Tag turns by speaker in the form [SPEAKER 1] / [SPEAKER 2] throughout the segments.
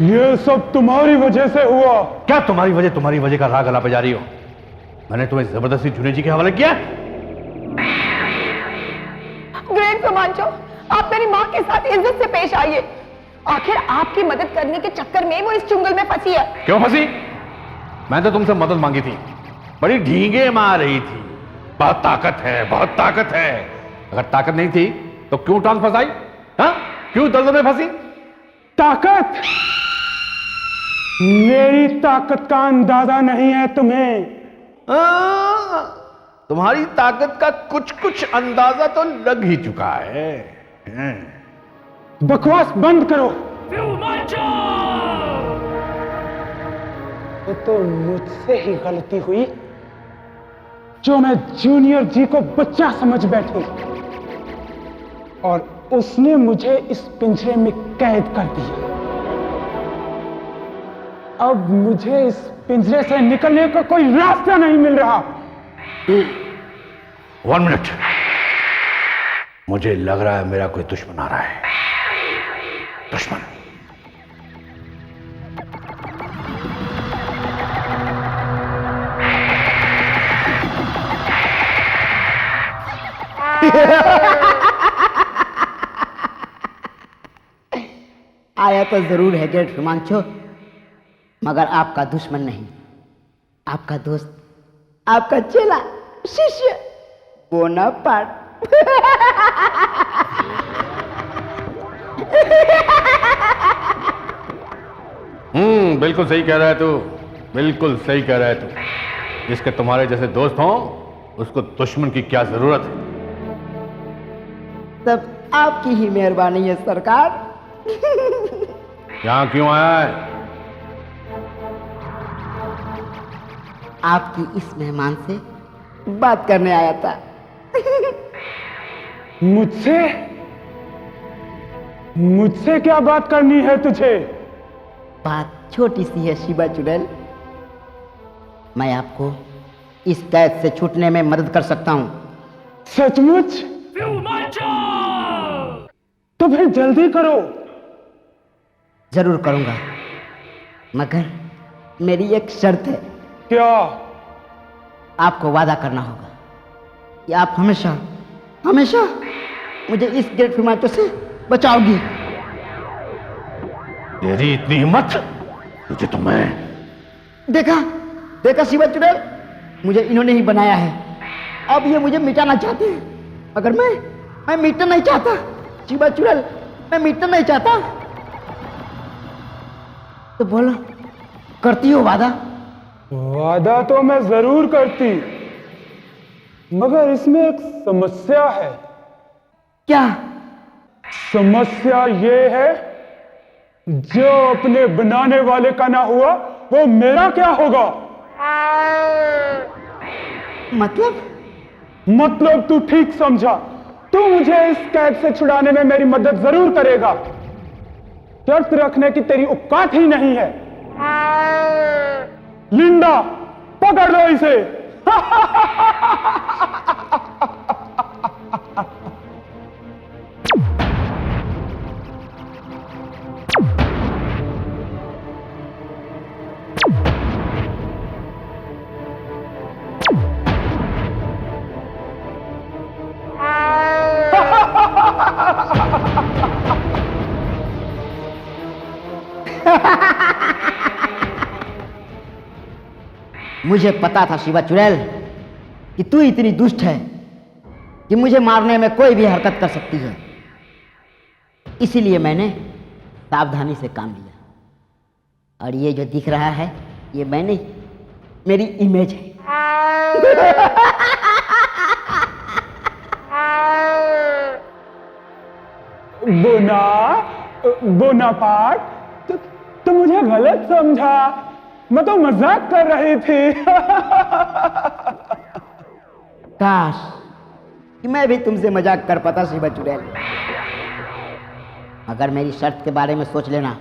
[SPEAKER 1] ये सब तुम्हारी वजह से हुआ।
[SPEAKER 2] क्या तुम्हारी वजह का राग अला जा रही हो? मैंने तुम्हें जबरदस्ती जुनेद जी के हवाले किया?
[SPEAKER 3] ग्रेट रोमांचो, आप मेरी माँ के साथ इज्जत से पेश आइए। आखिर आपकी मदद करने के चक्कर में वो इस चुंगल में फंसी है।
[SPEAKER 2] क्यों फंसी? मैं तो तुमसे मदद मांगी थी, बड़ी ढींगे मार रही थी। बहुत ताकत है, बहुत ताकत है। अगर ताकत नहीं थी तो क्यों टांग फंसाई? हाँ, क्यों दलदल में फंसी?
[SPEAKER 1] ताकत? मेरी ताकत का अंदाजा नहीं है तुम्हें।
[SPEAKER 2] तुम्हारी ताकत का कुछ कुछ अंदाजा तो लग ही चुका है।
[SPEAKER 1] बकवास बंद करो। तो मुझसे ही गलती हुई जो मैं जूनियर जी को बच्चा समझ बैठी और उसने मुझे इस पिंजरे में कैद कर दिया। अब मुझे इस पिंजरे से निकलने का कोई रास्ता नहीं मिल रहा।
[SPEAKER 2] 1 मिनट, मुझे लग रहा है मेरा कोई दुश्मन आ रहा है। दुश्मन?
[SPEAKER 4] आया तो जरूर है ग्रेट रोमांचो, मगर आपका दुश्मन नहीं, आपका दोस्त, आपका चेला, शिष्य बोनापार्ट।
[SPEAKER 2] बिल्कुल सही कह रहा है तू, बिल्कुल सही कह रहा है तू। जिसके तुम्हारे जैसे दोस्त हों उसको दुश्मन की क्या जरूरत है?
[SPEAKER 4] सब आपकी ही मेहरबानी है सरकार।
[SPEAKER 2] यहां क्यों आया है?
[SPEAKER 4] आपकी इस मेहमान से बात करने आया था।
[SPEAKER 1] मुझसे? मुझसे क्या बात करनी है तुझे?
[SPEAKER 4] बात छोटी सी है शिवा चुड़ैल। मैं आपको इस कैद से छूटने में मदद कर सकता हूं।
[SPEAKER 1] सचमुच? तो फिर जल्दी करो।
[SPEAKER 4] जरूर करूंगा, मगर मेरी एक शर्त है।
[SPEAKER 1] क्या?
[SPEAKER 4] आपको वादा करना होगा कि आप हमेशा हमेशा मुझे इस ग्रेट रोमांचो से बचाओगी।
[SPEAKER 2] तेरी इतनी हिम्मत? तुझे तो मैं
[SPEAKER 4] देखा देखा शिवा चुड़ैल, मुझे इन्होंने ही बनाया है। अब ये मुझे मिटाना चाहते हैं, मगर मैं मिटना नहीं चाहता। शिवा चुड़ैल, मैं मिटना नहीं चाहता। तो बोलो, करती हो वादा?
[SPEAKER 1] वादा तो मैं जरूर करती, मगर इसमें एक समस्या है।
[SPEAKER 4] क्या
[SPEAKER 1] समस्या ये है, जो अपने बनाने वाले का ना हुआ वो मेरा क्या होगा? मतलब तू ठीक समझा। तू मुझे इस कैद से छुड़ाने में मेरी मदद जरूर करेगा। शर्त रखने की तेरी औकात ही नहीं है। लिंडा, पकड़ लो इसे।
[SPEAKER 4] मुझे पता था शिवा चुड़ैल कि तू इतनी दुष्ट है कि मुझे मारने में कोई भी हरकत कर सकती है। इसीलिए मैंने सावधानी से काम लिया। और ये जो दिख रहा है, ये मैं नहीं, मेरी इमेज है।
[SPEAKER 1] बोनापार्ट, तो मुझे गलत समझा। मैं तो मजाक कर रही थी।
[SPEAKER 4] काश कि मैं भी तुमसे मजाक कर पाता शिवा चुड़ैल। अगर मेरी शर्त के बारे में सोच लेना।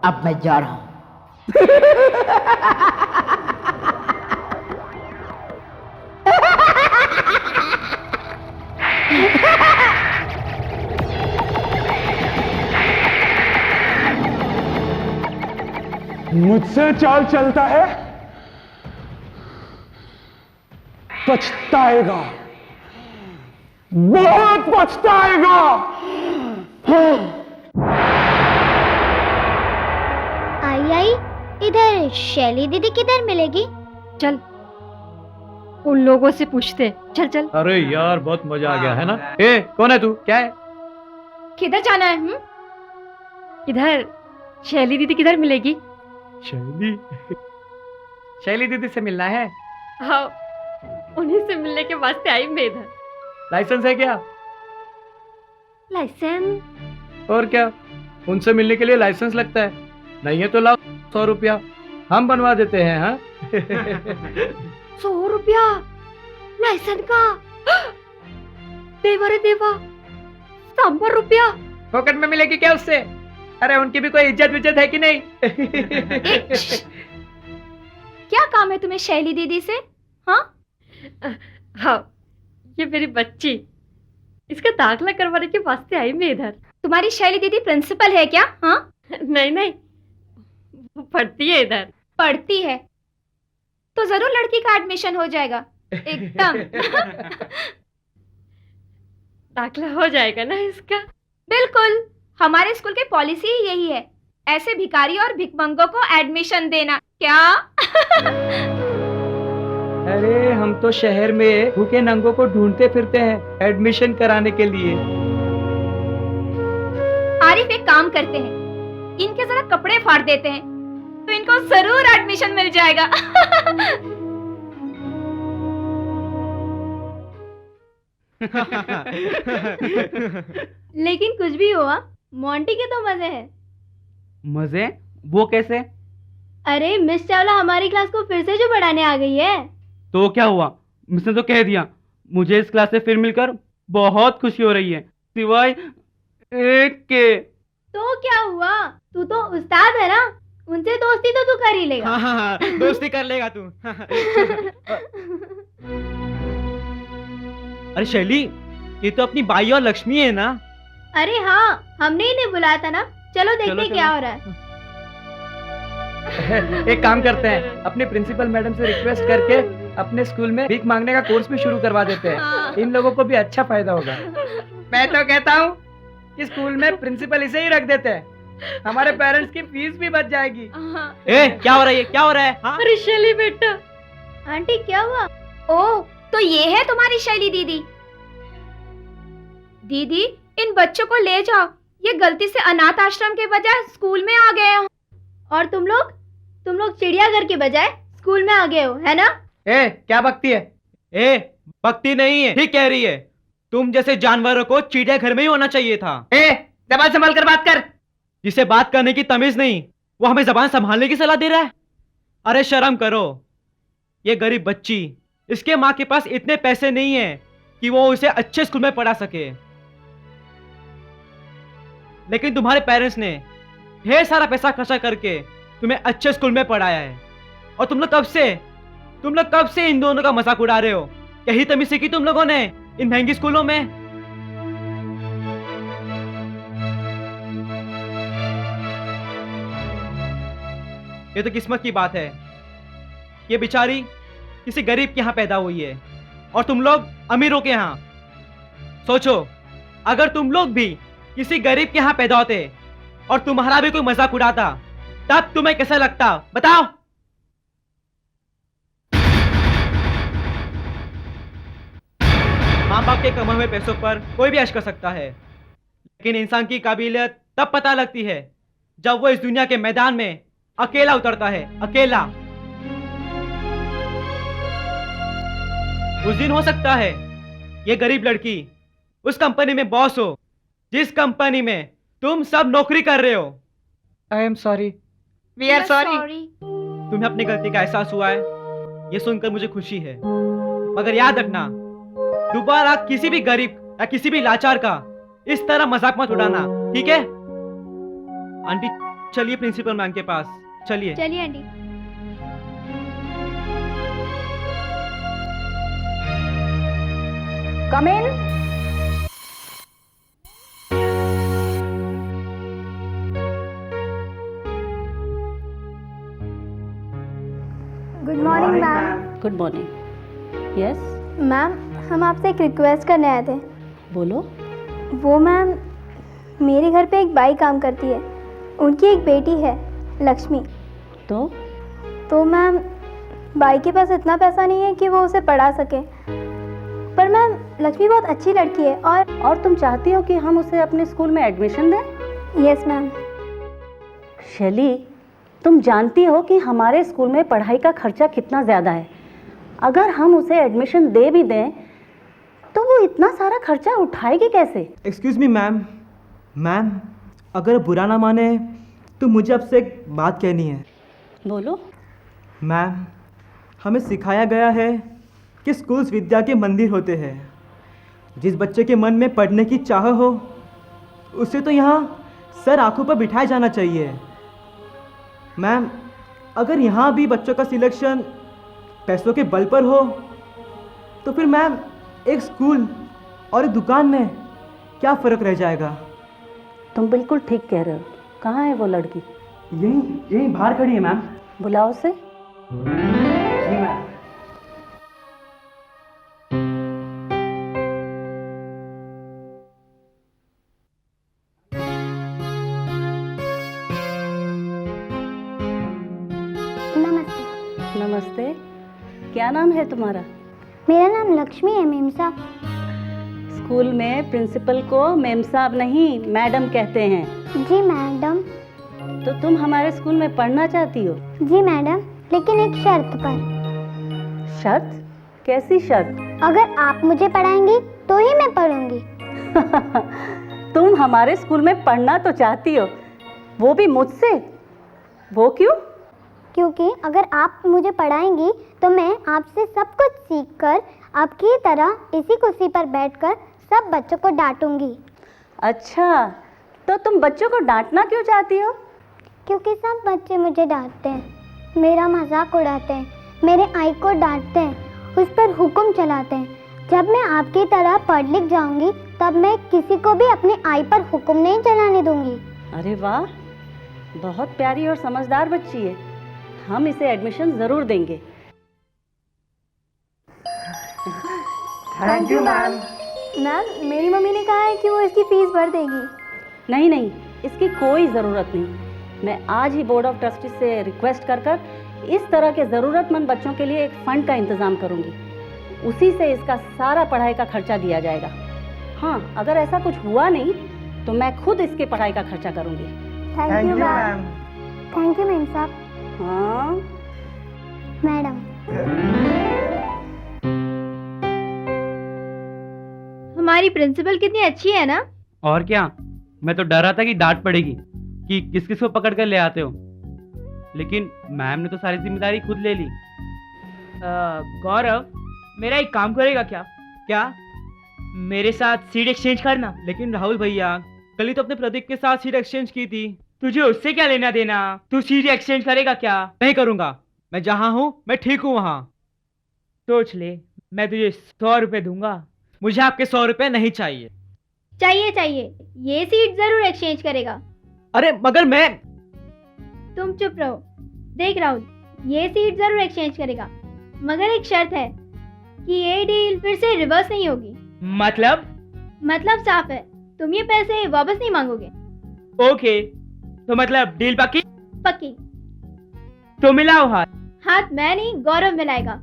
[SPEAKER 4] अब मैं जा रहा हूं।
[SPEAKER 1] मुझसे चाल चलता है पछताएगा, बहुत पछताएगा।
[SPEAKER 5] आई इधर शैली दीदी किधर मिलेगी?
[SPEAKER 6] चल उन लोगों से पूछते, चल चल।
[SPEAKER 7] अरे यार बहुत मजा आ गया है ना। ए कौन है तू, क्या है?
[SPEAKER 6] किधर जाना है? इधर शैली दीदी किधर मिलेगी?
[SPEAKER 7] शैली शैली दीदी से मिलना है?
[SPEAKER 6] हाँ, उन्हीं से मिलने के वास्ते आई मैं इधर।
[SPEAKER 7] लाइसेंस है क्या?
[SPEAKER 6] लाइसेंस?
[SPEAKER 7] और क्या, उनसे मिलने के लिए लाइसेंस लगता है। नहीं है तो लाओ 100 रुपया, हम बनवा देते हैं। हाँ
[SPEAKER 6] 100 रुपया लाइसेंस का? देवा रे देवा, 100 रुपया
[SPEAKER 7] पॉकेट में मिलेगी क्या उससे? अरे उनकी भी कोई इज्जत विज्जत है कि नहीं?
[SPEAKER 5] क्या काम है तुम्हें शैली दीदी से? हाँ
[SPEAKER 6] हाँ, ये मेरी बच्ची, इसका दाखला करवाने के वास्ते आई मैं इधर।
[SPEAKER 5] तुम्हारी शैली दीदी प्रिंसिपल है क्या? हाँ
[SPEAKER 6] नहीं नहीं, वो पढ़ती है इधर।
[SPEAKER 5] पढ़ती है तो जरूर लड़की का एडमिशन हो जाएगा एकदम।
[SPEAKER 6] दाखला हो जाएगा ना इसका?
[SPEAKER 5] बिल्कुल, हमारे स्कूल की पॉलिसी ही यही है, ऐसे भिखारी और भिखमंगों को एडमिशन देना। क्या?
[SPEAKER 7] अरे हम तो शहर में भूखे नंगों को ढूंढते फिरते हैं एडमिशन कराने के लिए।
[SPEAKER 5] आरिफ एक काम करते हैं, इनके जरा कपड़े फाड़ देते हैं तो इनको जरूर एडमिशन मिल जाएगा। लेकिन कुछ भी हुआ, मोंटी के तो मजे हैं।
[SPEAKER 7] मजे? वो कैसे?
[SPEAKER 5] अरे मिस चावला हमारी क्लास को फिर से जो पढ़ाने आ गई है।
[SPEAKER 7] तो क्या हुआ? मिस ने तो कह दिया। मुझे इस क्लास से फिर मिलकर बहुत खुशी हो रही है, सिवाय एक के।
[SPEAKER 5] तो क्या हुआ, तू तो उस्ताद है ना, उनसे दोस्ती तो तू कर ही लेगा।
[SPEAKER 7] हाँ, दोस्ती कर लेगा तू। अरे शैली, ये तो अपनी बाई और लक्ष्मी है ना?
[SPEAKER 5] अरे हाँ, हमने इन्हें बुलाया था ना। चलो देखते क्या हो रहा है।
[SPEAKER 7] एक काम करते हैं, अपने प्रिंसिपल मैडम से रिक्वेस्ट करके अपने स्कूल में भीख मांगने का कोर्स भी शुरू करवा देते हैं। इन लोगों को भी अच्छा फायदा होगा। मैं तो कहता हूँ कि स्कूल में प्रिंसिपल इसे ही रख देते हैं, हमारे पेरेंट्स की फीस भी बच जाएगी। ए क्या हो रहा है, क्या हो रहा है? हाँ?
[SPEAKER 6] अरे शैली बेटा।
[SPEAKER 5] आंटी क्या हुआ? ओह, तो ये है तुम्हारी शैली दीदी। दीदी, इन बच्चों को ले जाओ, ये गलती से अनाथ आश्रम के बजाय स्कूल में आ गए हो। और तुम लोग चिड़ियाघर के बजाय स्कूल में आ गए हो, है ना?
[SPEAKER 7] ए क्या बकती है? ए बकती नहीं है, ठीक कह रही है। तुम जैसे जानवरों को चिड़ियाघर में ही होना चाहिए था। ए जबान संभाल कर बात कर। जिसे बात करने की तमीज नहीं, वो हमें जबान संभालने की सलाह दे रहा है। अरे शर्म करो। ये गरीब बच्ची, इसके माँ के पास इतने पैसे नहीं है कि वो उसे अच्छे स्कूल में पढ़ा सके, लेकिन तुम्हारे पेरेंट्स ने ढेर सारा पैसा खर्चा करके तुम्हें अच्छे स्कूल में पढ़ाया है। और तुम लोग कब से इन दोनों का मजाक उड़ा रहे हो? यही तमीज सीखी तुम लोगों ने इन महंगी स्कूलों में? ये तो किस्मत की बात है। ये बेचारी किसी गरीब के यहां पैदा हुई है और तुम लोग अमीरों के यहां। सोचो, अगर तुम लोग भी किसी गरीब के यहां पैदा होते और तुम्हारा भी कोई मजाक उड़ाता, तब तुम्हें कैसा लगता, बताओ? माँ बाप के कमाए हुए पैसों पर कोई भी ऐश कर सकता है, लेकिन इंसान की काबिलियत तब पता लगती है जब वो इस दुनिया के मैदान में अकेला उतरता है। अकेला। उस दिन हो सकता है ये गरीब लड़की उस कंपनी में बॉस हो जिस कंपनी में तुम सब नौकरी कर रहे हो। I am sorry, we are sorry. तुम्हें अपनी गलती का एहसास हुआ है, ये सुनकर मुझे खुशी है, मगर याद रखना, दोबारा किसी भी गरीब या किसी भी लाचार का इस तरह मजाक मत उड़ाना, ठीक है? आंटी चलिए प्रिंसिपल मैम के पास, चलिए।
[SPEAKER 5] चलिए aunty.
[SPEAKER 3] Come in.
[SPEAKER 8] Good morning. Yes,
[SPEAKER 5] ma'am हम आपसे एक रिक्वेस्ट करने आए थे।
[SPEAKER 8] बोलो।
[SPEAKER 5] वो मैम, मेरे घर पे एक बाई काम करती है, उनकी एक बेटी है लक्ष्मी।
[SPEAKER 8] तो
[SPEAKER 5] मैम बाई के पास इतना पैसा नहीं है कि वो उसे पढ़ा सके, पर मैम लक्ष्मी बहुत अच्छी लड़की है
[SPEAKER 8] और तुम चाहती हो कि हम उसे अपने स्कूल में एडमिशन दें?
[SPEAKER 5] Yes ma'am.
[SPEAKER 8] शैली, तुम जानती हो कि हमारे स्कूल में पढ़ाई का खर्चा कितना ज़्यादा है। अगर हम उसे एडमिशन दे भी दें तो वो इतना सारा खर्चा उठाएगी कैसे?
[SPEAKER 7] एक्सक्यूज मी मैम, मैम अगर बुरा ना माने तो मुझे आपसे एक बात कहनी है।
[SPEAKER 8] बोलो।
[SPEAKER 7] मैम, हमें सिखाया गया है कि स्कूल्स विद्या के मंदिर होते हैं। जिस बच्चे के मन में पढ़ने की चाह हो उसे तो यहाँ सर आंखों पर बिठाया जाना चाहिए। मैम, अगर यहाँ भी बच्चों का सिलेक्शन पैसों के बल पर हो तो फिर मैम एक स्कूल और एक दुकान में क्या फ़र्क रह जाएगा?
[SPEAKER 8] तुम बिल्कुल ठीक कह रहे हो। कहाँ है वो लड़की?
[SPEAKER 7] यहीं बाहर खड़ी है मैम।
[SPEAKER 8] बुलाओ उसे।
[SPEAKER 7] जी मैम।
[SPEAKER 5] नमस्ते।
[SPEAKER 8] नमस्ते। क्या नाम है तुम्हारा?
[SPEAKER 5] मेरा नाम लक्ष्मी है मेम साहब।
[SPEAKER 8] स्कूल में प्रिंसिपल को मेम साहब नहीं मैडम कहते हैं।
[SPEAKER 5] जी मैडम।
[SPEAKER 8] तो तुम हमारे स्कूल में पढ़ना चाहती हो?
[SPEAKER 5] जी मैडम, लेकिन एक शर्त पर।
[SPEAKER 8] शर्त? कैसी शर्त?
[SPEAKER 5] अगर आप मुझे पढ़ाएंगी तो ही मैं पढ़ूंगी।
[SPEAKER 8] तुम हमारे स्कूल में पढ़ना तो चाहती हो, वो भी मुझसे? वो क्यों?
[SPEAKER 5] क्योंकि अगर आप मुझे पढ़ाएंगी तो मैं आपसे सब कुछ सीखकर आपकी तरह इसी कुर्सी पर बैठकर सब बच्चों को डांटूंगी।
[SPEAKER 8] अच्छा, तो तुम बच्चों को डांटना क्यों चाहती हो?
[SPEAKER 5] क्योंकि सब बच्चे मुझे डांटते हैं, मेरा मजाक उड़ाते हैं, मेरे आई को डांटते हैं, उस पर हुक्म चलाते हैं। जब मैं आपकी तरह पढ़ लिख जाऊंगी तब मैं किसी को भी अपने आई पर हुक्म नहीं चलाने दूंगी।
[SPEAKER 8] अरे वाह, बहुत प्यारी और समझदार बच्ची है। हम इसे एडमिशन ज़रूर देंगे।
[SPEAKER 7] Thank you ma'am.
[SPEAKER 5] मैम, मेरी मम्मी ने कहा है कि वो इसकी फीस भर देगी।
[SPEAKER 8] नहीं नहीं, इसकी कोई ज़रूरत नहीं। मैं आज ही बोर्ड ऑफ ट्रस्टी से रिक्वेस्ट कर कर इस तरह के ज़रूरतमंद बच्चों के लिए एक फ़ंड का इंतज़ाम करूंगी। उसी से इसका सारा पढ़ाई का खर्चा दिया जाएगा। हाँ, अगर ऐसा कुछ हुआ नहीं तो मैं खुद इसके पढ़ाई का खर्चा करूंगी।
[SPEAKER 5] Thank you ma'am. Thank you ma'am साहब।
[SPEAKER 8] हाँ
[SPEAKER 5] मैडम। हमारी प्रिंसिपल कितनी अच्छी है ना?
[SPEAKER 7] और क्या, मैं तो डर रहा था कि डांट पड़ेगी कि किस किस को पकड़ कर ले आते हो, लेकिन मैम ने तो सारी जिम्मेदारी खुद ले ली। गौरव, मेरा एक काम करेगा क्या? क्या? मेरे साथ सीट एक्सचेंज करना। लेकिन राहुल भैया, कल ही तो अपने प्रदीप के साथ सीट एक्सचेंज की थी, तुझे उससे क्या लेना देना? तू सीट एक्सचेंज करेगा क्या? नहीं करूंगा, मैं जहां हूं मैं ठीक हूं वहां। सोच ले, मैं तुझे 100 रुपए दूंगा। मुझे आपके 100 रुपए नहीं चाहिए।
[SPEAKER 5] चाहिए, ये सीट जरूर एक्सचेंज करेगा।
[SPEAKER 7] अरे मगर मैं।
[SPEAKER 5] तुम चुप रहो। देख राहुल, ये सीट जरूर एक्सचेंज करेगा, मगर एक शर्त है कि ये डील फिर से रिवर्स नहीं होगी। मतलब साफ है, तुम ये पैसे वापस नहीं मांगोगे।
[SPEAKER 7] ओके, तो मतलब डील पक्की?
[SPEAKER 5] पक्की।
[SPEAKER 7] तो मिलाओ हाथ।
[SPEAKER 5] हाथ मैं नहीं, गौरव मिलाएगा।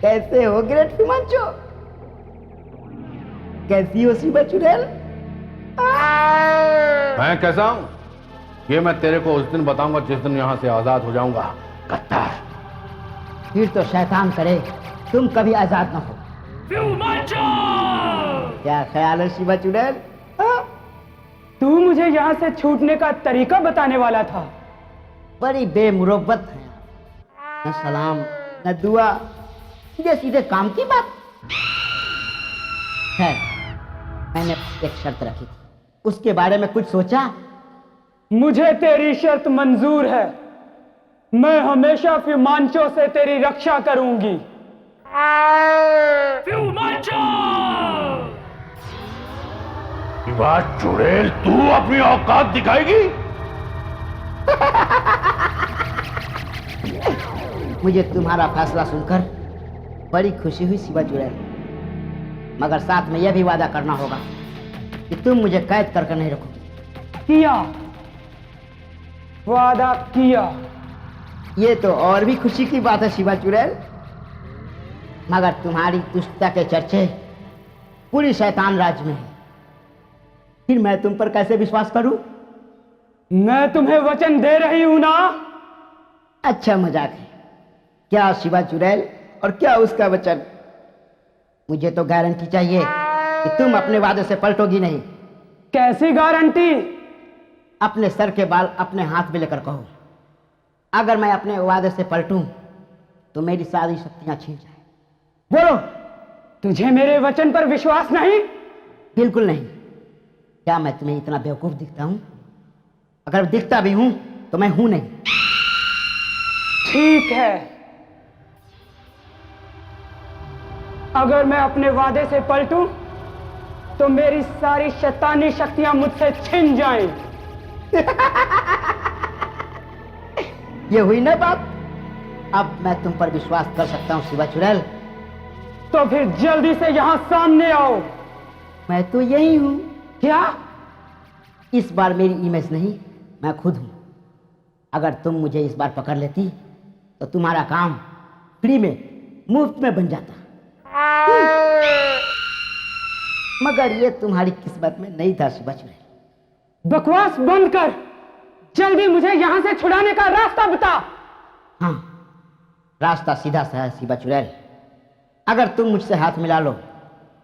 [SPEAKER 4] कैसे हो ग्रेट हिमांशु? कैसी हो शिवा चुड़ैल?
[SPEAKER 2] मैं कैसा हूं ये मैं तेरे को उस दिन बताऊंगा जिस दिन यहां से आजाद हो जाऊंगा। गद्दार।
[SPEAKER 4] फिर तो शैतान करे तुम कभी आजाद ना हो। क्या ख्याल है शिवा चुड़ैल?
[SPEAKER 1] तू मुझे यहाँ से छूटने का तरीका बताने वाला था।
[SPEAKER 4] बड़ी बेमुरब्बत है, न सलाम न दुआ, सीधे सीधे काम की बात है। मैंने एक शर्त रखी थी, उसके बारे में कुछ सोचा?
[SPEAKER 1] मुझे तेरी शर्त मंजूर है, मैं हमेशा फ्यूमांचो से तेरी रक्षा करूंगी।
[SPEAKER 2] शिवा चुड़ैल, तू अपनी औकात दिखाएगी?
[SPEAKER 4] मुझे तुम्हारा फैसला सुनकर बड़ी खुशी हुई शिवा चुड़ैल, मगर साथ में यह भी वादा करना होगा कि तुम मुझे कैद करके नहीं रखोगी।
[SPEAKER 1] किया, वादा किया।
[SPEAKER 4] ये तो और भी खुशी की बात है शिवा चुड़ैल, मगर तुम्हारी दुष्टता के चर्चे पूरी शैतान राज्य में है, फिर मैं तुम पर कैसे विश्वास करूं?
[SPEAKER 1] मैं तुम्हें वचन दे रही हूं ना।
[SPEAKER 4] अच्छा मजाक है क्या शिवा चुड़ैल, और क्या उसका वचन? मुझे तो गारंटी चाहिए कि तुम अपने वादे से पलटोगी नहीं।
[SPEAKER 1] कैसी गारंटी?
[SPEAKER 4] अपने सर के बाल अपने हाथ में लेकर कहो, अगर मैं अपने वादे से पलटूं तो मेरी सारी शक्तियां छीन जाए। बोलो।
[SPEAKER 1] तुझे मेरे वचन पर विश्वास नहीं?
[SPEAKER 4] बिल्कुल नहीं। क्या मैं तुम्हें इतना बेवकूफ दिखता हूं? अगर दिखता भी हूं तो मैं हूं नहीं।
[SPEAKER 1] ठीक है, अगर मैं अपने वादे से पलटूं तो मेरी सारी शैतानी शक्तियां मुझसे छिन जाएं।
[SPEAKER 4] ये हुई ना बात। अब मैं तुम पर विश्वास कर सकता हूं शिवा चुड़ैल।
[SPEAKER 1] तो फिर जल्दी से यहां सामने आओ।
[SPEAKER 4] मैं तो यही हूं।
[SPEAKER 1] क्या?
[SPEAKER 4] इस बार मेरी इमेज नहीं, मैं खुद हूं। अगर तुम मुझे इस बार पकड़ लेती तो तुम्हारा काम फ्री में, मुफ्त में बन जाता। मगर ये तुम्हारी किस्मत में नहीं था शिवा चुड़ैल।
[SPEAKER 1] बकवास बंद कर, जल्दी मुझे यहां से छुड़ाने का रास्ता बता।
[SPEAKER 4] हाँ, रास्ता सीधा सा है शिवा चुड़ैल। अगर तुम मुझसे हाथ मिला लो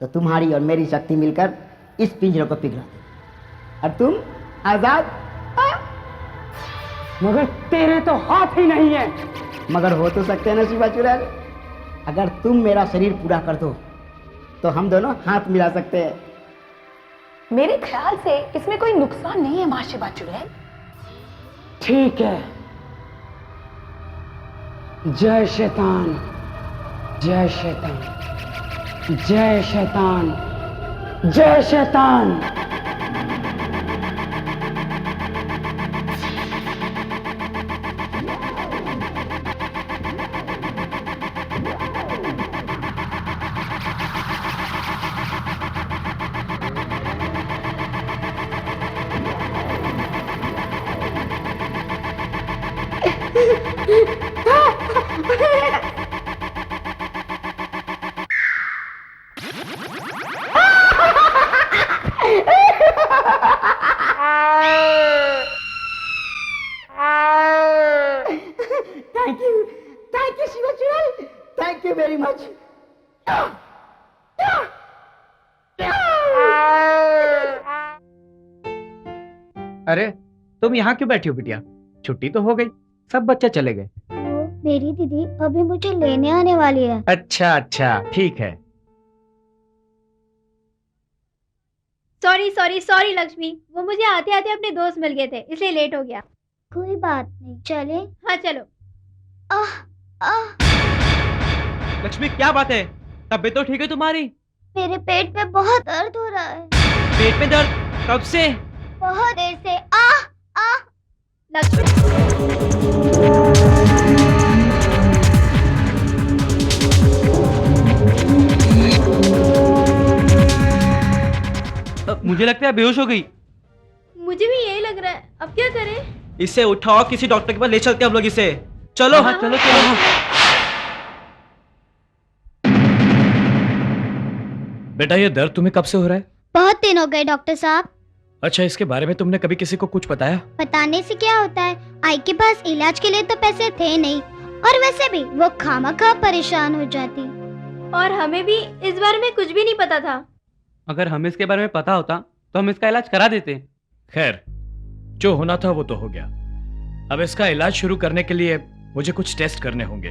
[SPEAKER 4] तो तुम्हारी और मेरी शक्ति मिलकर इस पिंजरे को पिघला दे और तुम आजाद।
[SPEAKER 1] मगर तेरे तो हाथ ही नहीं है।
[SPEAKER 4] मगर हो तो सकते हैं ना शिवा चुड़ैल। अगर तुम मेरा शरीर पूरा कर दो तो हम दोनों हाथ मिला सकते हैं।
[SPEAKER 3] मेरे ख्याल से इसमें कोई नुकसान नहीं है मां शिवा चुड़ैल।
[SPEAKER 1] ठीक है। जय शैतान, जय शैतान, जय शैतान, जय शैतान।
[SPEAKER 4] थैंक यू शिवा चुड़ैल, थैंक यू वेरी मच।
[SPEAKER 7] अरे तुम यहाँ क्यों बैठी हो बिटिया? छुट्टी तो हो गई, सब बच्चे चले गए।
[SPEAKER 5] मेरी दीदी अभी मुझे लेने आने वाली है।
[SPEAKER 7] अच्छा अच्छा, ठीक है।
[SPEAKER 9] सॉरी सॉरी सॉरी लक्ष्मी, वो मुझे आते आते अपने दोस्त मिल गए थे इसलिए लेट हो गया।
[SPEAKER 5] कोई बात नहीं, चले।
[SPEAKER 9] हाँ चलो।
[SPEAKER 7] लक्ष्मी क्या बात है? तबीयत तो ठीक है तुम्हारी?
[SPEAKER 5] मेरे पेट में बहुत दर्द हो रहा है।
[SPEAKER 7] पेट में दर्द? कब से?
[SPEAKER 5] बहुत देर से।
[SPEAKER 9] लक्ष्मी
[SPEAKER 7] मुझे लगता है बेहोश हो गई।
[SPEAKER 9] मुझे भी यही लग रहा है, अब क्या करें?
[SPEAKER 7] इसे उठाओ, किसी डॉक्टर के पास ले चलते हैं हम लोग इसे। चलो। हाँ, चलो चलो।
[SPEAKER 10] बेटा ये दर्द तुम्हें कब से हो रहा है?
[SPEAKER 5] बहुत दिन हो गए डॉक्टर साहब।
[SPEAKER 10] अच्छा, इसके बारे में तुमने कभी किसी को कुछ बताया?
[SPEAKER 5] बताने से क्या होता है, आई के पास इलाज के लिए तो पैसे थे नहीं, और वैसे भी वो खामखा परेशान हो जाती।
[SPEAKER 9] और हमें भी इस बारे में कुछ भी नहीं पता था।
[SPEAKER 7] अगर हमें इसके बारे में पता होता तो हम इसका इलाज करा देते।
[SPEAKER 10] खैर, जो होना था वो तो हो गया। अब इसका इलाज शुरू करने के लिए मुझे कुछ टेस्ट करने होंगे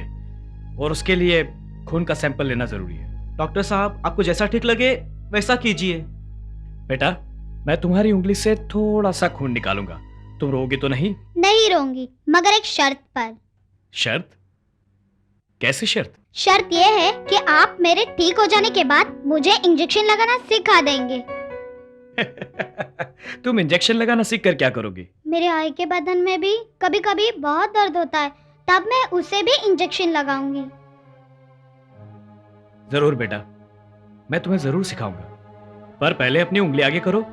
[SPEAKER 10] और उसके लिए खून का सैंपल लेना जरूरी है।
[SPEAKER 7] डॉक्टर साहब, आपको जैसा ठीक लगे वैसा कीजिए।
[SPEAKER 10] बेटा, मैं तुम्हारी उंगली से थोड़ा सा खून निकालूंगा, तुम रोओगी तो नहीं?
[SPEAKER 5] नहीं रोऊंगी, मगर एक शर्त पर।
[SPEAKER 10] शर्त? कैसी शर्त?
[SPEAKER 5] शर्त यह है कि आप मेरे ठीक हो जाने के बाद मुझे इंजेक्शन लगाना सिखा देंगे।
[SPEAKER 10] तुम इंजेक्शन लगाना सीख कर क्या करोगी?
[SPEAKER 5] मेरे आई के बदन में भी कभी कभी बहुत दर्द होता है, तब मैं उसे भी इंजेक्शन लगाऊंगी।
[SPEAKER 10] जरूर बेटा, मैं तुम्हें जरूर सिखाऊंगा, पर पहले अपनी उंगली आगे करो।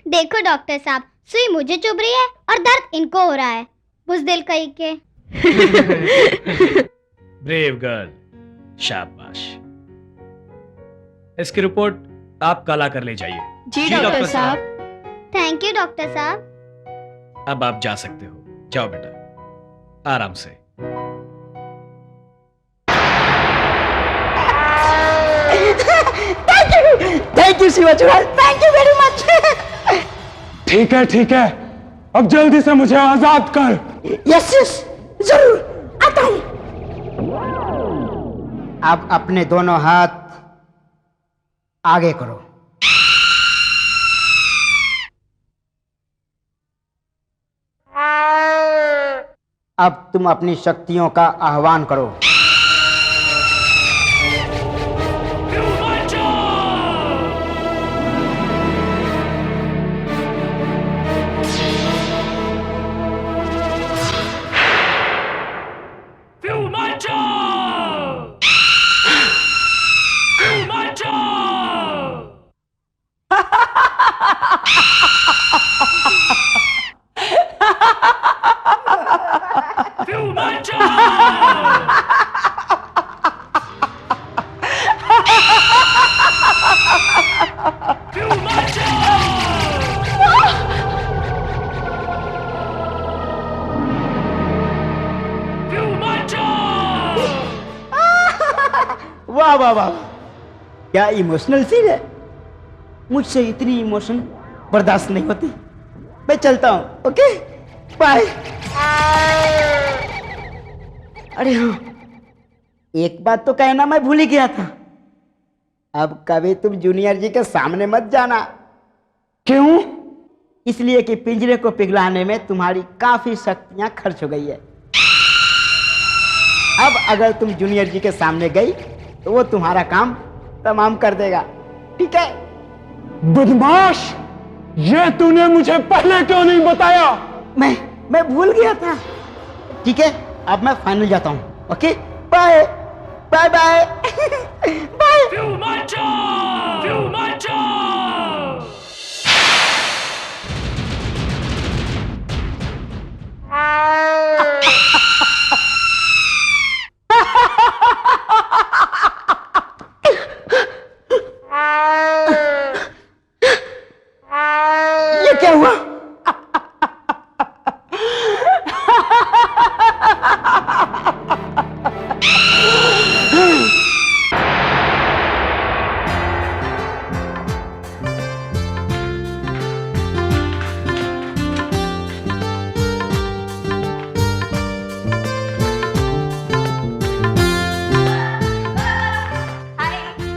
[SPEAKER 5] देखो डॉक्टर साहब, सुई मुझे चुभ रही है और दर्द इनको हो रहा है। बुज़दिल कहीं के।
[SPEAKER 10] ब्रेव गर्ल, शाबाश। इसकी रिपोर्ट आप कल आकर ले जाइए।
[SPEAKER 3] जी डॉक्टर साहब।
[SPEAKER 5] थैंक यू डॉक्टर साहब।
[SPEAKER 10] अब आप जा सकते हो, जाओ बेटा, आराम से।
[SPEAKER 4] थैंक यू शिवा चुड़ैल, थैंक यू वेरी मच।
[SPEAKER 1] ठीक है, अब जल्दी से मुझे आजाद कर।
[SPEAKER 4] यस यस, जरूर आता हूं। अब अपने दोनों हाथ आगे करो। अब तुम अपनी शक्तियों का आह्वान करो। वाह वाह वाह, क्या इमोशनल सीन है। मुझसे इतनी इमोशन बर्दाश्त नहीं होती। मैं चलता हूं, ओके बाय। अरे हाँ, एक बात तो कहना मैं भूल ही गया था। अब कभी तुम जूनियर जी के सामने मत जाना।
[SPEAKER 1] क्यों?
[SPEAKER 4] इसलिए कि पिंजरे को पिघलाने में तुम्हारी काफी शक्तियां खर्च हो गई है। अब अगर तुम जूनियर जी के सामने गई तो वो तुम्हारा काम तमाम कर देगा, ठीक है?
[SPEAKER 1] बदमाश, ये तूने मुझे पहले क्यों नहीं बताया?
[SPEAKER 4] मैं भूल गया था। ठीक है, अब मैं फाइनल जाता हूँ, okay bye bye bye bye. ये क्या हुआ?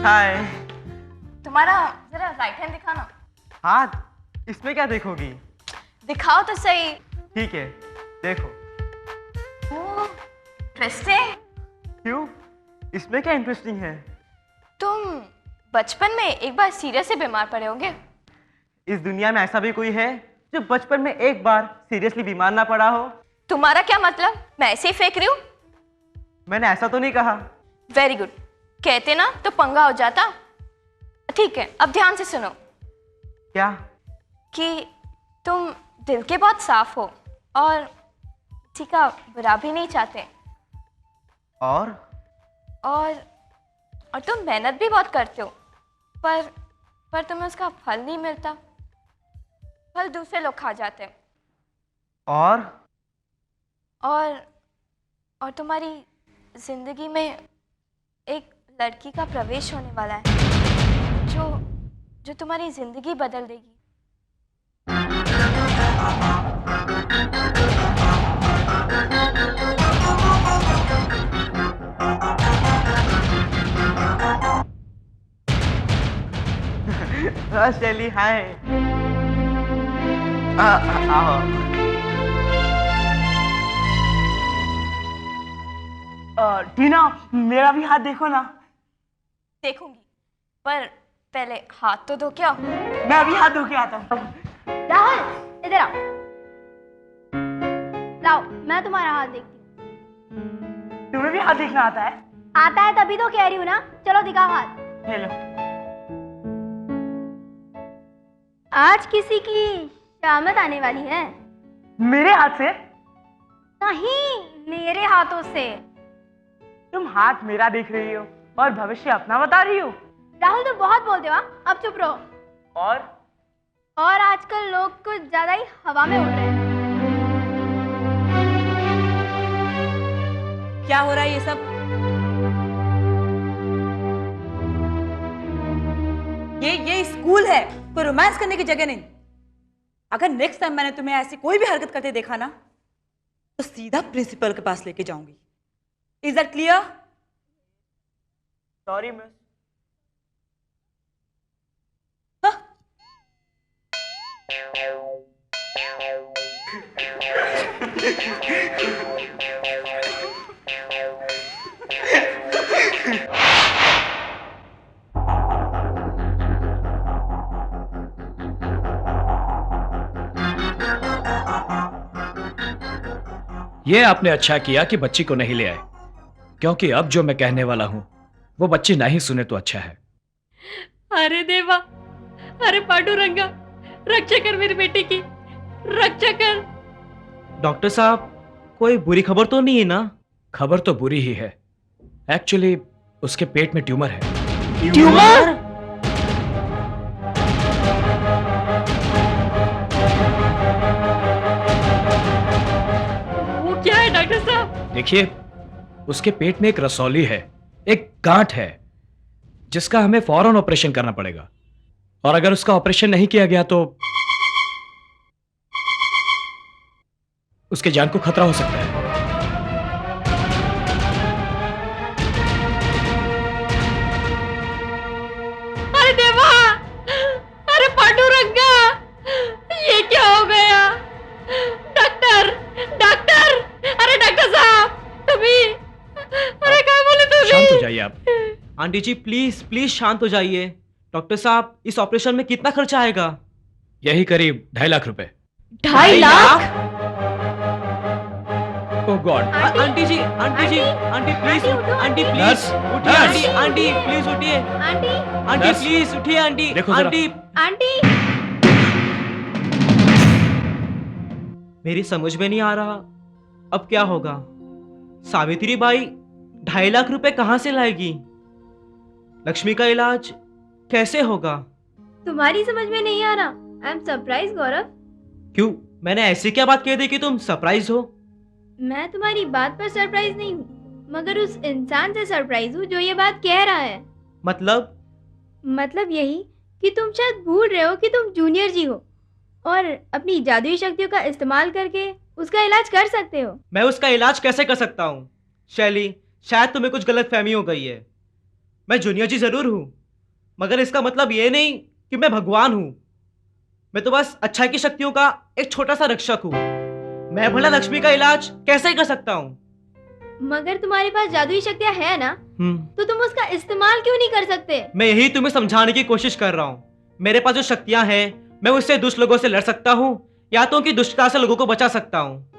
[SPEAKER 7] हाय।
[SPEAKER 3] तुम्हारा जरा राइट हैंड दिखाना।
[SPEAKER 7] हाथ? इसमें क्या देखोगी?
[SPEAKER 3] दिखाओ तो सही।
[SPEAKER 7] ठीक है, देखो।
[SPEAKER 3] ओह, इंटरेस्टिंग।
[SPEAKER 7] क्यों? इसमें क्या इंटरेस्टिंग है?
[SPEAKER 3] तुम बचपन में एक बार सीरियसली बीमार पड़े होंगे।
[SPEAKER 7] इस दुनिया में ऐसा भी कोई है जो बचपन में एक बार सीरियसली बीमार ना पड़ा हो?
[SPEAKER 3] तुम्हारा क्या मतलब? मैं ऐसे ही फेंक रही हूँ।
[SPEAKER 7] मैंने ऐसा तो नहीं कहा।
[SPEAKER 3] वेरी गुड, कहते ना तो पंगा हो जाता। ठीक है, अब ध्यान से सुनो।
[SPEAKER 7] क्या? कि
[SPEAKER 3] तुम दिल के बहुत साफ हो और किसी का बुरा भी नहीं चाहते।
[SPEAKER 7] और
[SPEAKER 3] तुम मेहनत भी बहुत करते हो, पर तुम्हें उसका फल नहीं मिलता। फल दूसरे लोग खा जाते हैं। और तुम्हारी जिंदगी में एक लड़की का प्रवेश होने वाला है जो तुम्हारी जिंदगी बदल देगी।
[SPEAKER 7] शैली हाय। आओ। टीना मेरा भी हाथ देखो ना।
[SPEAKER 3] देखूंगी, पर पहले हाथ तो धो के आओ।
[SPEAKER 7] मैं अभी हाथ धो के आता हूँ।
[SPEAKER 9] राहुल इधर आओ। लाओ मैं तुम्हारा हाथ देखती हूँ।
[SPEAKER 7] तुम्हें भी हाथ देखना आता है?
[SPEAKER 9] आता है तभी तो कह रही हूँ ना। चलो दिखाओ हाथ।
[SPEAKER 7] ले लो।
[SPEAKER 9] आज किसी की शामत आने वाली है।
[SPEAKER 7] मेरे हाथ से?
[SPEAKER 9] नहीं, मेरे हाथों से।
[SPEAKER 7] तुम हाथ मेरा देख रही हो और भविष्य अपना बता रही हो।
[SPEAKER 9] राहुल तुम बहुत बोलते हो। अब चुप रहो।
[SPEAKER 7] और
[SPEAKER 9] आजकल लोग कुछ ज्यादा ही हवा में उड़ रहे हैं।
[SPEAKER 11] क्या हो रहा है ये सब? ये स्कूल है, कोई रोमांस करने की जगह नहीं। अगर नेक्स्ट टाइम मैंने तुम्हें ऐसी कोई भी हरकत करते देखा ना तो सीधा प्रिंसिपल के पास लेके जाऊंगी। Is that clear?
[SPEAKER 7] Sorry miss.
[SPEAKER 10] ये आपने अच्छा किया कि बच्ची को नहीं ले आए, क्योंकि अब जो मैं कहने वाला हूं वो बच्ची नहीं सुने तो अच्छा है।
[SPEAKER 6] अरे देवा, अरे पांडुरंगा, रक्षा कर मेरी बेटी की, रक्षा कर।
[SPEAKER 7] डॉक्टर साहब कोई बुरी खबर तो नहीं है ना?
[SPEAKER 10] खबर तो बुरी ही है। एक्चुअली उसके पेट में ट्यूमर है।
[SPEAKER 7] ट्यूमर?
[SPEAKER 6] वो क्या है डॉक्टर साहब?
[SPEAKER 10] देखिए, उसके पेट में एक रसौली है, एक गांठ है, जिसका हमें फौरन ऑपरेशन करना पड़ेगा। और अगर उसका ऑपरेशन नहीं किया गया तो उसके जान को खतरा हो सकता है।
[SPEAKER 6] अरे देवा, अरे पांडुरंगा, ये क्या हो गया? डॉक्टर, डॉक्टर, अरे डॉक्टर साहब, तुम्ही, अरे क्या बोले तुम्ही?
[SPEAKER 10] शांत हो जाइए आप।
[SPEAKER 7] आंटी जी प्लीज प्लीज शांत हो जाइए। डॉक्टर साहब इस ऑपरेशन में कितना खर्चा आएगा?
[SPEAKER 10] यही करीब 2.5 लाख रुपए।
[SPEAKER 6] 2.5 lakh?
[SPEAKER 10] Oh God.
[SPEAKER 7] Aunty ji please, aunty please
[SPEAKER 10] nurse,
[SPEAKER 7] उठिए।
[SPEAKER 10] नर्स।
[SPEAKER 7] आंटी प्लीज उठिए।
[SPEAKER 9] Aunty,
[SPEAKER 7] aunty
[SPEAKER 10] nurse.
[SPEAKER 7] प्लीज उठिए। आंटी,
[SPEAKER 10] देखो जरा।
[SPEAKER 7] आंटी।
[SPEAKER 9] आंटी,
[SPEAKER 7] मेरी समझ में नहीं आ रहा अब क्या होगा। सावित्री बाई 2.5 लाख रुपए कहां से लाएगी? लक्ष्मी का इलाज कैसे होगा?
[SPEAKER 9] तुम्हारी समझ में नहीं आ रहा। आई एम सरप्राइज गौरव।
[SPEAKER 7] क्यों, मैंने ऐसी क्या बात कह दी कि तुम सरप्राइज हो?
[SPEAKER 9] मैं तुम्हारी बात पर सरप्राइज नहीं हूँ, मगर उस इंसान से सरप्राइज हूँ जो ये बात कह रहा है।
[SPEAKER 7] मतलब
[SPEAKER 9] यही कि तुम शायद भूल रहे हो कि तुम जूनियर जी हो और अपनी जादुई शक्तियों का इस्तेमाल करके उसका इलाज कर सकते हो।
[SPEAKER 7] मैं उसका इलाज कैसे कर सकता हूँ? शैली, शायद तुम्हें कुछ गलतफहमी हो गई है। मैं जूनियर जी जरूर हूँ, मगर इसका मतलब ये नहीं कि मैं भगवान हूँ। मैं तो बस अच्छाई की शक्तियों का एक छोटा सा रक्षक हूँ। मैं भला लक्ष्मी का इलाज कैसे कर सकता हूँ?
[SPEAKER 9] मगर तुम्हारे पास जादुई शक्तियाँ है ना, तो तुम उसका इस्तेमाल क्यों नहीं कर सकते?
[SPEAKER 7] मैं यही तुम्हें समझाने की कोशिश कर रहा हूँ। मेरे पास जो शक्तियां हैं, मैं उससे दुष्ट लोगों से लड़ सकता हूँ या तो उनकी दुष्टता से लोगों को बचा सकता हूँ।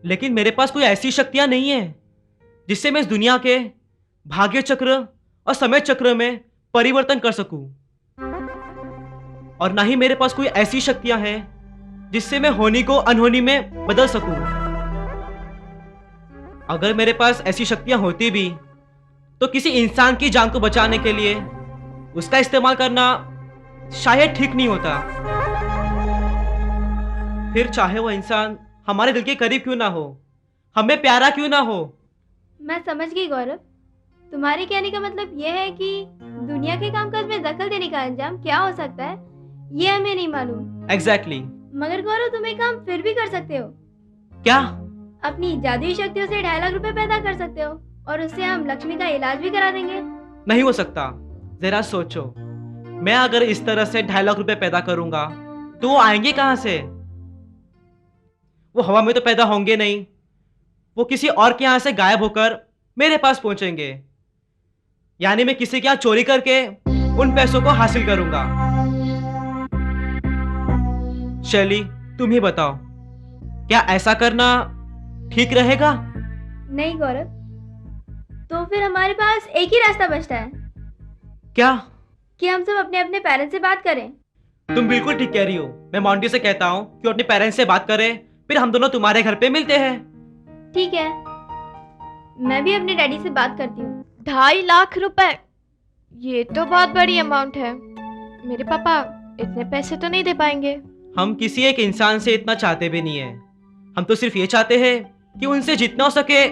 [SPEAKER 7] लेकिन मेरे पास कोई ऐसी शक्तियां नहीं है जिससे मैं इस दुनिया के भाग्य चक्र और समय चक्र में परिवर्तन कर सकूं। और ना ही मेरे पास कोई ऐसी शक्तियां हैं जिससे मैं होनी को अनहोनी में बदल सकूं। अगर मेरे पास ऐसी शक्तियां होती भी तो किसी इंसान की जान को बचाने के लिए उसका इस्तेमाल करना शायद ठीक नहीं होता। फिर चाहे वो इंसान हमारे दिल के करीब क्यों ना हो, हमें प्यारा क्यों ना हो।
[SPEAKER 9] मैं समझ गई गौरव। तुम्हारे कहने का मतलब यह है कि दुनिया के कामकाज में दखल देने का अंजाम क्या हो सकता है ये हमें नहीं मालूम।
[SPEAKER 7] एग्जैक्टली।
[SPEAKER 9] मगर गौरव तुम एक काम फिर भी कर सकते हो।
[SPEAKER 7] क्या?
[SPEAKER 9] अपनी जादुई शक्तियों से 2.5 लाख रुपए पैदा कर सकते हो और उससे हम लक्ष्मी का इलाज भी करा देंगे।
[SPEAKER 7] नहीं हो सकता। जरा सोचो, मैं अगर इस तरह से 2.5 लाख रुपए पैदा करूंगा तो वो आएंगे कहां से? वो हवा में तो पैदा होंगे नहीं, वो किसी और के यहां से गायब होकर मेरे पास पहुंचेंगे। यानी मैं किसी के यहां चोरी करके उन पैसों को हासिल करूंगा। शैली, तुम ही बताओ, क्या ऐसा करना ठीक रहेगा?
[SPEAKER 9] नहीं गौरव, तो फिर हमारे पास एक ही रास्ता बचता है
[SPEAKER 7] क्या?
[SPEAKER 9] कि हम सब अपने अपने पेरेंट्स से बात करें।
[SPEAKER 7] तुम बिल्कुल ठीक कह रही हो। मैं मॉन्टी से कहता हूँ कि वो अपने पेरेंट्स से बात करें, फिर हम दोनों तुम्हारे घर पे मिलते हैं।
[SPEAKER 9] ठीक है, मैं भी अपने डैडी से बात करती हूँ।
[SPEAKER 3] 2.5 लाख रुपए, ये तो बहुत बड़ी अमाउंट है। मेरे पापा इतने पैसे तो नहीं दे पाएंगे।
[SPEAKER 7] हम किसी एक इंसान से इतना चाहते भी नहीं है। हम तो सिर्फ ये चाहते हैं कि उनसे जितना हो सके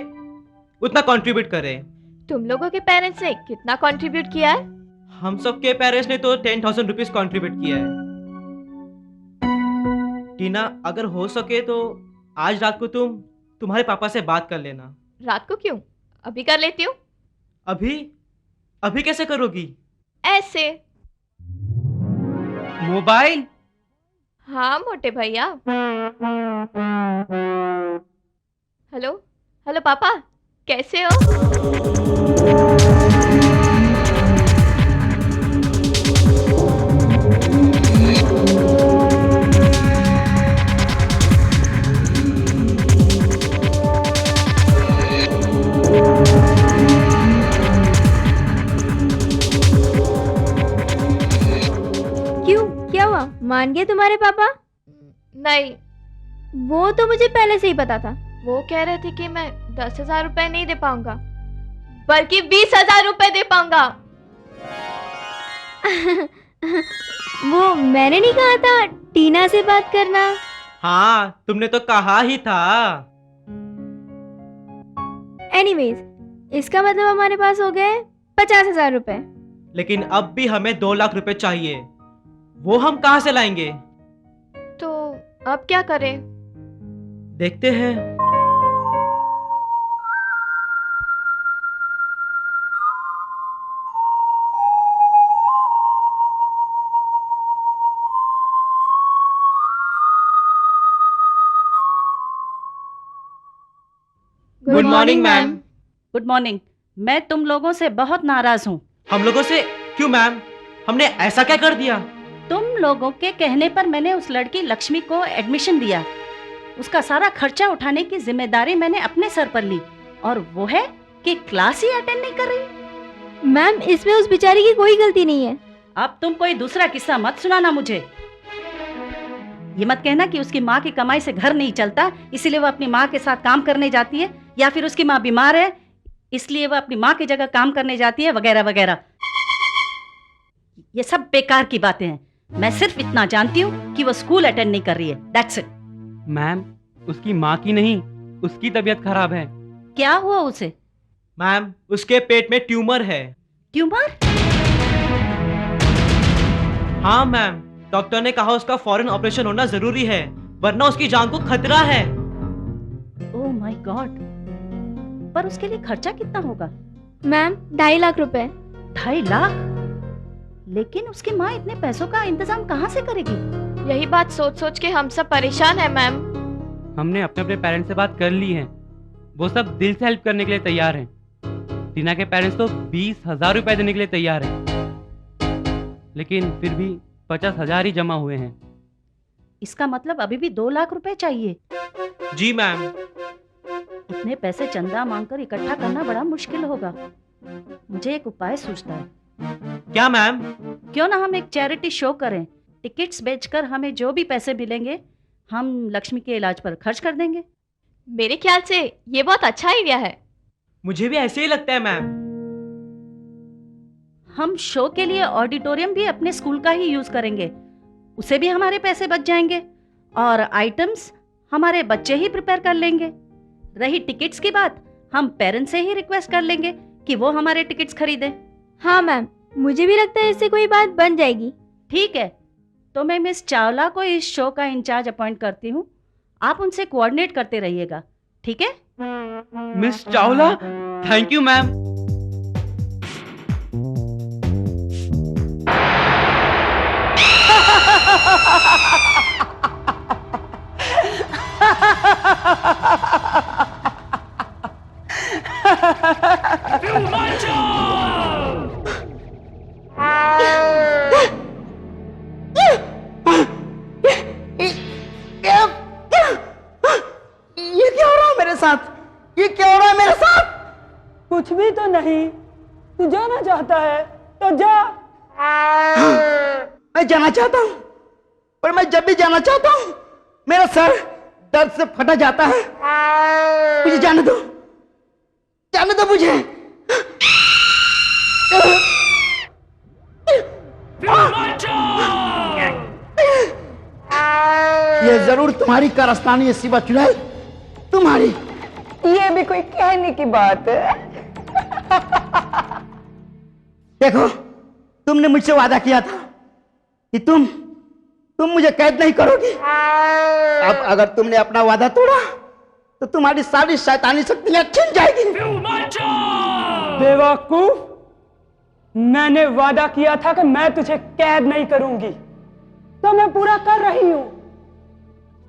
[SPEAKER 7] उतना कंट्रीब्यूट करें।
[SPEAKER 3] तुम लोगों के पेरेंट्स ने कितना कंट्रीब्यूट किया है?
[SPEAKER 7] हम सबके पेरेंट्स ने तो 10,000 रुपीज कंट्रीब्यूट किया है। टीना, अगर हो सके तो आज रात को तुम तुम्हारे पापा से बात कर लेना।
[SPEAKER 3] रात को क्यों? अभी कर लेती हूँ।
[SPEAKER 7] अभी? अभी कैसे करोगी?
[SPEAKER 3] ऐसे।
[SPEAKER 7] मोबाइल?
[SPEAKER 3] हाँ मोटे भैया। हेलो हेलो पापा, कैसे हो?
[SPEAKER 9] क्यों, क्या हुआ? मान गए तुम्हारे पापा?
[SPEAKER 3] नहीं,
[SPEAKER 9] वो तो मुझे पहले से ही पता था।
[SPEAKER 3] वो कह रहे थे कि मैं 10,000 रुपए नहीं दे पाऊंगा, बल्कि 20,000 रुपए दे पाऊंगा।
[SPEAKER 9] वो मैंने नहीं कहा था टीना से बात करना?
[SPEAKER 7] हाँ, तुमने तो कहा ही था।
[SPEAKER 9] एनीवेज, इसका मतलब हमारे पास हो गए 50,000 रुपए।
[SPEAKER 7] लेकिन अब भी हमें 2 लाख रुपए चाहिए। वो हम कहां से लाएंगे?
[SPEAKER 3] तो अब क्या करें?
[SPEAKER 7] देखते हैं। Good morning ma'am.
[SPEAKER 8] Good morning. मैं तुम लोगों से बहुत नाराज हूँ।
[SPEAKER 7] हम लोगों से? क्यों मैम, हमने ऐसा क्या कर दिया?
[SPEAKER 8] तुम लोगों के कहने पर मैंने उस लड़की लक्ष्मी को एडमिशन दिया। उसका सारा खर्चा उठाने की जिम्मेदारी मैंने अपने सर पर ली, और वो है कि क्लास ही अटेंड नहीं कर रही।
[SPEAKER 9] मैम, इसमें उस बेचारी की कोई गलती नहीं है।
[SPEAKER 8] अब तुम कोई दूसरा किस्सा मत सुनाना मुझे। ये मत कहना कि उसकी माँ की कमाई से घर नहीं चलता, इसीलिए वो अपनी माँ के साथ काम करने जाती है, या फिर उसकी माँ बीमार है इसलिए वो अपनी माँ की जगह काम करने जाती है, वगैरह वगैरह। ये सब बेकार की बातें हैं। मैं सिर्फ इतना जानती हूँ कि वो स्कूल अटेंड नहीं कर रही है, दैट्स इट।
[SPEAKER 7] मैम, उसकी माँ की नहीं, उसकी तबीयत खराब है।
[SPEAKER 8] क्या हुआ उसे?
[SPEAKER 7] मैम, उसके पेट में ट्यूमर है।
[SPEAKER 8] ट्यूमर?
[SPEAKER 7] हाँ मैम, डॉक्टर ने कहा उसका फौरन ऑपरेशन होना जरूरी है, वरना उसकी जान को खतरा है।
[SPEAKER 8] Oh my God. पर उसके लिए खर्चा कितना होगा?
[SPEAKER 9] मैम, 2.5 लाख रुपए।
[SPEAKER 8] 2.5 लाख? लेकिन उसकी माँ इतने पैसों का इंतजाम कहाँ से करेगी?
[SPEAKER 3] यही बात सोच सोच के हम सब परेशान हैं मैम।
[SPEAKER 12] हमने अपने अपने पेरेंट्स से बात कर ली है, वो सब दिल से हेल्प करने के लिए तैयार हैं। टीना के पेरेंट्स तो 20,000 रुपए देने के लिए तैयार हैं, लेकिन फिर भी 50,000 ही जमा हुए हैं।
[SPEAKER 8] इसका मतलब अभी भी 2 लाख रुपए चाहिए।
[SPEAKER 7] जी मैम।
[SPEAKER 8] इतने पैसे चंदा मांगकर इकट्ठा करना बड़ा मुश्किल होगा। मुझे एक उपाय सूझता है।
[SPEAKER 7] क्या मैम?
[SPEAKER 8] क्यों ना हम एक चैरिटी शो करें। टिकट्स बेचकर हमें जो भी पैसे मिलेंगे हम लक्ष्मी के इलाज पर खर्च कर देंगे।
[SPEAKER 3] मेरे ख्याल से ये बहुत अच्छा आइडिया है।
[SPEAKER 7] मुझे भी ऐसे ही लगता है मैम।
[SPEAKER 8] हम शो के लिए ऑडिटोरियम भी अपने स्कूल का ही यूज करेंगे, उसे भी हमारे पैसे बच जाएंगे, और आइटम्स हमारे बच्चे ही प्रिपेयर कर लेंगे। रही टिकट्स की बात, हम पेरेंट्स से ही रिक्वेस्ट कर लेंगे कि वो हमारे टिकट्स खरीदें।
[SPEAKER 9] हाँ मैम, मुझे भी लगता है इससे कोई बात बन जाएगी।
[SPEAKER 8] ठीक है, तो मैं मिस चावला को इस शो का इंचार्ज अपॉइंट करती हूँ। आप उनसे कोऑर्डिनेट करते रहिएगा, ठीक है?
[SPEAKER 12] Miss Chawla, thank you ma'am.
[SPEAKER 4] ये क्या हो रहा है मेरे साथ? ये क्या हो रहा है मेरे साथ?
[SPEAKER 1] कुछ भी तो नहीं। तू जाना चाहता है तो जा।
[SPEAKER 4] मैं जाना चाहता हूँ, पर मैं जब भी जाना चाहता हूँ मेरा सर दर्द से फटा जाता है। मुझे जाने दो मुझे। ये जरूर तुम्हारी कारस्तानी है शिवा चुड़ैल, तुम्हारी।
[SPEAKER 11] ये भी कोई कहने की बात है?
[SPEAKER 4] देखो, तुमने मुझसे वादा किया था कि तुम मुझे कैद नहीं करोगी। अब अगर तुमने अपना वादा तोड़ा तो तुम्हारी सारी शैतानी शक्तियां छिन जाएगी।
[SPEAKER 1] बेवकूफ, मैंने वादा किया था कि मैं तुझे कैद नहीं करूंगी, तो मैं पूरा कर रही हूं।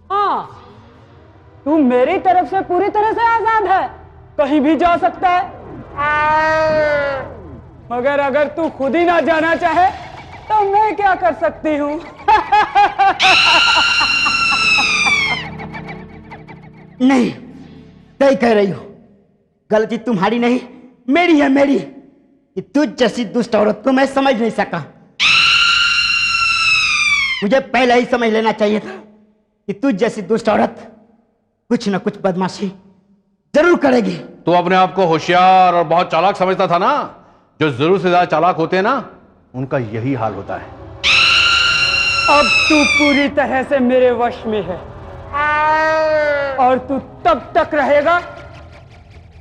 [SPEAKER 1] हाँ, तू मेरी तरफ से पूरी तरह से आजाद है, कहीं भी जा सकता है। मगर अगर तू खुद ही ना जाना चाहे तो मैं क्या कर सकती हूं?
[SPEAKER 4] नहीं, सही कह रही हो। गलती तुम्हारी नहीं, मेरी है, मेरी। कि तुझ जैसी दुष्ट औरत को मैं समझ नहीं सका। मुझे पहले ही समझ लेना चाहिए था कि तुझ जैसी दुष्ट औरत कुछ न कुछ बदमाशी जरूर करेगी।
[SPEAKER 2] तू अपने आप को होशियार और बहुत चालाक समझता था ना। जो जरूर से ज्यादा चालाक होते हैं ना, उनका यही हाल होता है।
[SPEAKER 1] अब तू पूरी तरह से मेरे वश में है, और तू तब तक रहेगा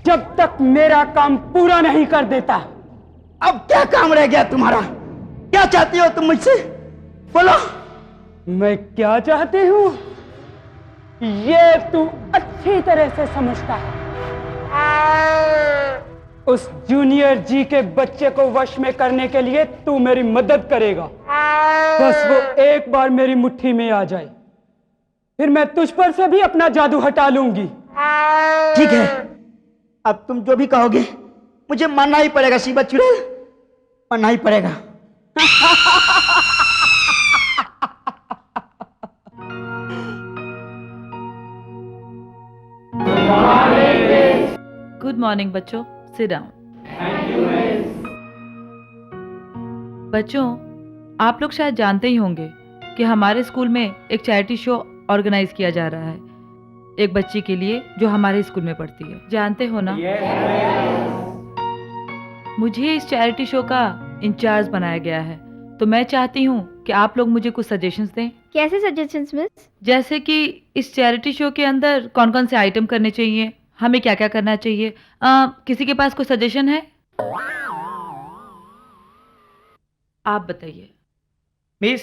[SPEAKER 1] जब तक मेरा काम पूरा नहीं कर देता।
[SPEAKER 4] अब क्या काम रह गया तुम्हारा? क्या चाहती हो तुम मुझसे? बोलो।
[SPEAKER 1] मैं क्या चाहती हूं ये तू अच्छी तरह से समझता है। उस जूनियर जी के बच्चे को वश में करने के लिए तू मेरी मदद करेगा। बस वो एक बार मेरी मुट्ठी में आ जाए, फिर मैं तुझ पर से भी अपना जादू हटा लूंगी।
[SPEAKER 4] ठीक है, अब तुम जो भी कहोगे मुझे मानना ही पड़ेगा शिवा चुड़ैल, मानना ही पड़ेगा।
[SPEAKER 13] गुड मॉर्निंग बच्चों, सिट डाउन। बच्चों, आप लोग शायद जानते ही होंगे कि हमारे स्कूल में एक चैरिटी शो ऑर्गेनाइज किया जा रहा है, एक बच्ची के लिए जो हमारे स्कूल में पढ़ती है। जानते हो ना? मुझे इस चैरिटी शो का इंचार्ज बनाया गया है, तो मैं चाहती हूँ कि आप लोग मुझे कुछ सजेशंस दें।
[SPEAKER 9] कैसे सजेशंस मिस?
[SPEAKER 13] जैसे कि इस चैरिटी शो के अंदर कौन कौन से आइटम करने चाहिए, हमें क्या क्या करना चाहिए। किसी के पास कोई सजेशन है? आप बताइए।
[SPEAKER 7] मिस,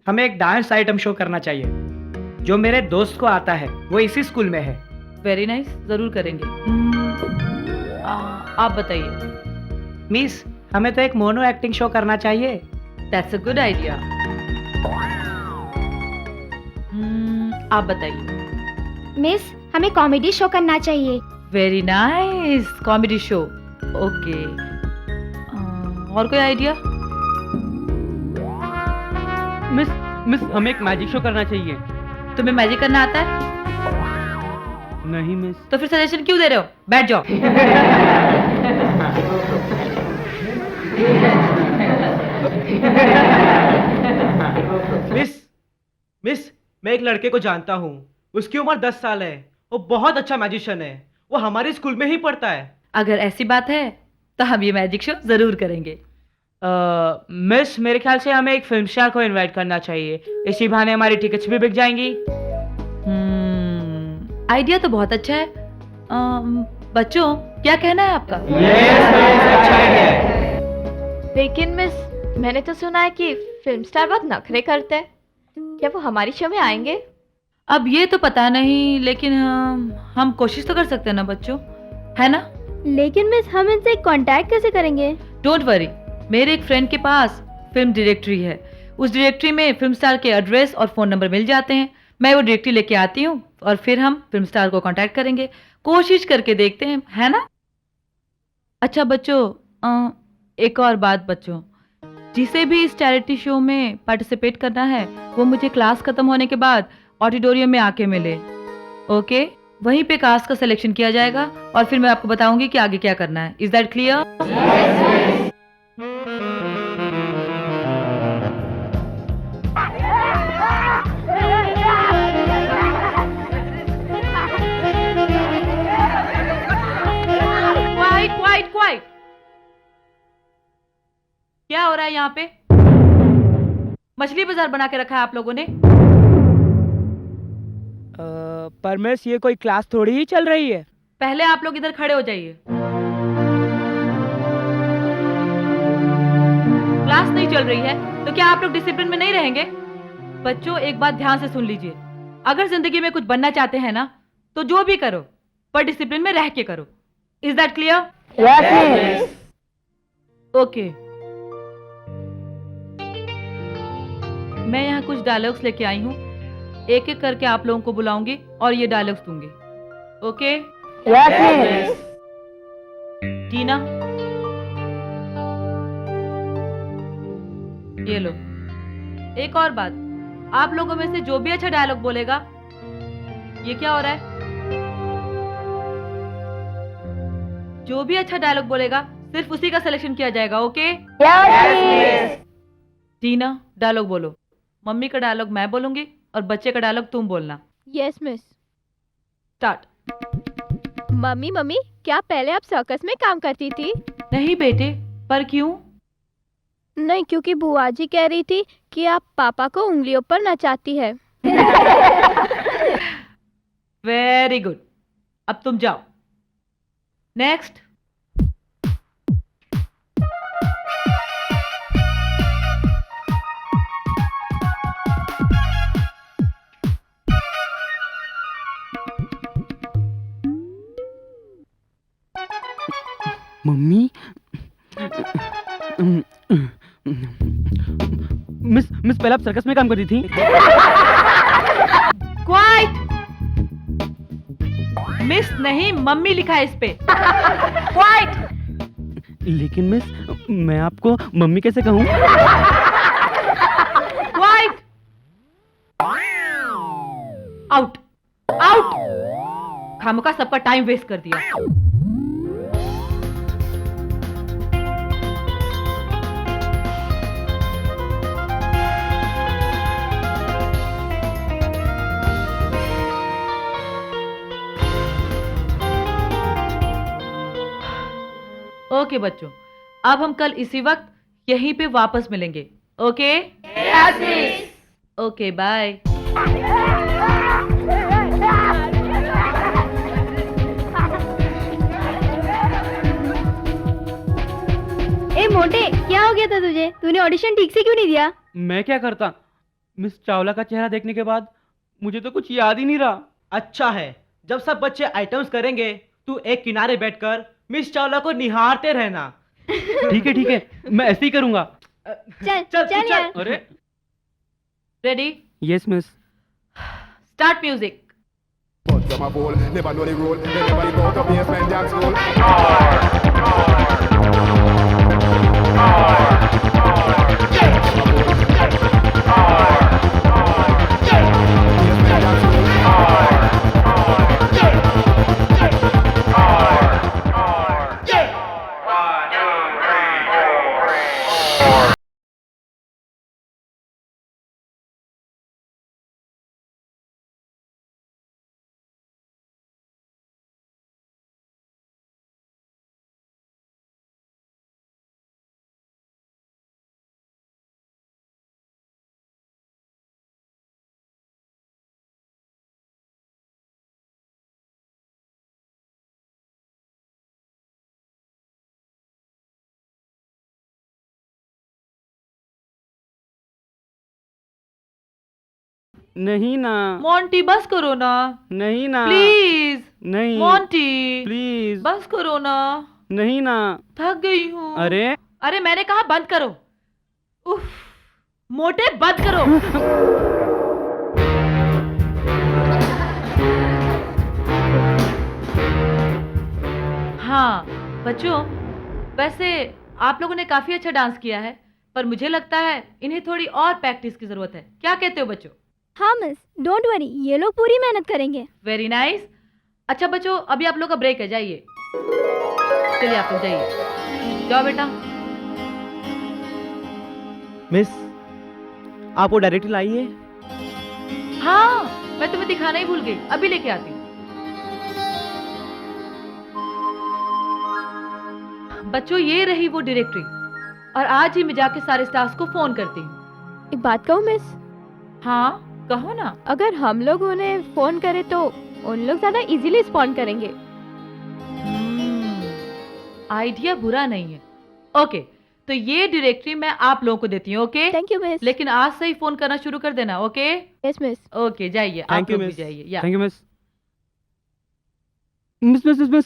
[SPEAKER 7] हमें एक डांस आइटम शो करना चाहिए। जो मेरे दोस्त को आता है वो इसी स्कूल में है।
[SPEAKER 13] वेरी नाइस, जरूर करेंगे। आप बताइए।
[SPEAKER 7] मिस, हमें तो एक मोनो एक्टिंग शो करना चाहिए।
[SPEAKER 13] That's a good idea. आप बताइए।
[SPEAKER 9] मिस, हमें कॉमेडी शो करना चाहिए।
[SPEAKER 13] Very nice, comedy show. Okay, और कोई आइडिया?
[SPEAKER 12] मिस हमें एक मैजिक शो करना चाहिए।
[SPEAKER 13] तुम्हें मैजिक करना आता है?
[SPEAKER 12] नहीं मिस।
[SPEAKER 13] तो फिर सजेशन क्यों दे रहे हो? बैठ जाओ।
[SPEAKER 7] मिस, मैं एक लड़के को जानता हूँ। उसकी उम्र 10 साल है। वो बहुत अच्छा मैजिशियन है। वो हमारे स्कूल में ही पढ़ता है।
[SPEAKER 13] अगर ऐसी बात है तो हम ये मैजिक शो जरूर करेंगे।
[SPEAKER 12] मिस, मेरे ख्याल से हमें एक फिल्म स्टार को इनवाइट करना चाहिए। इसी बहाने हमारी टिकट्स भी बिक जाएंगी।
[SPEAKER 13] आइडिया तो बहुत अच्छा है। बच्चों, क्या कहना है आपका?
[SPEAKER 7] अच्छा है।
[SPEAKER 3] लेकिन मिस, मैंने तो सुना है कि फिल्म स्टार बहुत नखरे करते हैं। क्या वो हमारी शो में आएंगे?
[SPEAKER 13] अब ये तो पता नहीं, लेकिन हम कोशिश तो कर सकते हैं ना बच्चों, है ना?
[SPEAKER 9] लेकिन मिस, हम इनसे कांटेक्ट कैसे करेंगे?
[SPEAKER 13] डोंट वरी, मेरे एक फ्रेंड के पास फिल्म डायरेक्टरी है। उस डायरेक्टरी में फिल्म स्टार के एड्रेस और फ़ोन नंबर मिल जाते हैं। मैं वो डायरेक्टरी लेके आती हूँ और फिर हम फिल्म स्टार को कांटेक्ट करेंगे, कोशिश करके देखते हैं, है ना? अच्छा बच्चों, एक और बात बच्चों, जिसे भी इस चैरिटी शो में पार्टिसिपेट करना है वो मुझे क्लास खत्म होने के बाद ऑडिटोरियम में आके मिले, ओके? वहीं पे कास्ट का सिलेक्शन किया जाएगा और फिर मैं आपको बताऊंगी कि आगे क्या करना है। Is that clear? क्वाइट। क्या हो रहा है यहाँ पे? मछली बाजार बना के रखा है आप लोगों ने?
[SPEAKER 1] पर मिस, ये कोई क्लास थोड़ी ही चल रही है।
[SPEAKER 13] पहले आप लोग इधर खड़े हो जाइए। क्लास नहीं चल रही है तो क्या आप लोग डिसिप्लिन में नहीं रहेंगे? बच्चों, एक बात ध्यान से सुन लीजिए, अगर जिंदगी में कुछ बनना चाहते हैं ना तो जो भी करो पर डिसिप्लिन में रह के करो। Is that clear?
[SPEAKER 1] Yes.
[SPEAKER 13] Okay, मैं यहाँ कुछ डायलॉग्स लेके आई हूँ, एक एक करके आप लोगों को बुलाऊंगी और ये डायलॉग्स दूंगी, ओके?
[SPEAKER 1] यस।
[SPEAKER 13] टीना, ये लो। एक और बात, आप लोगों में से जो भी अच्छा डायलॉग बोलेगा, ये क्या हो रहा है? जो भी अच्छा डायलॉग बोलेगा सिर्फ उसी का सिलेक्शन किया जाएगा, ओके?
[SPEAKER 1] यस।
[SPEAKER 13] टीना, डायलॉग बोलो। मम्मी का डायलॉग मैं बोलूंगी और बच्चे का डायलॉग तुम बोलना।
[SPEAKER 9] Yes miss.
[SPEAKER 13] स्टार्ट।
[SPEAKER 9] मम्मी, क्या पहले आप सर्कस में काम करती थी?
[SPEAKER 13] नहीं बेटे, पर क्यों?
[SPEAKER 9] नहीं, क्योंकि बुआ जी कह रही थी कि आप पापा को उंगलियों पर नचाती है।
[SPEAKER 13] वेरी गुड, अब तुम जाओ। नेक्स्ट।
[SPEAKER 12] मम्मी, मिस पहले आप सर्कस में काम करती थी?
[SPEAKER 13] क्वाइट। मिस नहीं, मम्मी लिखा है इस पे। क्वाइट।
[SPEAKER 12] लेकिन मिस, मैं आपको मम्मी कैसे कहूँ?
[SPEAKER 13] क्वाइट। Out out. खामखा सबका टाइम वेस्ट कर दिया। ओके बच्चों, अब हम कल इसी वक्त यहीं पे वापस मिलेंगे, okay? Yes miss. Okay, bye.
[SPEAKER 9] ए मोटे, क्या हो गया था तुझे? तूने ऑडिशन ठीक से क्यों नहीं दिया?
[SPEAKER 12] मैं क्या करता? मिस चावला का चेहरा देखने के बाद मुझे तो कुछ याद ही नहीं रहा।
[SPEAKER 7] अच्छा है, जब सब बच्चे आइटम्स करेंगे तू एक किनारे बैठकर मिस चावला को निहारते रहना।
[SPEAKER 12] ठीक है, मैं ऐसे ही करूंगा।
[SPEAKER 9] चल यार।
[SPEAKER 12] अरे
[SPEAKER 13] ready?
[SPEAKER 12] Yes miss.
[SPEAKER 13] Start music.
[SPEAKER 12] नहीं ना।
[SPEAKER 13] मोंटी बस करो ना।
[SPEAKER 12] नहीं ना।
[SPEAKER 13] प्लीज।
[SPEAKER 12] नहीं।
[SPEAKER 13] Monty
[SPEAKER 12] please.
[SPEAKER 13] बस करो ना।
[SPEAKER 12] नहीं ना।
[SPEAKER 13] थक गई हूँ।
[SPEAKER 12] अरे
[SPEAKER 13] मैंने कहा बंद करो। उफ। मोटे बंद करो। हाँ बच्चों, वैसे आप लोगों ने काफी अच्छा डांस किया है, पर मुझे लगता है इन्हें थोड़ी और प्रैक्टिस की जरूरत है। क्या कहते हो बच्चों?
[SPEAKER 9] हाँ मिस, डोंट वरी, ये लोग पूरी मेहनत करेंगे।
[SPEAKER 13] Very nice. अच्छा बच्चों, अभी आप लोग का ब्रेक है, जाइए। चलिए आप लोग जाइए, जाओ बेटा।
[SPEAKER 7] मिस, आप वो डायरेक्टली लाइए।
[SPEAKER 13] हाँ, मैं तुम्हें दिखाना ही भूल गई, अभी लेके आती हूँ। बच्चों, ये रही वो डायरेक्टरी, और आज ही मैं जाके सारे स्टाफ्स को फोन करती हूँ।
[SPEAKER 9] एक बात कहूँ मिस?
[SPEAKER 13] हाँ कहो ना।
[SPEAKER 9] अगर हम लोग उन्हें फोन करें तो उन लोग ज्यादा इजीली रिस्पॉन्ड करेंगे।
[SPEAKER 13] आइडिया बुरा नहीं है। ओके, तो ये डायरेक्टरी मैं आप लोगों को देती हूँ। Okay,
[SPEAKER 9] thank you miss.
[SPEAKER 13] लेकिन आज से ही फोन करना शुरू कर देना। ओके?
[SPEAKER 9] Yes miss.
[SPEAKER 13] ओके, जाइए आप लोग भी जाइए। या
[SPEAKER 12] thank you miss. Miss miss miss miss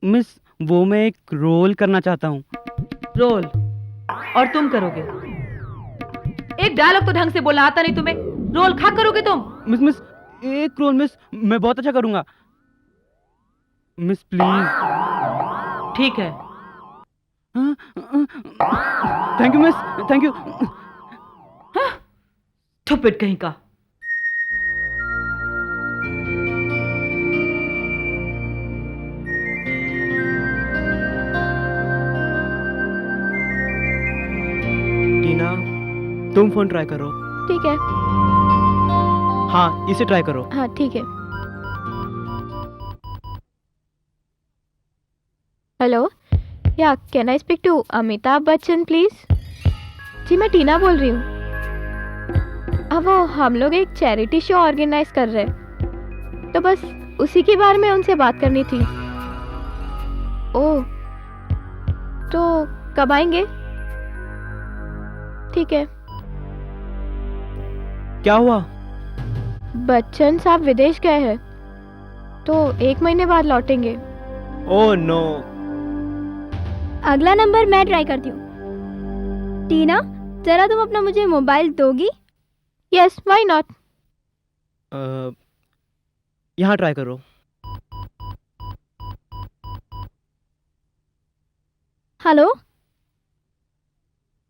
[SPEAKER 12] miss, वो मैं एक रोल करना चाहता हूँ।
[SPEAKER 13] रोल? और तुम करोगे? एक डायलॉग तो ढंग से बोलना आता नहीं तुम्हें, रोल खा करोगे तुम?
[SPEAKER 12] मिस मिस, एक रोल मिस, मैं बहुत अच्छा करूंगा मिस, प्लीज।
[SPEAKER 13] ठीक है।
[SPEAKER 12] Thank you miss, thank you.
[SPEAKER 13] Stupid कहीं का।
[SPEAKER 7] टीना, तुम फोन ट्राई करो।
[SPEAKER 9] ठीक है।
[SPEAKER 7] हाँ, इसे ट्राई करो।
[SPEAKER 9] हाँ ठीक है। Hello, yeah can I speak to Amitabh Bachchan please? जी मैं टीना बोल रही हूँ। अब वो हम लोग एक चैरिटी शो ऑर्गेनाइज कर रहे हैं, तो बस उसी के बारे में उनसे बात करनी थी। ओह, तो कब आएंगे? ठीक है।
[SPEAKER 7] क्या हुआ?
[SPEAKER 9] बच्चन साहब विदेश गए हैं, तो 1 महीने बाद लौटेंगे।
[SPEAKER 7] Oh no.
[SPEAKER 9] अगला नंबर मैं ट्राई करती हूँ। टीना, जरा तुम अपना मुझे मोबाइल दोगी? Yes, why not.
[SPEAKER 7] यहाँ ट्राई करो।
[SPEAKER 9] हेलो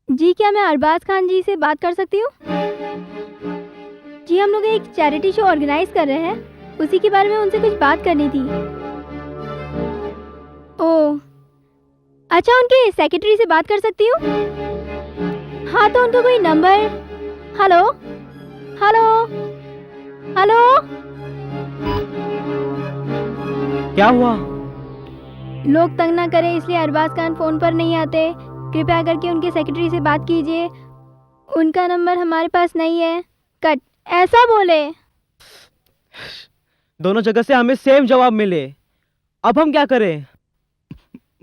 [SPEAKER 9] जी, क्या मैं अरबाज खान जी से बात कर सकती हूँ? जी हम लोग एक चैरिटी शो ऑर्गेनाइज कर रहे हैं, उसी के बारे में उनसे कुछ बात करनी थी। ओह अच्छा, उनके सेक्रेटरी से बात कर सकती हूँ? हाँ तो उनको कोई नंबर। हेलो हेलो हेलो,
[SPEAKER 7] क्या हुआ?
[SPEAKER 9] लोग तंग ना करें इसलिए अरबाज खान फोन पर नहीं आते, कृपया करके उनके सेक्रेटरी से बात कीजिए, उनका नंबर हमारे पास नहीं है। कट, ऐसा बोले।
[SPEAKER 7] दोनों जगह से हमें सेम जवाब मिले, अब हम क्या करें?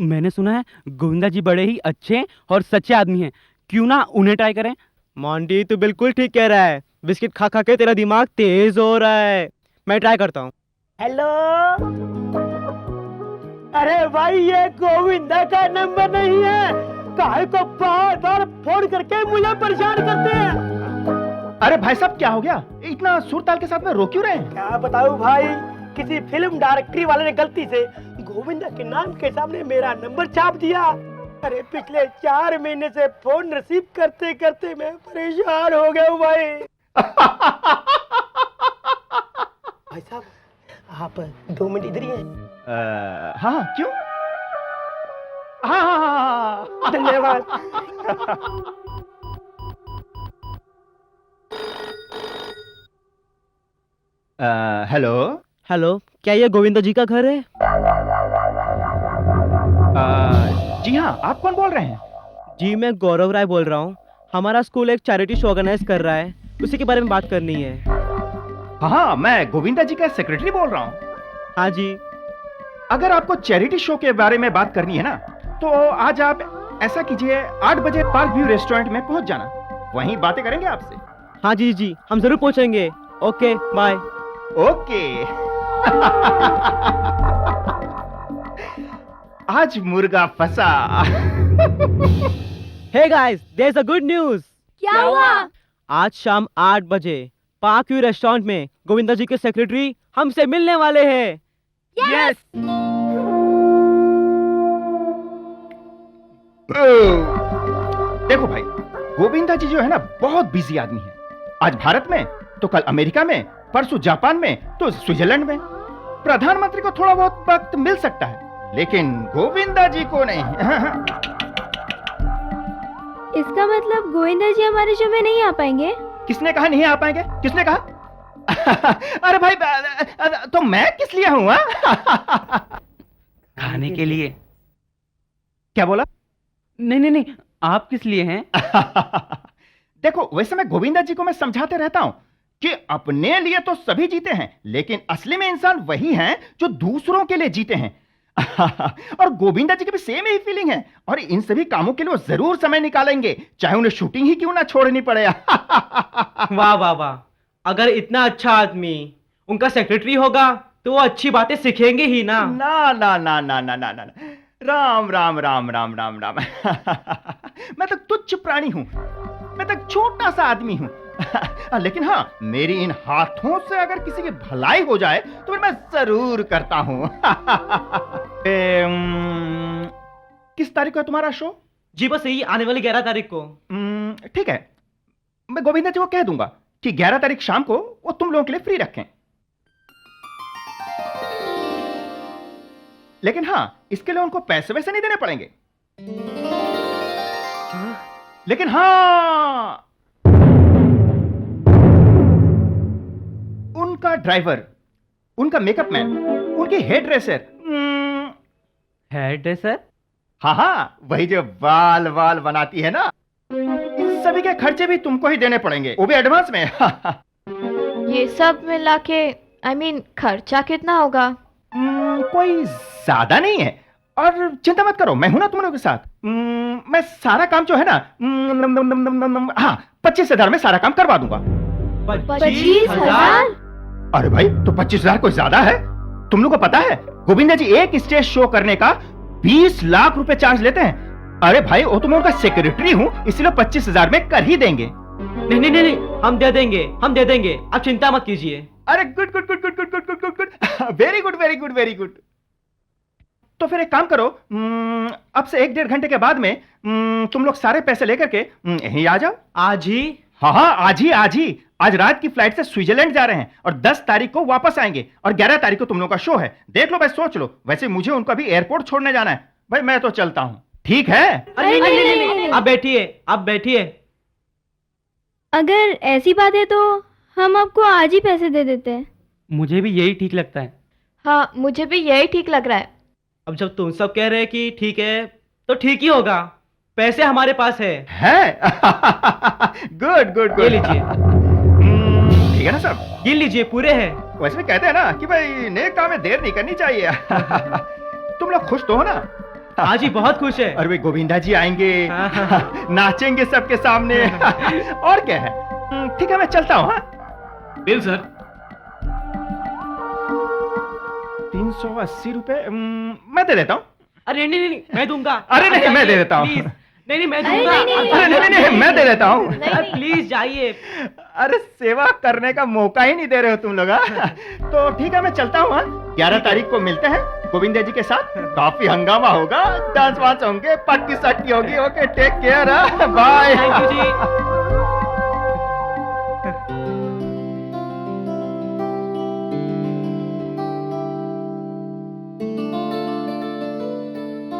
[SPEAKER 12] मैंने सुना है गोविंदा जी बड़े ही अच्छे और सच्चे आदमी हैं, क्यों ना उन्हें ट्राई करें?
[SPEAKER 7] मोंटी, तू बिल्कुल ठीक कह रहा है, बिस्किट खा खा के तेरा दिमाग तेज हो रहा है। मैं ट्राई करता हूँ।
[SPEAKER 1] हेलो, अरे भाई ये गोविंदा का नंबर नहीं है, काहे को बार बार फोन करके मुझे परेशान करते हैं।
[SPEAKER 14] अरे भाई साहब, क्या हो गया? इतना सुर ताल के साथ में रो क्यों रहे हैं?
[SPEAKER 1] क्या बताऊं भाई, किसी फिल्म डायरेक्टरी वाले ने गलती से गोविंदा के नाम के सामने मेरा नंबर छाप दिया। अरे पिछले 4 महीने से फोन रिसीव करते करते मैं परेशान हो गया हूँ भाई। भाई साहब, आप 2 मिनट इधर ही हैं?
[SPEAKER 14] हाँ, क्यों? हाँ,
[SPEAKER 1] धन्यवाद।
[SPEAKER 14] हेलो
[SPEAKER 7] हेलो, क्या ये गोविंदा जी का घर है?
[SPEAKER 14] जी हाँ, आप कौन बोल रहे हैं?
[SPEAKER 7] जी मैं गौरव राय बोल रहा हूँ, हमारा स्कूल एक चैरिटी शो ऑर्गेनाइज कर रहा है, उसी के बारे में बात करनी है।
[SPEAKER 14] हाँ, मैं गोविंदा जी का सेक्रेटरी बोल रहा हूँ।
[SPEAKER 7] हाँ जी।
[SPEAKER 14] अगर आपको चैरिटी शो के बारे में बात करनी है ना, तो आज आप ऐसा कीजिए, 8 बजे पार्क व्यू रेस्टोरेंट में पहुंच जाना, वहीं बातें करेंगे आपसे।
[SPEAKER 7] हाँ जी जी, हम जरूर पहुंचेंगे। Okay bye.
[SPEAKER 14] ओके। आज मुर्गा फंसा।
[SPEAKER 7] Hey guys, there is a good news.
[SPEAKER 9] क्या हुआ?
[SPEAKER 7] आज शाम 8 बजे पार्क व्यू रेस्टोरेंट में गोविंदा जी के सेक्रेटरी हमसे मिलने वाले हैं। यस।
[SPEAKER 14] देखो भाई, गोविंदा जी जो है ना बहुत बिजी आदमी है। आज भारत में तो कल अमेरिका में, परसों जापान में तो स्विट्जरलैंड में। प्रधानमंत्री को थोड़ा बहुत वक्त मिल सकता है, लेकिन गोविंदा जी को नहीं।
[SPEAKER 9] इसका मतलब गोविंदा जी हमारे शो में नहीं आ पाएंगे?
[SPEAKER 14] किसने कहा नहीं आ पाएंगे? किसने कहा? अरे भाई, तो मैं किस लिए हूँ?
[SPEAKER 12] खाने के लिए।
[SPEAKER 14] क्या बोला?
[SPEAKER 12] नहीं, आप किस लिए हैं?
[SPEAKER 14] देखो, वैसे मैं गोविंदा जी को मैं समझाते रहता हूं कि अपने लिए तो सभी जीते हैं, लेकिन असली में इंसान वही हैं जो दूसरों के लिए जीते हैं। और गोविंदा जी की भी सेम ही फीलिंग है, और इन सभी कामों के लिए वो जरूर समय निकालेंगे, चाहे उन्हें शूटिंग ही क्यों ना छोड़नी पड़े।
[SPEAKER 7] वाह वाह वाह, अगर इतना अच्छा आदमी उनका सेक्रेटरी होगा तो वो अच्छी बातें सीखेंगे ही ना।
[SPEAKER 14] ना ना ना ना ना ना ना, राम राम राम राम राम राम। मैं तो तुच्छ प्राणी हूं, मैं तो छोटा सा आदमी हूं। लेकिन हाँ, मेरी इन हाथों से अगर किसी की भलाई हो जाए तो फिर मैं जरूर करता हूं। किस तारीख को है तुम्हारा शो?
[SPEAKER 7] जी बस यही आने वाली 11 तारीख को।
[SPEAKER 14] ठीक है, मैं गोविंदा जी को कह दूंगा कि 11 तारीख शाम को वो तुम लोगों के लिए फ्री रखें। लेकिन हाँ, इसके लिए उनको पैसे वैसे नहीं देने पड़ेंगे। लेकिन हाँ, उनका ड्राइवर, उनका मेकअप मैन, उनकी हेयर ड्रेसर।
[SPEAKER 12] Hair dresser?
[SPEAKER 14] हाँ, वही जो बाल बाल बनाती है ना, इन सभी के खर्चे भी तुमको ही देने पड़ेंगे, वो भी एडवांस में।
[SPEAKER 9] ये सब मिला के खर्चा कितना होगा?
[SPEAKER 14] कोई ज्यादा नहीं है, और चिंता मत करो, मैं हूं ना तुम लोगों के साथ। मैं सारा काम जो है ना, हाँ, 25,000 में सारा काम करवा दूंगा।
[SPEAKER 9] 25,000?
[SPEAKER 14] अरे भाई, तो 25,000 कोई ज्यादा है? तुम लोग को पता है गोविंदा जी एक स्टेज शो करने का 20 लाख रुपए चार्ज लेते हैं। अरे भाई, वो तो मैं उनका सेक्रेटरी हूँ, इसलिए 25,000 में कर ही देंगे।
[SPEAKER 7] नहीं नहीं नहीं, हम दे देंगे, आप चिंता मत कीजिए।
[SPEAKER 14] अरे good good good good good good good good good, very good very good very good. तो फिर एक काम करो, अब से 1-1.5 घंटे के बाद में तुम लोग सारे पैसे लेकर के यहीं आ जाओ।
[SPEAKER 7] आज ही?
[SPEAKER 14] हाँ, आज ही। आज रात की फ्लाइट से स्विट्जरलैंड जा रहे हैं और 10 तारीख को वापस आएंगे, और 11 तारीख को तुम लोगों का शो है। देख लो भाई, सोच लो। वैसे मुझे उनको भी एयरपोर्ट छोड़ने जाना है। भाई मैं तो चलता हूँ, ठीक है?
[SPEAKER 7] नहीं, आप बैठिए।
[SPEAKER 9] अगर ऐसी बात है तो हम आपको आज ही पैसे दे देते हैं।
[SPEAKER 12] मुझे भी यही ठीक लगता है।
[SPEAKER 9] हाँ, मुझे भी यही ठीक लग रहा है।
[SPEAKER 7] अब जब तुम सब कह रहे हैं कि ठीक है, तो ठीक ही होगा। पैसे हमारे पास है।
[SPEAKER 14] गुड गुड गुड,
[SPEAKER 7] ये लीजिए।
[SPEAKER 14] ठीक है ना सब?
[SPEAKER 7] ये लीजिए, पूरे हैं।
[SPEAKER 14] वैसे भी कहते हैं ना कि भाई नेक काम में देर नहीं करनी चाहिए। तुम लोग खुश तो हो ना?
[SPEAKER 7] आज ही बहुत खुश है।
[SPEAKER 14] अरे भाई, गोविंदा जी आएंगे, नाचेंगे सबके सामने। और क्या है? ठीक है, मैं चलता हूँ।
[SPEAKER 10] Bill sir.
[SPEAKER 14] 380 रुपए मैं दे देता हूँ।
[SPEAKER 7] अरे नहीं, मैं दूंगा।
[SPEAKER 14] अरे नहीं, मैं दे देता हूँ।
[SPEAKER 7] नहीं, मैं दूंगा।
[SPEAKER 14] अरे नहीं, मैं दे देता हूँ।
[SPEAKER 7] प्लीज जाइए।
[SPEAKER 14] अरे सेवा करने का मौका ही नहीं दे रहे हो तुम लोग। तो ठीक है, मैं चलता हूँ। 11 तारीख को मिलते हैं गोविंदा जी के साथ। काफी हंगामा होगा, डांस वांस होंगे, पार्टी सार्टी होगी। Okay, take care, bye.
[SPEAKER 7] Thank you जी।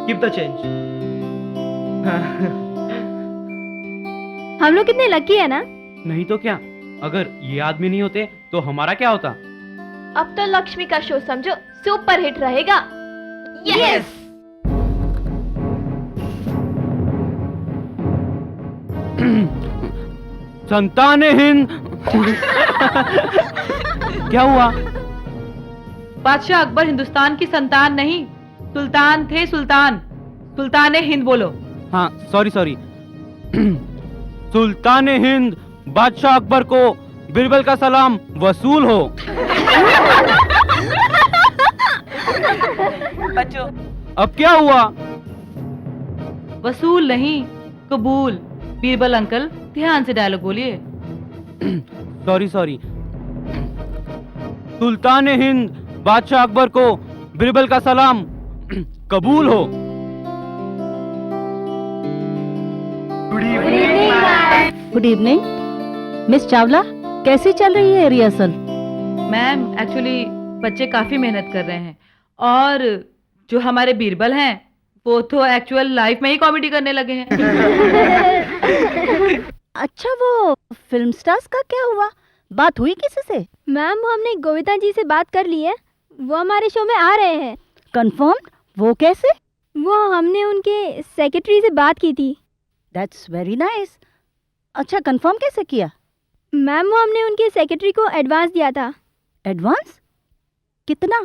[SPEAKER 7] Keep the change.
[SPEAKER 9] हम लोग कितने लकी है ना?
[SPEAKER 12] नहीं तो क्या, अगर ये आदमी नहीं होते तो हमारा क्या होता?
[SPEAKER 9] अब तो लक्ष्मी का शो समझो सुपर हिट रहेगा। यस।
[SPEAKER 12] संताने हिंद। क्या हुआ?
[SPEAKER 13] बादशाह अकबर हिंदुस्तान की संतान नहीं, सुल्तान थे। सुल्तान हिंद बोलो।
[SPEAKER 12] हाँ, सॉरी। सुल्तान हिंद बादशाह अकबर को बिरबल का सलाम वसूल हो।
[SPEAKER 11] बच्चों,
[SPEAKER 12] अब क्या हुआ?
[SPEAKER 13] वसूल नहीं, कबूल। बीरबल अंकल, ध्यान से डायलॉग बोलिए।
[SPEAKER 12] सॉरी। सुल्तान हिंद बादशाह अकबर को बिरबल का सलाम कबूल हो।
[SPEAKER 8] गुड इवनिंग मिस चावला, कैसी चल रही है रिहर्सल?
[SPEAKER 13] मैम एक्चुअली बच्चे काफी मेहनत कर रहे हैं और जो हमारे बीरबल हैं वो तो एक्चुअल लाइफ में ही कॉमेडी करने लगे हैं।
[SPEAKER 8] अच्छा, वो फिल्म स्टार्स का क्या हुआ? बात हुई किसी से?
[SPEAKER 5] मैम हमने गोविंदा जी से बात कर ली है, वो हमारे शो में आ रहे हैं।
[SPEAKER 8] कंफर्म? वो कैसे?
[SPEAKER 5] वो हमने उनके सेक्रेटरी से बात की थी।
[SPEAKER 8] That's very nice. अच्छा, कंफर्म कैसे किया?
[SPEAKER 5] मैम वो हमने उनके सेक्रेटरी को एडवांस दिया था।
[SPEAKER 8] एडवांस? कितना?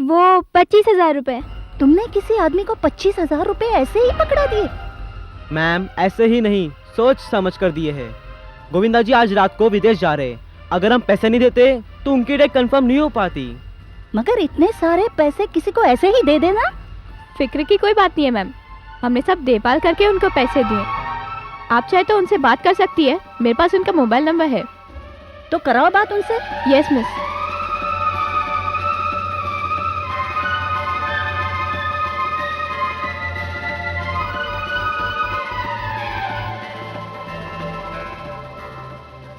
[SPEAKER 5] वो 25,000 रुपए।
[SPEAKER 8] तुमने किसी आदमी को 25,000 रुपए ऐसे ही पकड़ा दिए?
[SPEAKER 7] मैम ऐसे ही नहीं, सोच समझ कर दिए हैं। गोविंदा जी आज रात को विदेश जा रहे हैं, अगर हम पैसे नहीं देते तो उनकी डेट कंफर्म नहीं हो पाती।
[SPEAKER 8] मगर इतने सारे पैसे किसी को ऐसे ही दे देना?
[SPEAKER 9] फिक्र की कोई बात नहीं है मैम, हमने सब देखभाल करके उनको पैसे दिए। आप चाहे तो उनसे बात कर सकती है, मेरे पास उनका मोबाइल नंबर है।
[SPEAKER 8] तो कराओ बात उनसे।
[SPEAKER 9] Yes miss.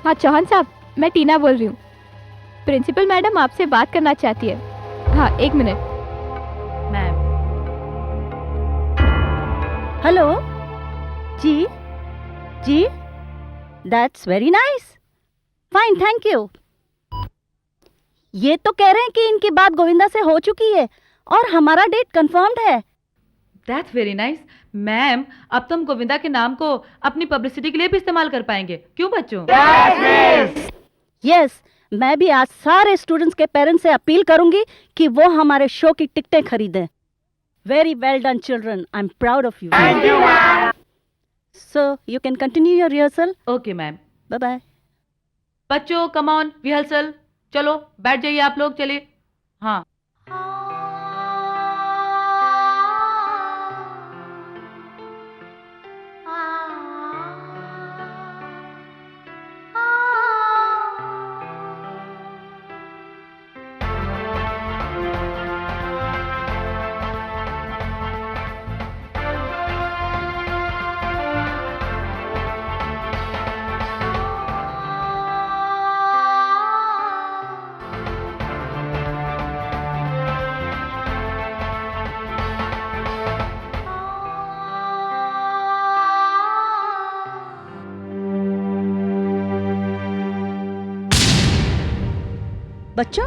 [SPEAKER 9] हाँ चौहान साहब, मैं टीना बोल रही हूँ। प्रिंसिपल मैडम आपसे बात करना चाहती है। हाँ 1 मिनट।
[SPEAKER 13] मैम।
[SPEAKER 8] हेलो जी that's very nice, fine, thank you. ये तो कह रहे हैं कि इनकी बात गोविंदा से हो चुकी है और हमारा डेट कंफर्म्ड है।
[SPEAKER 13] दैट्स वेरी नाइस मैम, अब तो हम गोविंदा के नाम को अपनी पब्लिसिटी के लिए भी इस्तेमाल कर पाएंगे, क्यों बच्चों?
[SPEAKER 8] यस, मैं भी आज सारे स्टूडेंट्स के पेरेंट्स से अपील करूंगी कि वो हमारे शो की टिकटें खरीदें। Very well done children, I am proud of you. Thank you ma'am. So you can continue your rehearsal.
[SPEAKER 13] Okay ma'am,
[SPEAKER 8] bye bye.
[SPEAKER 13] बच्चों कम ऑन, रिहर्सल, चलो बैठ जाइए आप लोग, चलिए। हाँ
[SPEAKER 8] बच्चों,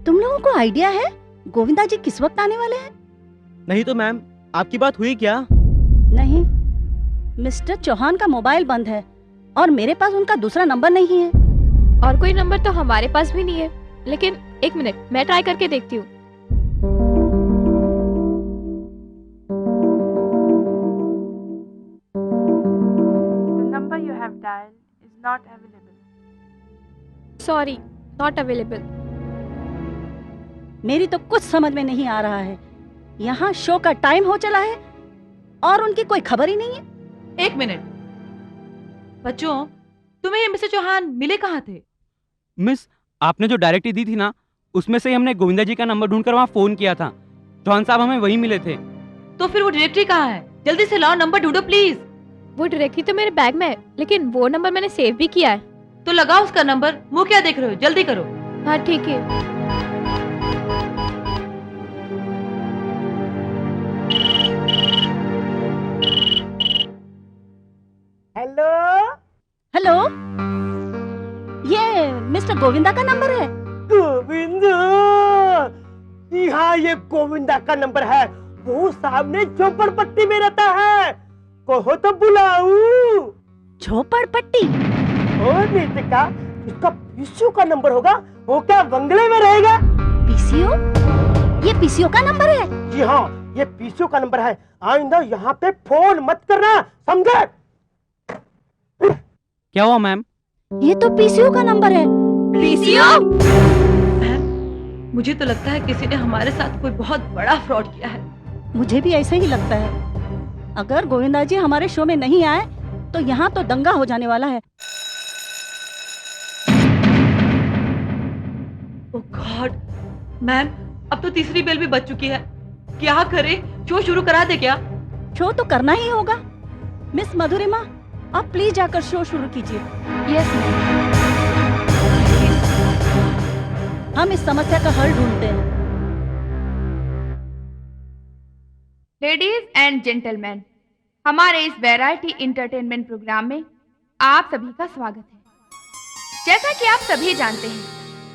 [SPEAKER 8] तुम लोगों को आइडिया है गोविंदा जी किस वक्त आने वाले हैं?
[SPEAKER 7] नहीं तो मैम, आपकी बात हुई क्या?
[SPEAKER 8] नहीं, मिस्टर चौहान का मोबाइल बंद है और मेरे पास उनका दूसरा नंबर नहीं है।
[SPEAKER 9] और कोई नंबर तो हमारे पास भी नहीं है, लेकिन 1 मिनट मैं ट्राई करके देखती हूँ।
[SPEAKER 15] The number you have dialed is not available.
[SPEAKER 9] Sorry, not available.
[SPEAKER 8] मेरी तो कुछ समझ में नहीं आ रहा है। यहाँ शो का टाइम हो चला है और उनकी कोई खबर ही नहीं है।
[SPEAKER 13] 1 मिनट बच्चों, तुम्हें ये मिस्टर चौहान मिले कहाँ थे?
[SPEAKER 12] मिस, आपने जो डायरेक्टरी दी थी ना, उसमें से हमने गोविंदा जी का नंबर ढूंढकर वहाँ फोन किया था। चौहान साहब हमें वहीं मिले थे।
[SPEAKER 13] तो फिर वो डायरेक्टरी कहाँ है? जल्दी से लाओ, नंबर ढूंढो प्लीज।
[SPEAKER 9] वो डायरेक्टरी तो मेरे बैग में है, लेकिन वो नंबर मैंने सेव भी किया है।
[SPEAKER 13] तो लगाओ उसका नंबर, मुंह क्या देख रहे हो, जल्दी करो।
[SPEAKER 9] हाँ ठीक है।
[SPEAKER 8] हेलो हेलो, ये मिस्टर गोविंदा का नंबर है?
[SPEAKER 16] गोविंदा? हाँ, ये गोविंदा का नंबर है। वो सामने झोपड़पट्टी में रहता है, कहो तो बुलाऊं?
[SPEAKER 8] झोपड़पट्टी?
[SPEAKER 16] और नितिका, इसका पीसीओ का नंबर होगा, वो क्या बंगले में रहेगा?
[SPEAKER 8] पीसीओ? ये पीसीओ का नंबर है?
[SPEAKER 16] जी हाँ, ये पीसीओ का नंबर है। आइंदा यहाँ पे फोन मत करना, समझे?
[SPEAKER 12] क्या हुआ मैम?
[SPEAKER 8] ये तो पीसीओ का नंबर है।
[SPEAKER 13] पीसीओ? मुझे तो लगता है किसी ने हमारे साथ कोई बहुत बड़ा फ्रॉड किया है।
[SPEAKER 8] मुझे भी ऐसा ही लगता है। अगर गोविंदा जी हमारे शो में नहीं आए तो यहाँ तो दंगा हो जाने वाला है।
[SPEAKER 13] ओह गॉड मैम, अब तो तीसरी बेल भी बज चुकी है। क्या करें? शो शुरू करा दे क्या?
[SPEAKER 8] शो तो करना ही होगा। मिस मधुरिमा, आप प्लीज जाकर शो शुरू कीजिए।
[SPEAKER 3] Yes ma'am.
[SPEAKER 8] हम इस समस्या का हल ढूंढते हैं।
[SPEAKER 17] लेडीज एंड जेंटलमैन, हमारे इस वैरायटी इंटरटेनमेंट प्रोग्राम में आप सभी का स्वागत है। जैसा कि आप सभी जानते हैं,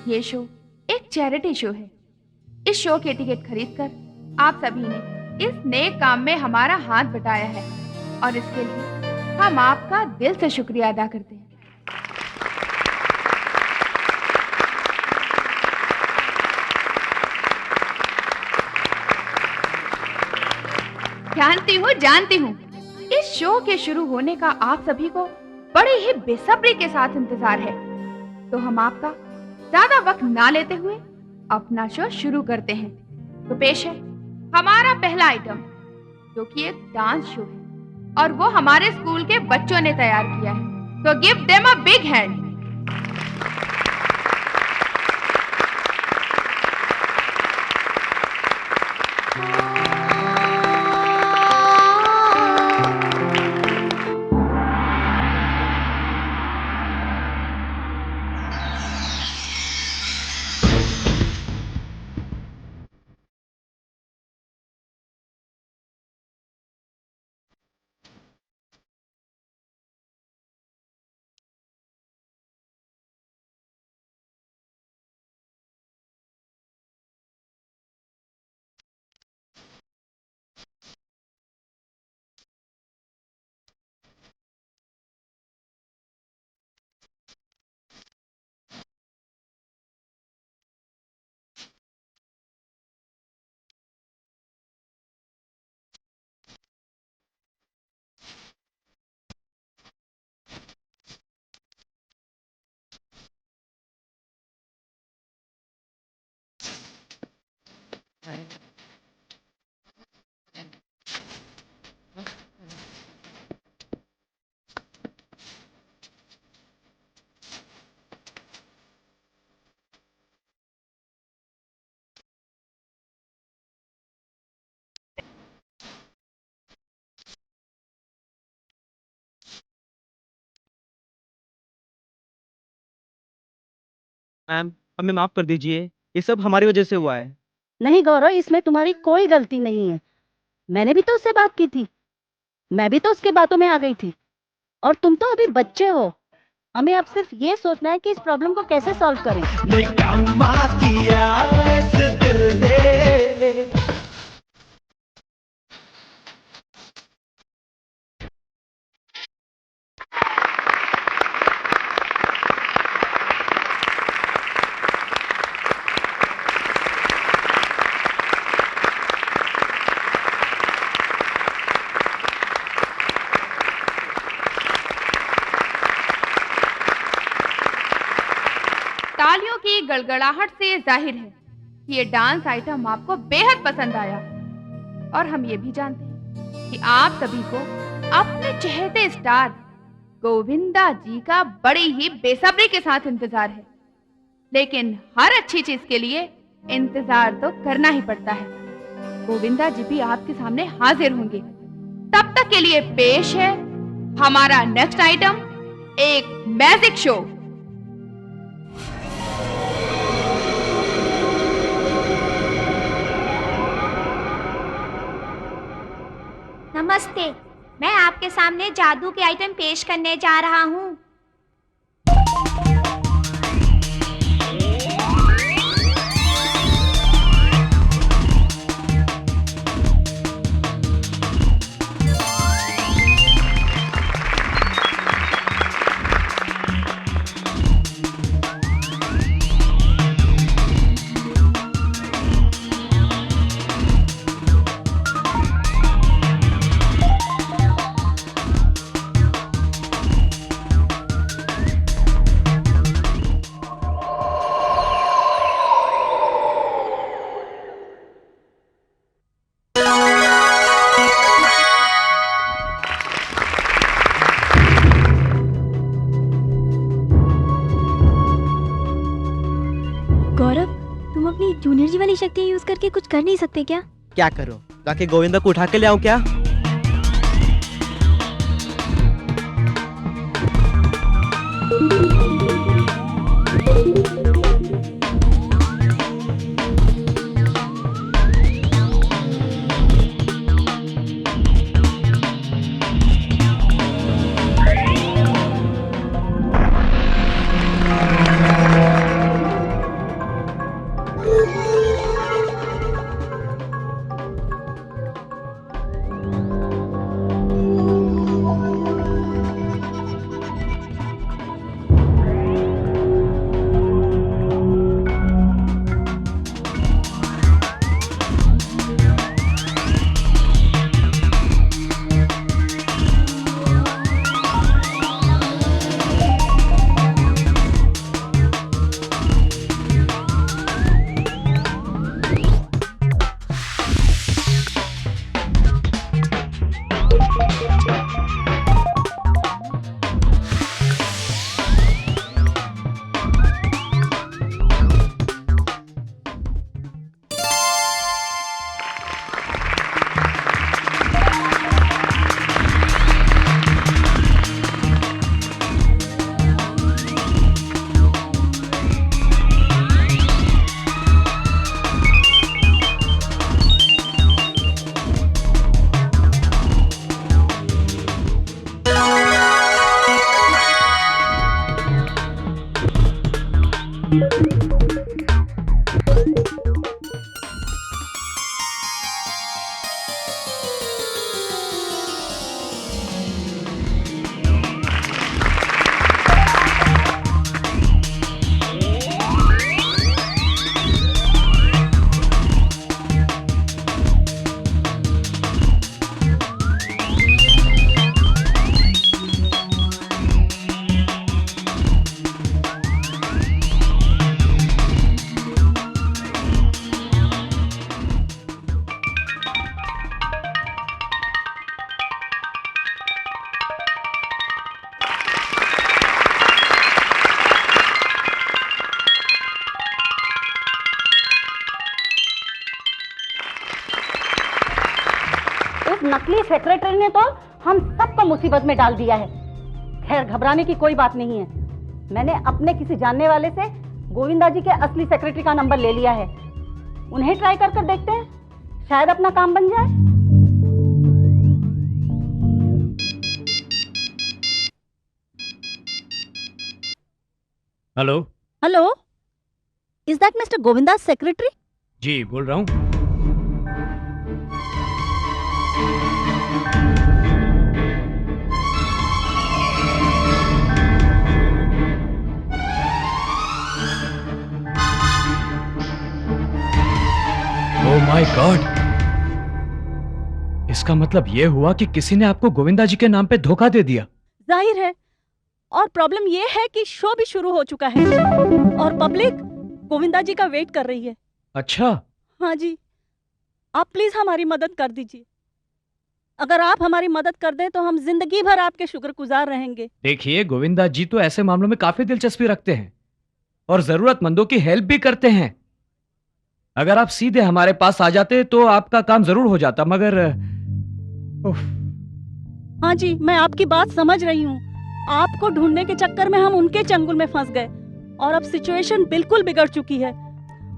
[SPEAKER 17] ये शो एक चैरिटी शो है। इस शो के टिकट खरीदकर आप सभी ने इस नेक काम में हमारा हाथ बटाया है और इसके लिए हम आपका दिल से शुक्रिया अदा करते हैं। जानती हूँ इस शो के शुरू होने का आप सभी को बड़ी ही बेसब्री के साथ इंतजार है, तो हम आपका ज्यादा वक्त ना लेते हुए अपना शो शुरू करते हैं। तो पेश है हमारा पहला आइटम, जो कि एक डांस शो है और वो हमारे स्कूल के बच्चों ने तैयार किया है। तो give them a big hand.
[SPEAKER 7] Ma'am, हमें माफ कर दीजिए, ये सब हमारी वजह से हुआ है।
[SPEAKER 8] नहीं गौरव, इसमें तुम्हारी कोई गलती नहीं है। मैंने भी तो उससे बात की थी, मैं भी तो उसकी बातों में आ गई थी। और तुम तो अभी बच्चे हो, हमें अब सिर्फ ये सोचना है कि इस प्रॉब्लम को कैसे सॉल्व करें।
[SPEAKER 17] तालियों की गड़गड़ाहट से जाहिर है कि ये डांस आइटम आपको बेहद पसंद आया और हम ये भी जानते हैं कि आप सभी को अपने चहेते स्टार गोविंदा जी का बड़ी ही बेसब्री के साथ इंतजार है। लेकिन हर अच्छी चीज के लिए इंतजार तो करना ही पड़ता है। गोविंदा जी भी आपके सामने हाजिर होंगे। तब तक के लिए पेश है हमारा नेक्स्ट आइटम, एक मैजिक शो।
[SPEAKER 5] नमस्ते, मैं आपके सामने जादू के आइटम पेश करने जा रहा हूँ।
[SPEAKER 18] गौरव, तुम अपनी जूनियर जी वाली शक्ति यूज करके कुछ कर नहीं सकते क्या?
[SPEAKER 16] क्या करूं? जाके गोविंदा को उठा के ले आऊं क्या?
[SPEAKER 8] नकली सेक्रेटरी ने तो हम सबको मुसीबत में डाल दिया है। खैर घबराने की कोई बात नहीं है। मैंने अपने किसी जानने वाले से गोविंदा जी के असली सेक्रेटरी का नंबर ले लिया है। उन्हें ट्राई कर देखते हैं, शायद अपना काम बन जाए।
[SPEAKER 10] Hello
[SPEAKER 8] hello, is that mister Govinda secretary?
[SPEAKER 10] जी बोल रहा हूँ। ओह माय गॉड, इसका मतलब यह हुआ कि किसी ने आपको गोविंदा जी के नाम पे धोखा दे दिया।
[SPEAKER 8] जाहिर है, और प्रॉब्लम यह है कि शो भी शुरू हो चुका है और पब्लिक गोविंदा जी का वेट कर रही है।
[SPEAKER 10] अच्छा।
[SPEAKER 8] हाँ जी, आप प्लीज हमारी मदद कर दीजिए। अगर आप हमारी मदद कर दें तो हम जिंदगी भर आपके शुक्रगुजार रहेंगे।
[SPEAKER 10] देखिए, गोविंदा जी तो ऐसे मामलों में काफी दिलचस्पी रखते हैं और जरूरतमंदों की हेल्प भी करते हैं। अगर आप सीधे हमारे पास आ जाते तो आपका काम जरूर हो जाता, मगर
[SPEAKER 8] हाँ जी, मैं आपकी बात समझ रही हूँ। आपको ढूंढने के चक्कर में हम उनके चंगुल में फंस गए और अब सिचुएशन बिल्कुल बिगड़ चुकी है।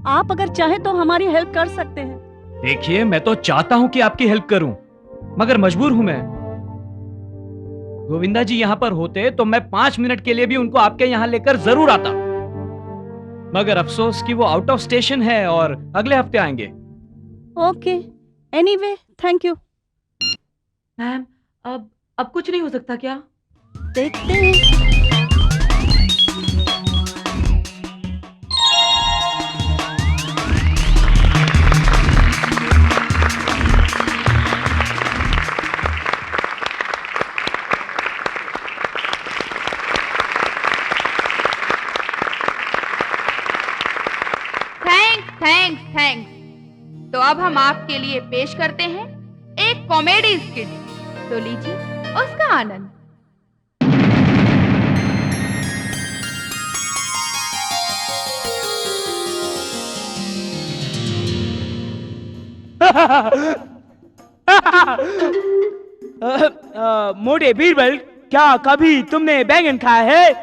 [SPEAKER 8] आप अगर चाहे तो हमारी हेल्प कर सकते हैं।
[SPEAKER 10] देखिए, मैं तो चाहता हूं कि आपकी हेल्प करूं, मगर मजबूर हूं मैं। गोविंदा जी यहां पर होते तो मैं 5 मिनट के लिए भी उनको आपके यहां लेकर जरूर आता, मगर अफसोस कि वो आउट ऑफ स्टेशन है और अगले हफ्ते आएंगे।
[SPEAKER 8] Okay, anyway thank you.
[SPEAKER 13] Ma'am, अब कुछ नहीं हो सकता क्या?
[SPEAKER 8] देखते हैं।
[SPEAKER 17] थैंक्स। तो अब हम आपके लिए पेश करते हैं एक कॉमेडी स्किट, तो लीजिए उसका आनंद।
[SPEAKER 16] मोटे बीरबल, क्या कभी तुमने बैंगन खाया है?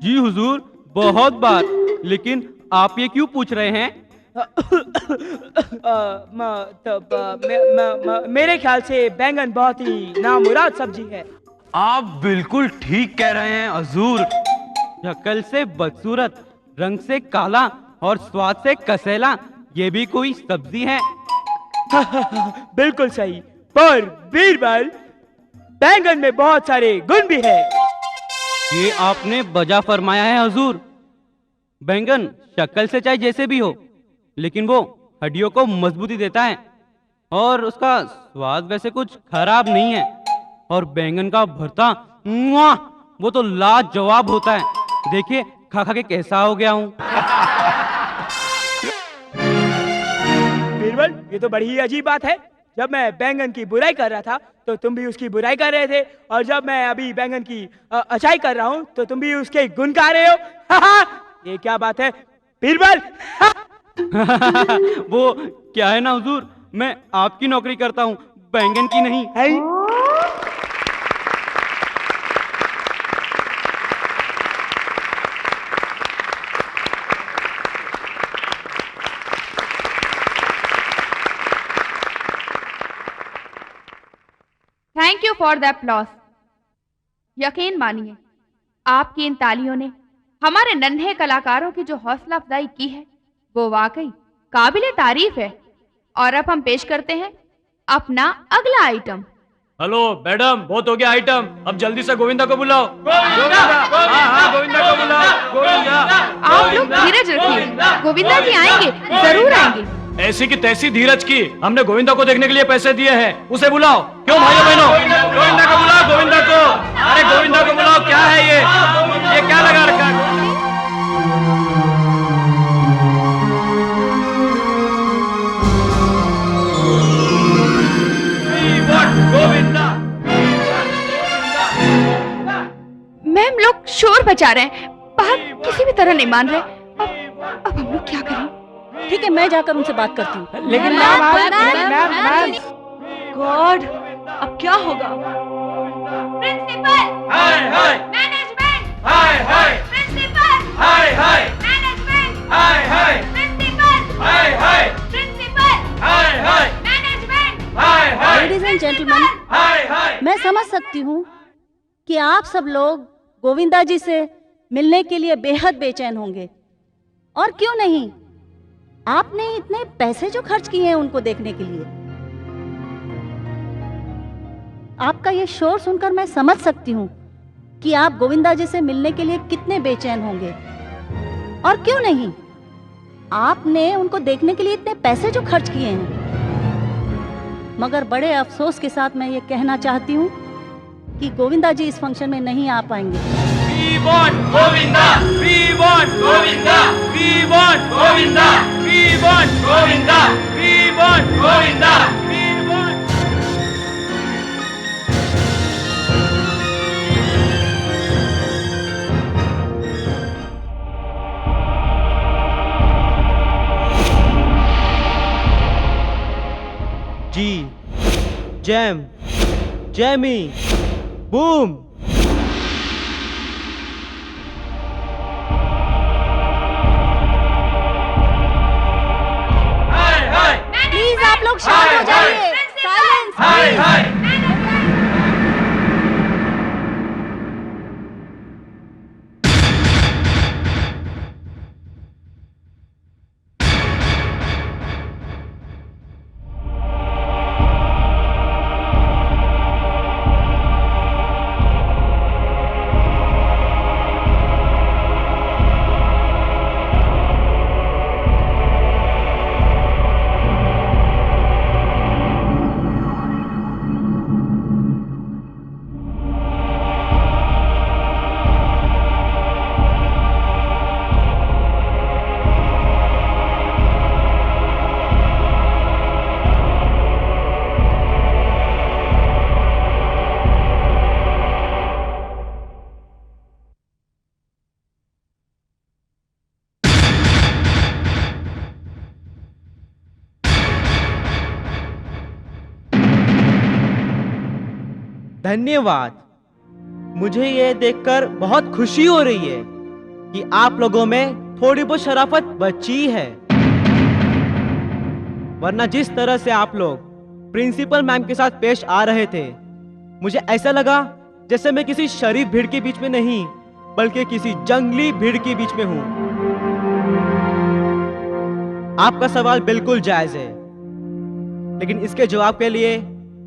[SPEAKER 12] जी हुजूर, बहुत बार। लेकिन आप ये क्यों पूछ रहे हैं?
[SPEAKER 16] मेरे ख्याल से बैंगन बहुत ही नामुराद सब्जी है।
[SPEAKER 12] आप बिल्कुल ठीक कह रहे हैं हुजूर। शक्ल से बदसूरत, रंग से काला और स्वाद से कसेला, ये भी कोई सब्जी है?
[SPEAKER 16] बिल्कुल सही। पर बीरबल, बैंगन में बहुत सारे गुण भी है।
[SPEAKER 12] ये आपने बजा फरमाया है हुजूर। बैंगन शक्ल से चाहे जैसे भी हो, लेकिन वो हड्डियों को मजबूती देता है और उसका स्वाद वैसे कुछ खराब नहीं है। और बैंगन का भरता, वो तो लाजवाब होता है। देखिए खा खा के कैसा हो गया हूँ।
[SPEAKER 16] बीरबल, ये तो बड़ी ही अजीब बात है। जब मैं बैंगन की बुराई कर रहा था तो तुम भी उसकी बुराई कर रहे थे, और जब मैं अभी बैंगन की अच्छाई कर रहा हूँ तो तुम भी उसके गुण गा रहे हो। ये क्या बात है बीरबल?
[SPEAKER 12] वो क्या है ना हुजूर, मैं आपकी नौकरी करता हूँ, बैंगन की नहीं।
[SPEAKER 17] Thank you for the applause. यकीन मानिए, आपकी इन तालियों ने हमारे नन्हे कलाकारों की जो हौसला अफजाई की है वो वाकई काबिले तारीफ है। और अब हम पेश करते हैं अपना अगला आइटम।
[SPEAKER 10] हेलो मैडम, बहुत हो गया आइटम, अब जल्दी से गोविंदा को बुलाओ। गोविंदा, हाँ, गोविंदा को बुलाओ। गोविंदा,
[SPEAKER 17] आप लोग धीरज रखिए, गोविंदा जी आएंगे, जरूर आएंगे।
[SPEAKER 10] ऐसी की तैसी धीरज की, हमने गोविंदा को देखने के लिए पैसे दिए हैं, उसे बुलाओ। क्यों भाइयों बहनों, गोविंदा को बुलाओ, गोविंदा को। अरे गोविंदा को बुलाओ, क्या है ये क्या लगा रखा है? गोविंदा।
[SPEAKER 17] मैम, लोग शोर मचा रहे हैं, बाहर किसी भी तरह नहीं मान रहे। अब हम लोग क्या करें?
[SPEAKER 8] ठीक है, मैं जाकर उनसे बात करती हूँ।
[SPEAKER 16] लेकिन
[SPEAKER 8] गॉड, अब क्या होगा?
[SPEAKER 17] प्रिंसिपल,
[SPEAKER 2] हाय हाय,
[SPEAKER 17] मैनेजमेंट,
[SPEAKER 2] हाय हाय,
[SPEAKER 17] प्रिंसिपल,
[SPEAKER 2] हाय हाय,
[SPEAKER 17] मैनेजमेंट,
[SPEAKER 2] हाय हाय,
[SPEAKER 17] प्रिंसिपल,
[SPEAKER 2] हाय हाय,
[SPEAKER 17] प्रिंसिपल,
[SPEAKER 2] हाय हाय,
[SPEAKER 17] मैनेजमेंट,
[SPEAKER 2] हाय हाय,
[SPEAKER 8] लेडीज एंड जेंटलमैन,
[SPEAKER 2] हाय हाय।
[SPEAKER 8] मैं समझ सकती हूँ कि आप सब लोग गोविंदा जी से मिलने के लिए बेहद बेचैन होंगे। और क्यों नहीं, आपने इतने पैसे जो खर्च किए हैं उनको देखने के लिए। आपका ये शोर सुनकर मैं समझ सकती हूँ कि आप गोविंदा जी से मिलने के लिए कितने बेचैन होंगे। और क्यों नहीं, आपने उनको देखने के लिए इतने पैसे जो खर्च किए हैं। मगर बड़े अफसोस के साथ मैं ये कहना चाहती हूँ कि गोविंदा जी इस फंक्शन में नहीं आ पाएंगे।
[SPEAKER 2] We want Govinda, we want Govinda, we want Govinda, we want Govinda, we want Govinda, we want.
[SPEAKER 16] जी, जैम, जैमी, बूम।
[SPEAKER 8] प्लीज आप लोग शांत हो जाइए। साइलेंस।
[SPEAKER 2] Hi hi.
[SPEAKER 7] धन्यवाद। मुझे ये देखकर बहुत खुशी हो रही है कि आप लोगों में थोड़ी बहुत शराफत बची है, वरना जिस तरह से आप लोग प्रिंसिपल मैम के साथ पेश आ रहे थे, मुझे ऐसा लगा जैसे मैं किसी शरीफ भीड़ के बीच में नहीं बल्कि किसी जंगली भीड़ के बीच में हूं। आपका सवाल बिल्कुल जायज है, लेकिन इसके जवाब के लिए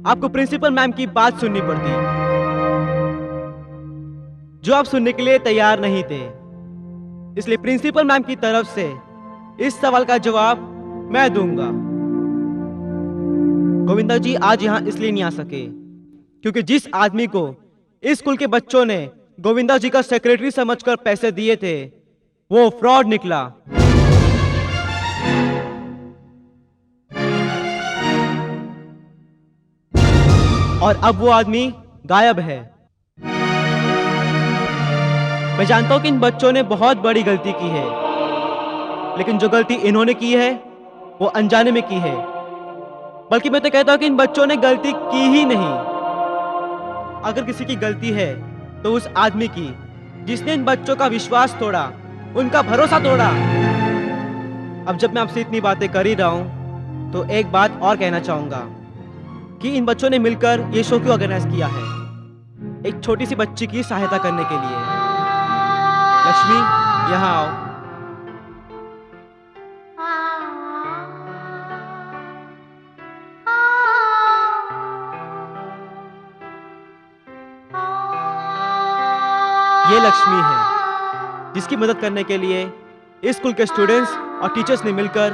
[SPEAKER 7] आपको प्रिंसिपल मैम की बात सुननी पड़ती, जो आप सुनने के लिए तैयार नहीं थे। इसलिए प्रिंसिपल मैम की तरफ से इस सवाल का जवाब मैं दूंगा। गोविंदा जी आज यहां इसलिए नहीं आ सके क्योंकि जिस आदमी को इस स्कूल के बच्चों ने गोविंदा जी का सेक्रेटरी समझकर पैसे दिए थे, वो फ्रॉड निकला। और अब वो आदमी गायब है। मैं जानता हूं कि इन बच्चों ने बहुत बड़ी गलती की है, लेकिन जो गलती इन्होंने की है वो अनजाने में की है। बल्कि मैं तो कहता हूं कि इन बच्चों ने गलती की ही नहीं। अगर किसी की गलती है तो उस आदमी की जिसने इन बच्चों का विश्वास तोड़ा, उनका भरोसा तोड़ा। अब जब मैं आपसे इतनी बातें कर ही रहा हूं तो एक बात और कहना चाहूंगा कि इन बच्चों ने मिलकर ये शो क्यों ऑर्गेनाइज किया है, एक छोटी सी बच्ची की सहायता करने के लिए। लक्ष्मी, यहाँ आओ। ये लक्ष्मी है जिसकी मदद करने के लिए इस स्कूल के स्टूडेंट्स और टीचर्स ने मिलकर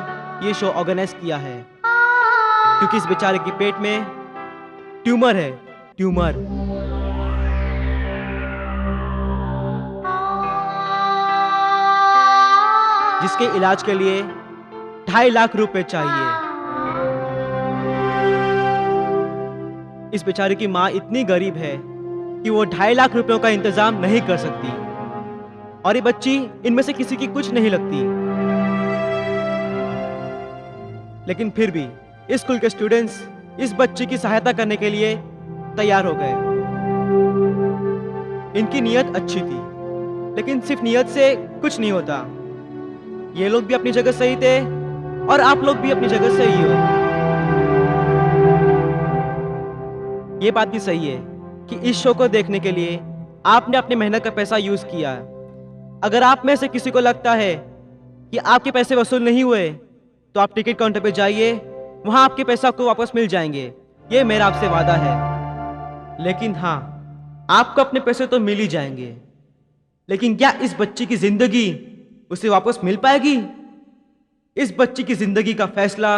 [SPEAKER 7] ये शो ऑर्गेनाइज किया है, क्योंकि इस बेचारे के पेट में ट्यूमर है, ट्यूमर। जिसके इलाज के लिए 2.5 लाख रुपए चाहिए। इस बेचारे की मां इतनी गरीब है कि वो 2.5 लाख रुपयों का इंतजाम नहीं कर सकती, और ये बच्ची इनमें से किसी की कुछ नहीं लगती। लेकिन फिर भी इस स्कूल के स्टूडेंट्स इस बच्ची की सहायता करने के लिए तैयार हो गए। इनकी नीयत अच्छी थी, लेकिन सिर्फ नीयत से कुछ नहीं होता। ये लोग भी अपनी जगह सही थे और आप लोग भी अपनी जगह सही हो। ये बात भी सही है कि इस शो को देखने के लिए आपने अपनी मेहनत का पैसा यूज किया। अगर आप में से किसी को लगता है कि आपके पैसे वसूल नहीं हुए, तो आप टिकट काउंटर पे जाइए, वहां आपके पैसे आपको वापस मिल जाएंगे। ये मेरा आपसे वादा है। लेकिन हाँ, आपको अपने पैसे तो मिल ही जाएंगे, लेकिन क्या इस बच्ची की जिंदगी उसे वापस मिल पाएगी? इस बच्ची की जिंदगी का फैसला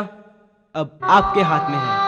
[SPEAKER 7] अब आपके हाथ में है।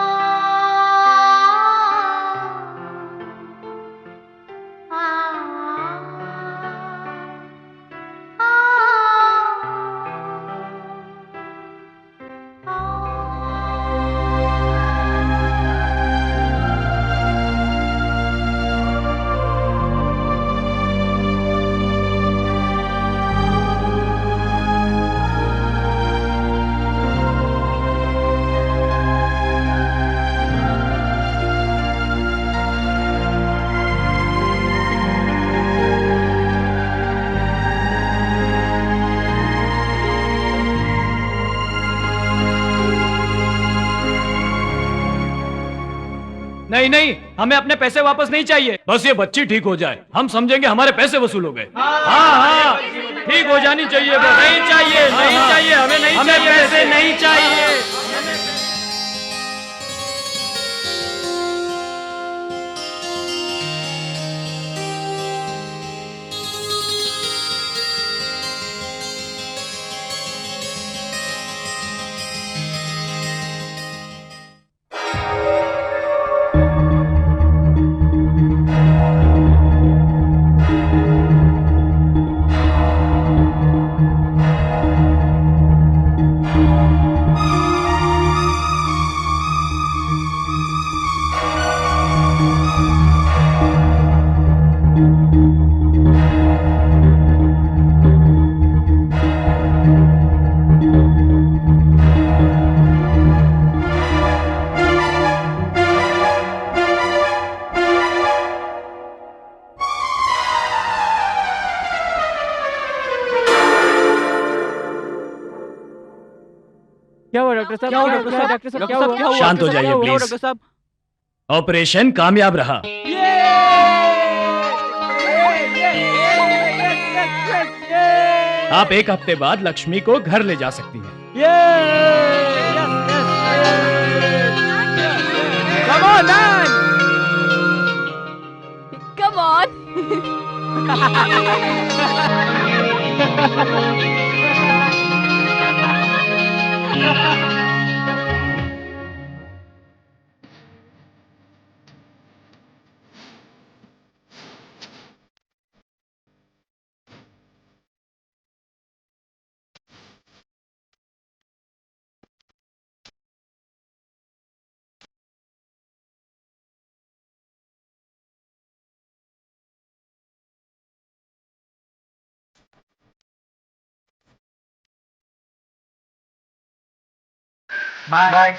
[SPEAKER 10] नहीं नहीं, हमें अपने पैसे वापस नहीं चाहिए। बस ये बच्ची ठीक हो जाए, हम समझेंगे हमारे पैसे वसूल हो गए। हाँ, ठीक हो जानी चाहिए। नहीं चाहिए, नहीं चाहिए, हमें नहीं चाहिए, पैसे नहीं चाहिए।
[SPEAKER 16] क्या हुआ डॉक्टर साहब? क्या हुआ डॉक्टर साहब? डॉक्टर साहब क्या हुआ?
[SPEAKER 10] शांत हो जाइए प्लीज।
[SPEAKER 16] डॉक्टर साहब
[SPEAKER 10] ऑपरेशन कामयाब रहा। आप 1 हफ्ते बाद लक्ष्मी को घर ले जा सकती हैं।
[SPEAKER 16] Come on, man!
[SPEAKER 9] Come on!
[SPEAKER 7] Bye.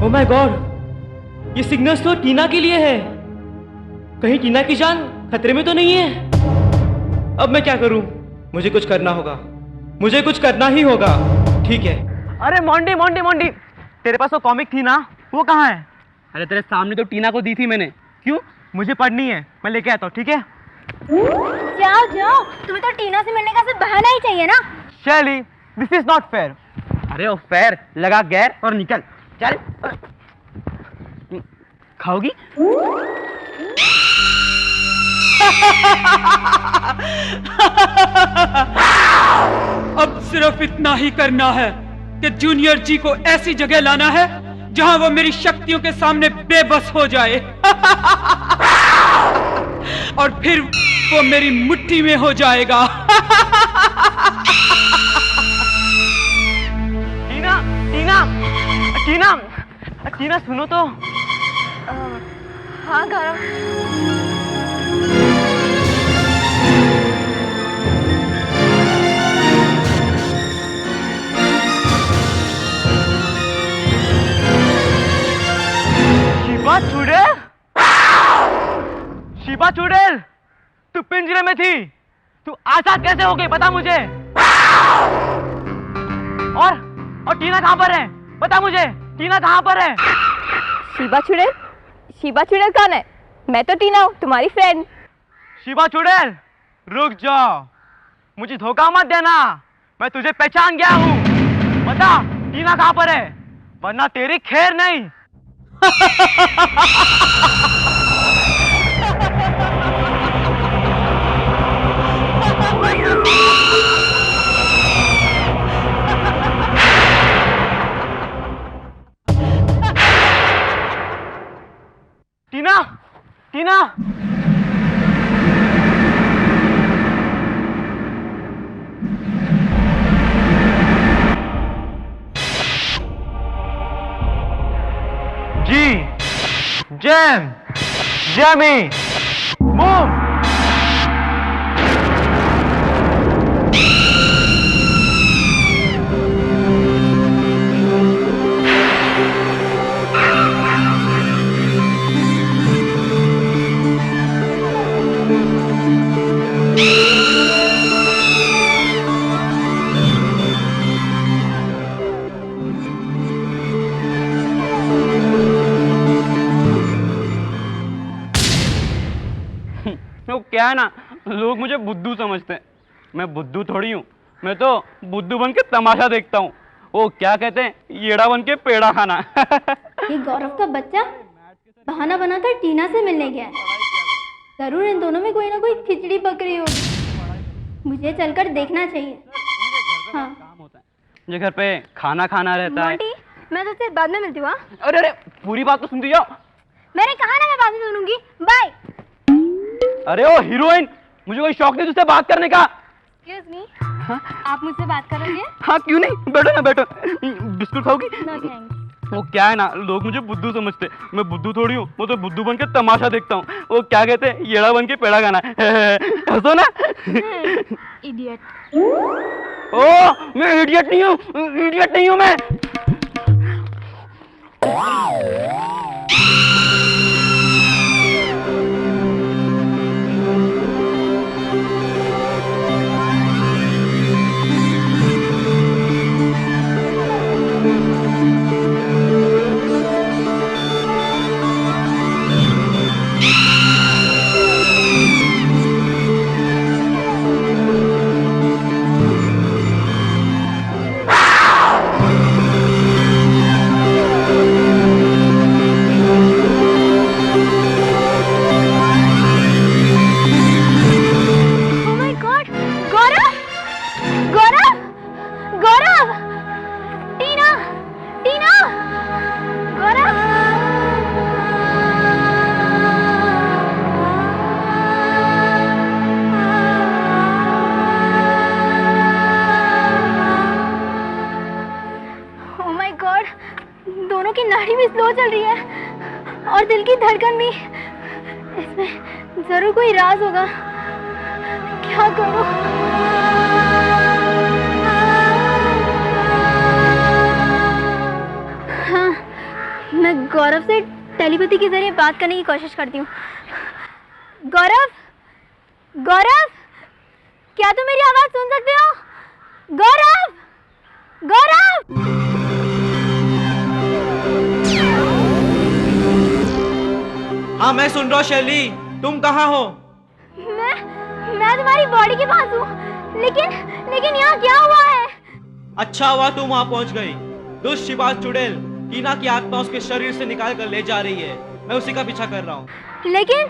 [SPEAKER 7] Oh my God! ये सिग्नल्स तो टीना के लिए है। कहीं टीना की जान खतरे में तो नहीं है? अब मैं क्या करूं? मुझे कुछ करना होगा। मुझे कुछ करना ही होगा। ठीक है। अरे मोंडी मोंडी मोंडी, तेरे पास वो कॉमिक थी ना, वो कहाँ है? अरे तेरे सामने तो टीना को दी थी मैंने। क्यों? मुझे पढ़नी है, मैं लेके आता हूँ। ठीक है?
[SPEAKER 5] जाओ जाओ, तुम्हें तो टीना से मिलने का सिर्फ बहाना ही चाहिए ना।
[SPEAKER 7] शैली, दिस इज नॉट फेयर। अरे ओ फेयर, लगा गैर और निकल। चल। खाओगी?
[SPEAKER 1] अब सिर्फ इतना ही करना है कि जूनियर जी को ऐसी जगह लाना है जहां वो मेरी शक्तियों के सामने बेबस हो जाए और फिर वो मेरी मुट्ठी में हो जाएगा।
[SPEAKER 7] टीना, टीना, टीना, टीना सुनो तो।
[SPEAKER 3] हाँ गौरव।
[SPEAKER 7] शिवा चुड़ैल, शिवा चुड़ैल, तू पिंजरे में थी, तू आजाद कैसे हो गई बता मुझे। और टीना कहाँ पर है? बता मुझे, टीना कहाँ पर है?
[SPEAKER 9] शिवा चुड़ैल? शिवा चुड़ैल कौन है? मैं तो टीना हूँ, तुम्हारी फ्रेंड।
[SPEAKER 7] शिवा चुड़ैल, रुक जाओ, मुझे धोखा मत देना, मैं तुझे पहचान गया हूँ। बता टीना कहाँ पर है, वरना तेरी खैर नहीं। टीना, टीना, जी, जैम, जैमी, मूव।
[SPEAKER 10] है ना, लोग मुझे बुद्धू समझते हैं। मैं बुद्धू थोड़ी हूँ, मैं तो बुद्धू बन के तमाशा देखता हूँ। वो क्या कहते हैं, येड़ा बन के पेड़ा खाना।
[SPEAKER 18] ये गौरव का बच्चा बहाना बनाकर टीना से मिलने गया है। जरूर इन दोनों में कोई ना कोई खिचड़ी पक रही होगी। मुझे चलकर देखना चाहिए। हाँ।
[SPEAKER 10] मुझे घर पे खाना खाना रहता है।
[SPEAKER 18] मोंटी, मैं तो तेरे बाद में मिलती हूँ। हाँ?
[SPEAKER 10] अरे अरे, पूरी बात तो सुनती जाओ।
[SPEAKER 18] मैंने कहा ना मैं बाद में सुनूंगी। बाय।
[SPEAKER 10] अरे ओ हीरोइन, मुझे कोई शौक नहीं तुझसे बात करने का।
[SPEAKER 18] एक्सक्यूज मी, आप मुझसे बात करोगे?
[SPEAKER 10] हाँ क्यों नहीं, बैठो ना बैठो। बिस्कुट खाओगी?
[SPEAKER 18] No thanks.
[SPEAKER 10] वो क्या है ना, लोग मुझे बुद्धू समझते, मैं बुद्धू थोड़ी हूँ। मैं तो बुद्धू बन के तमाशा देखता हूँ। वो क्या कहते हैं, येड़ा बन के पेड़ा खाना। हंसो ना।
[SPEAKER 18] इडियट।
[SPEAKER 10] ओ मैं इडियट नहीं हूँ, इडियट नहीं हूँ मैं।
[SPEAKER 18] दोनों की नाड़ी भी स्लो चल रही है और दिल की धड़कन भी। इसमें जरूर कोई राज होगा। क्या करूं? हाँ, मैं गौरव से टेलीपैथी के जरिए बात करने की कोशिश करती हूँ। गौरव, गौरव, क्या तुम मेरी आवाज सुन सकते हो? गौरव, गौरव।
[SPEAKER 7] हाँ मैं सुन रहा हूँ शैली, तुम कहाँ हो?
[SPEAKER 18] मैं तुम्हारी बॉडी के पास हूँ, लेकिन यहाँ क्या हुआ है?
[SPEAKER 7] अच्छा हुआ तुम वहाँ पहुँच गई। दुष्ट शिवाज चुड़ैल टीना की आत्मा उसके शरीर से निकाल कर ले जा रही है। मैं उसी का पीछा कर रहा हूँ।
[SPEAKER 18] लेकिन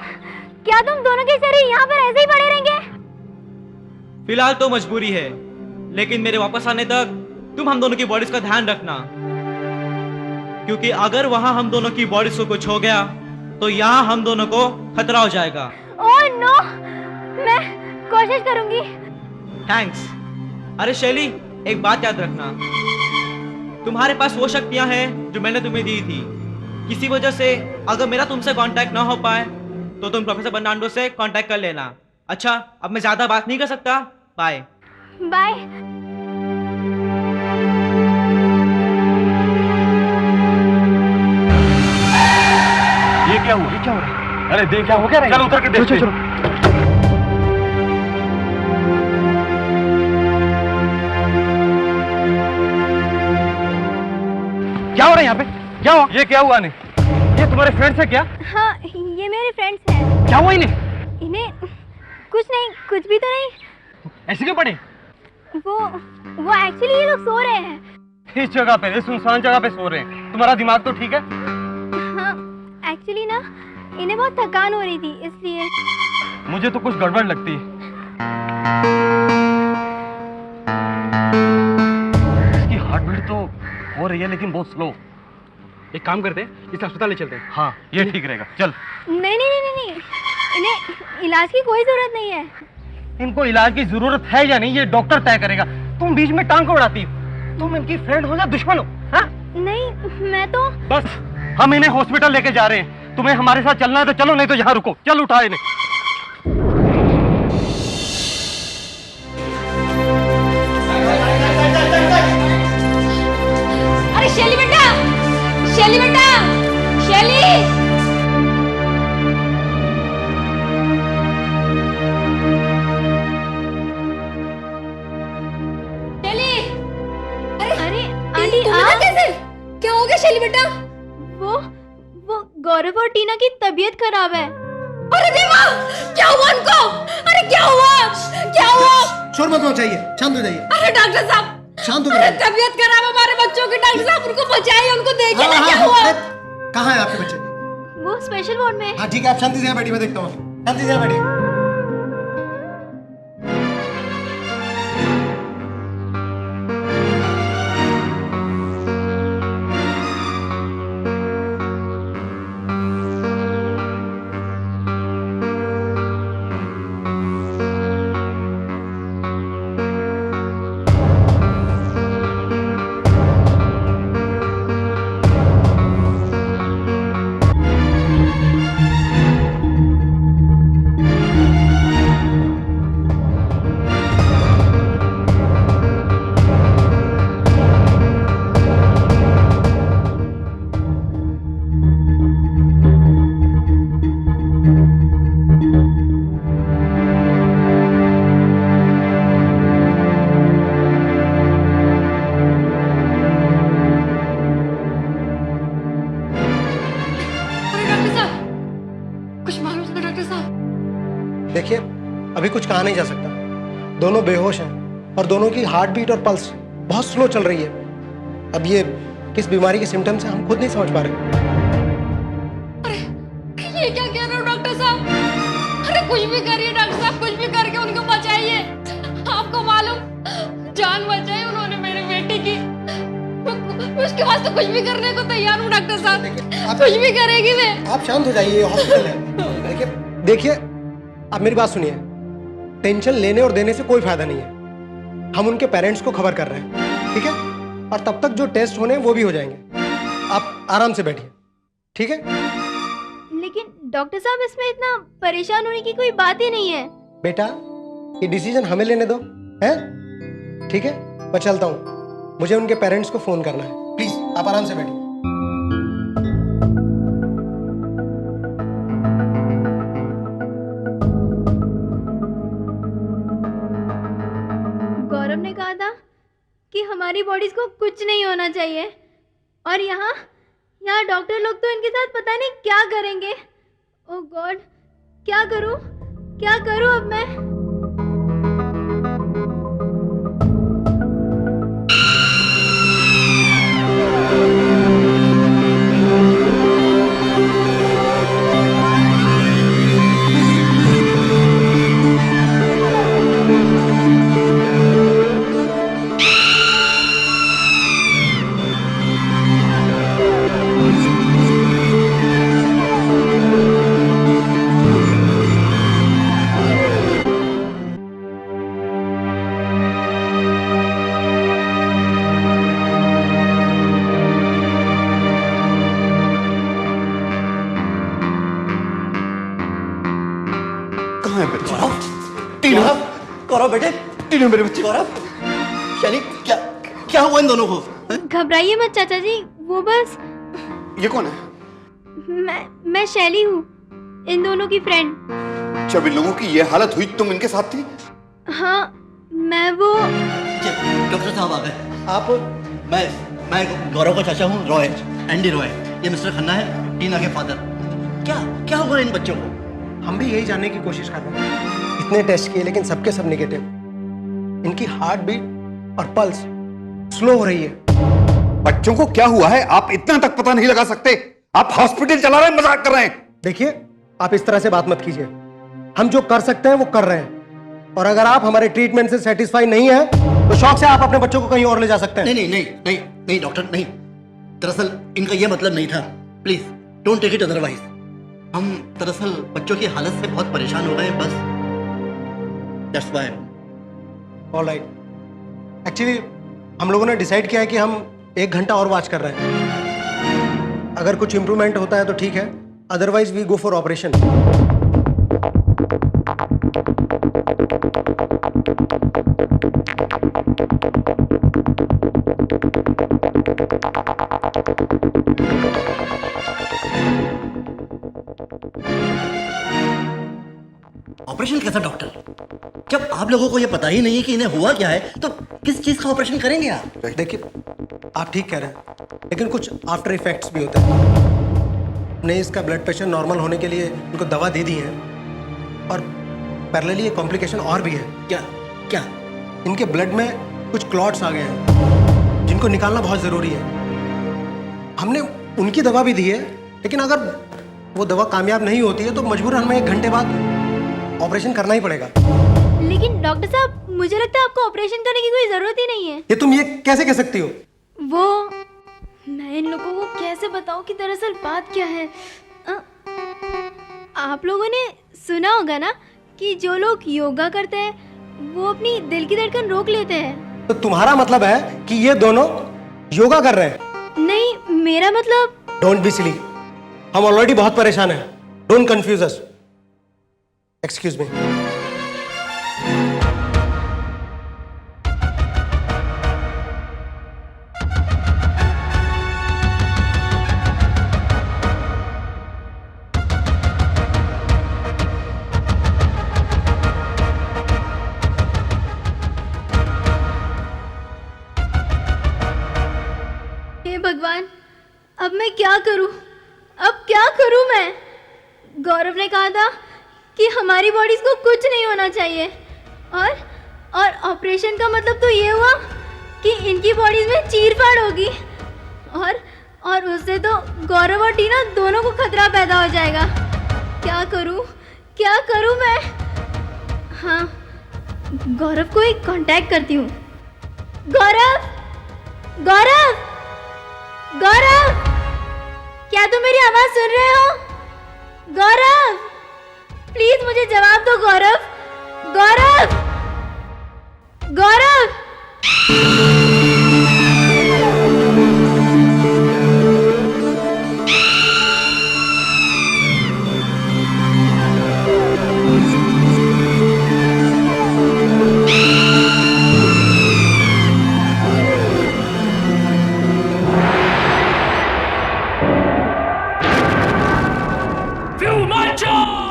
[SPEAKER 18] क्या तुम दोनों के शरीर यहाँ पर ऐसे ही पड़े रहेंगे?
[SPEAKER 7] फिलहाल तो मजबूरी है, लेकिन मेरे वापस आने तक तुम हम दोनों की बॉडीज का ध्यान रखना, क्योंकि अगर वहाँ हम दोनों की बॉडीज को कुछ हो गया तो यहाँ हम दोनों को खतरा हो जाएगा।
[SPEAKER 18] ओह नो, मैं कोशिश करूंगी।
[SPEAKER 7] थैंक्स। अरे शैली, एक बात याद रखना, तुम्हारे पास वो शक्तियां हैं जो मैंने तुम्हें दी थी। किसी वजह से अगर मेरा तुमसे कांटेक्ट ना हो पाए तो तुम प्रोफेसर बर्नांडो से कांटेक्ट कर लेना। अच्छा, अब मैं ज्यादा बात नहीं कर सकता। Bye
[SPEAKER 18] bye.
[SPEAKER 10] ये क्या हुआ? ये क्या हो रहा है? अरे देख क्या हो गया? चलो उतर के देखते हैं। चलो। क्या हो रहा है यहाँ पे? क्या हुआ? ये क्या हुआ? नहीं, ये तुम्हारे फ्रेंड्स है क्या?
[SPEAKER 18] हाँ, ये मेरे फ्रेंड्स हैं।
[SPEAKER 10] क्या हुआ इन्हें?
[SPEAKER 18] इन्हें कुछ नहीं, कुछ भी तो नहीं।
[SPEAKER 10] ऐसे क्यों पड़े?
[SPEAKER 18] वो एक्चुअली ये लोग सो रहे हैं।
[SPEAKER 10] इस जगह पे, इस सुनसान जगह पे सो रहे हैं। तुम्हारा दिमाग तो ठीक है?
[SPEAKER 18] हाँ, एक्चुअली ना इन्हें बहुत थकान हो रही थी, इसलिए।
[SPEAKER 10] मुझे तो कुछ गड़बड़ लगती है। इसकी हार्ट बीट तो हो रही है लेकिन बहुत स्लो। एक काम करते हैं, इस अस्पताल ले चलते हैं। हाँ, ये ठीक रहेगा। चल।
[SPEAKER 18] नहीं नहीं नहीं नहीं, इन्हें इलाज की कोई जरूरत नहीं है।
[SPEAKER 10] इनको इलाज की जरूरत है या नहीं ये डॉक्टर तय करेगा। तुम बीच में टांग को उड़ाती हो। तुम इनकी फ्रेंड हो या दुश्मन हो? हाँ?
[SPEAKER 18] नहीं, मैं तो
[SPEAKER 10] बस हम इन्हें हॉस्पिटल लेके जा रहे हैं। तुम्हें हमारे साथ चलना है तो चलो, नहीं तो यहाँ रुको। चल उठा इन्हें।
[SPEAKER 18] अरे शैली बेटा, शैली बेटा, शैली। शैली, अरे आंटी आप कैसे? क्या हो गया शैली बेटा? वो गौरव और टीना की तबीयत खराब है।
[SPEAKER 19] अरे देवा, क्या हुआ उनको? अरे क्या हुआ? क्या हुआ?
[SPEAKER 20] शोर मत मचाइए, शांत हो जाइए।
[SPEAKER 19] अरे डॉक्टर साहब,
[SPEAKER 20] शांत हो
[SPEAKER 19] अरे
[SPEAKER 20] जाइए।
[SPEAKER 19] तबीयत खराब है हमारे बच्चों की, डॉक्टर साहब उनको बचाइए, उनको देखिए ना क्या हुआ।
[SPEAKER 20] कहाँ है आपके बच्चे?
[SPEAKER 18] वो स्पेशल वार्ड में।
[SPEAKER 20] हाँ ठीक है, आप शांति से यहाँ बैठिए, मैं देखता हूँ। शांति से यहाँ बैठिए। देखिए, अभी कुछ कहा नहीं जा सकता। दोनों बेहोश हैं और दोनों की हार्ट बीट और पल्स बहुत स्लो चल रही है। अब ये किस बीमारी के सिम्टम्स हैं हम खुद नहीं समझ पा रहे।
[SPEAKER 19] ये क्या कह रहे हो डॉक्टर साहब? अरे कुछ भी करिए डॉक्टर साहब, कुछ भी करके उनको बचाइए। आपको मालूम, जान बचाई उन्होंने मेरी बेटी की। उसके वास्ते कुछ भी करने को तैयार हूँ डॉक्टर साहब, कुछ भी करेगी मैं।
[SPEAKER 20] आप शांत हो जाइए, हॉस्पिटल है। देखिए, आप मेरी बात सुनिए। टेंशन लेने और देने से कोई फायदा नहीं है। हम उनके पेरेंट्स को खबर कर रहे हैं, ठीक है? और तब तक जो टेस्ट होने वो भी हो जाएंगे। आप आराम से बैठिए, ठीक है?
[SPEAKER 18] लेकिन डॉक्टर साहब, इसमें इतना परेशान होने की कोई बात ही नहीं है।
[SPEAKER 20] बेटा, ये डिसीजन हमें लेने दो, हैं? ठीक है, मैं चलता हूँ। मुझे उनके पेरेंट्स को फोन करना है। प्लीज आप आराम से बैठिए।
[SPEAKER 18] गौरव ने कहा था कि हमारी बॉडीज को कुछ नहीं होना चाहिए, और यहाँ डॉक्टर लोग तो इनके साथ पता नहीं क्या करेंगे। ओह गॉड, क्या करूं अब मैं?
[SPEAKER 21] गौरव बेटे, तीनों मेरे बच्चे। गौरव, शैली, क्या हुआ इन दोनों को?
[SPEAKER 18] घबराइए मत चाचा जी, वो बस।
[SPEAKER 21] ये कौन है?
[SPEAKER 18] मैं शैली हूँ, इन दोनों की फ्रेंड।
[SPEAKER 21] जब इन लोगों की ये हालत हुई तुम इनके साथ थी?
[SPEAKER 18] हाँ, मैं वो।
[SPEAKER 21] डॉक्टर साहब आ गए। आप? मैं गौरव का चाचा हूँ, रॉय, एंडी रॉय। ये मिस्टर खन्ना है, टीना के फादर। क्या हुआ इन बच्चों को?
[SPEAKER 20] हम भी यही जानने की कोशिश कर रहे हैं। इतने टेस्ट किए लेकिन सबके सब नेगेटिव। इनकी हार्ट बीट और पल्स स्लो हो रही है।
[SPEAKER 21] बच्चों को क्या हुआ है आप इतना तक पता नहीं लगा सकते? आप हॉस्पिटल चला रहे हैं, मजाक कर रहे हैं?
[SPEAKER 20] देखिए, आप इस तरह से बात मत कीजिए। हम जो कर सकते हैं वो कर रहे हैं, और अगर आप हमारे ट्रीटमेंट से सेटिस्फाई नहीं है तो शौक से आप अपने बच्चों को कहीं और ले जा सकते हैं।
[SPEAKER 21] नहीं डॉक्टर, नहीं। दरअसल इनका यह मतलब नहीं था। Please don't take it otherwise. हम दरअसल बच्चों की हालत से बहुत परेशान हो गए हैं, बस that's why.
[SPEAKER 20] All right. Actually हम लोगों ने डिसाइड किया है कि हम 1 घंटा और वॉच कर रहे हैं। अगर कुछ इंप्रूवमेंट होता है तो ठीक है, otherwise we go for operation.
[SPEAKER 21] Operation कैसा डॉक्टर? जब आप लोगों को ये पता ही नहीं है कि इन्हें हुआ क्या है, तो किस चीज का ऑपरेशन करेंगे आप?
[SPEAKER 20] देखिए, आप ठीक कह रहे हैं, लेकिन कुछ आफ्टर इफेक्ट्स भी होते हैं। हमने इसका ब्लड प्रेशर नॉर्मल होने के लिए उनको दवा दे दी है, और पैरेलली ये कॉम्प्लिकेशन और भी है।
[SPEAKER 21] क्या क्या?
[SPEAKER 20] इनके ब्लड में कुछ क्लॉट्स आ गए हैं जिनको निकालना बहुत ज़रूरी है। हमने उनकी दवा भी दी है, लेकिन अगर वो दवा कामयाब नहीं होती है तो मजबूरन हमें 1 घंटे बाद ऑपरेशन करना ही पड़ेगा।
[SPEAKER 18] लेकिन डॉक्टर साहब, मुझे लगता है आपको ऑपरेशन करने की कोई ज़रूरत ही नहीं है।
[SPEAKER 20] ये तुम ये कैसे कह सकती हो?
[SPEAKER 18] वो मैं इन लोगों को कैसे बताऊं कि दरअसल बात क्या है। आप लोगों ने सुना होगा ना कि जो लोग योगा करते हैं वो अपनी दिल की धड़कन रोक लेते हैं।
[SPEAKER 20] तो तुम्हारा मतलब है कि ये दोनों योगा कर रहे हैं?
[SPEAKER 18] नहीं, मेरा मतलब।
[SPEAKER 20] डोंट बी सिली, हम ऑलरेडी बहुत परेशान हैं। Don't confuse us. Excuse me.
[SPEAKER 18] भगवान, अब मैं क्या करूं? अब क्या करूं मैं? गौरव ने कहा था कि हमारी बॉडीज को कुछ नहीं होना चाहिए, और ऑपरेशन का मतलब तो ये हुआ कि इनकी बॉडीज में चीर-फाड़ होगी, और उससे तो गौरव और टीना दोनों को खतरा पैदा हो जाएगा। क्या करूं मैं? हाँ, गौरव को एक कांटेक्ट करती हूँ। गौरव, क्या तुम मेरी आवाज सुन रहे हो? गौरव, प्लीज मुझे जवाब दो। गौरव।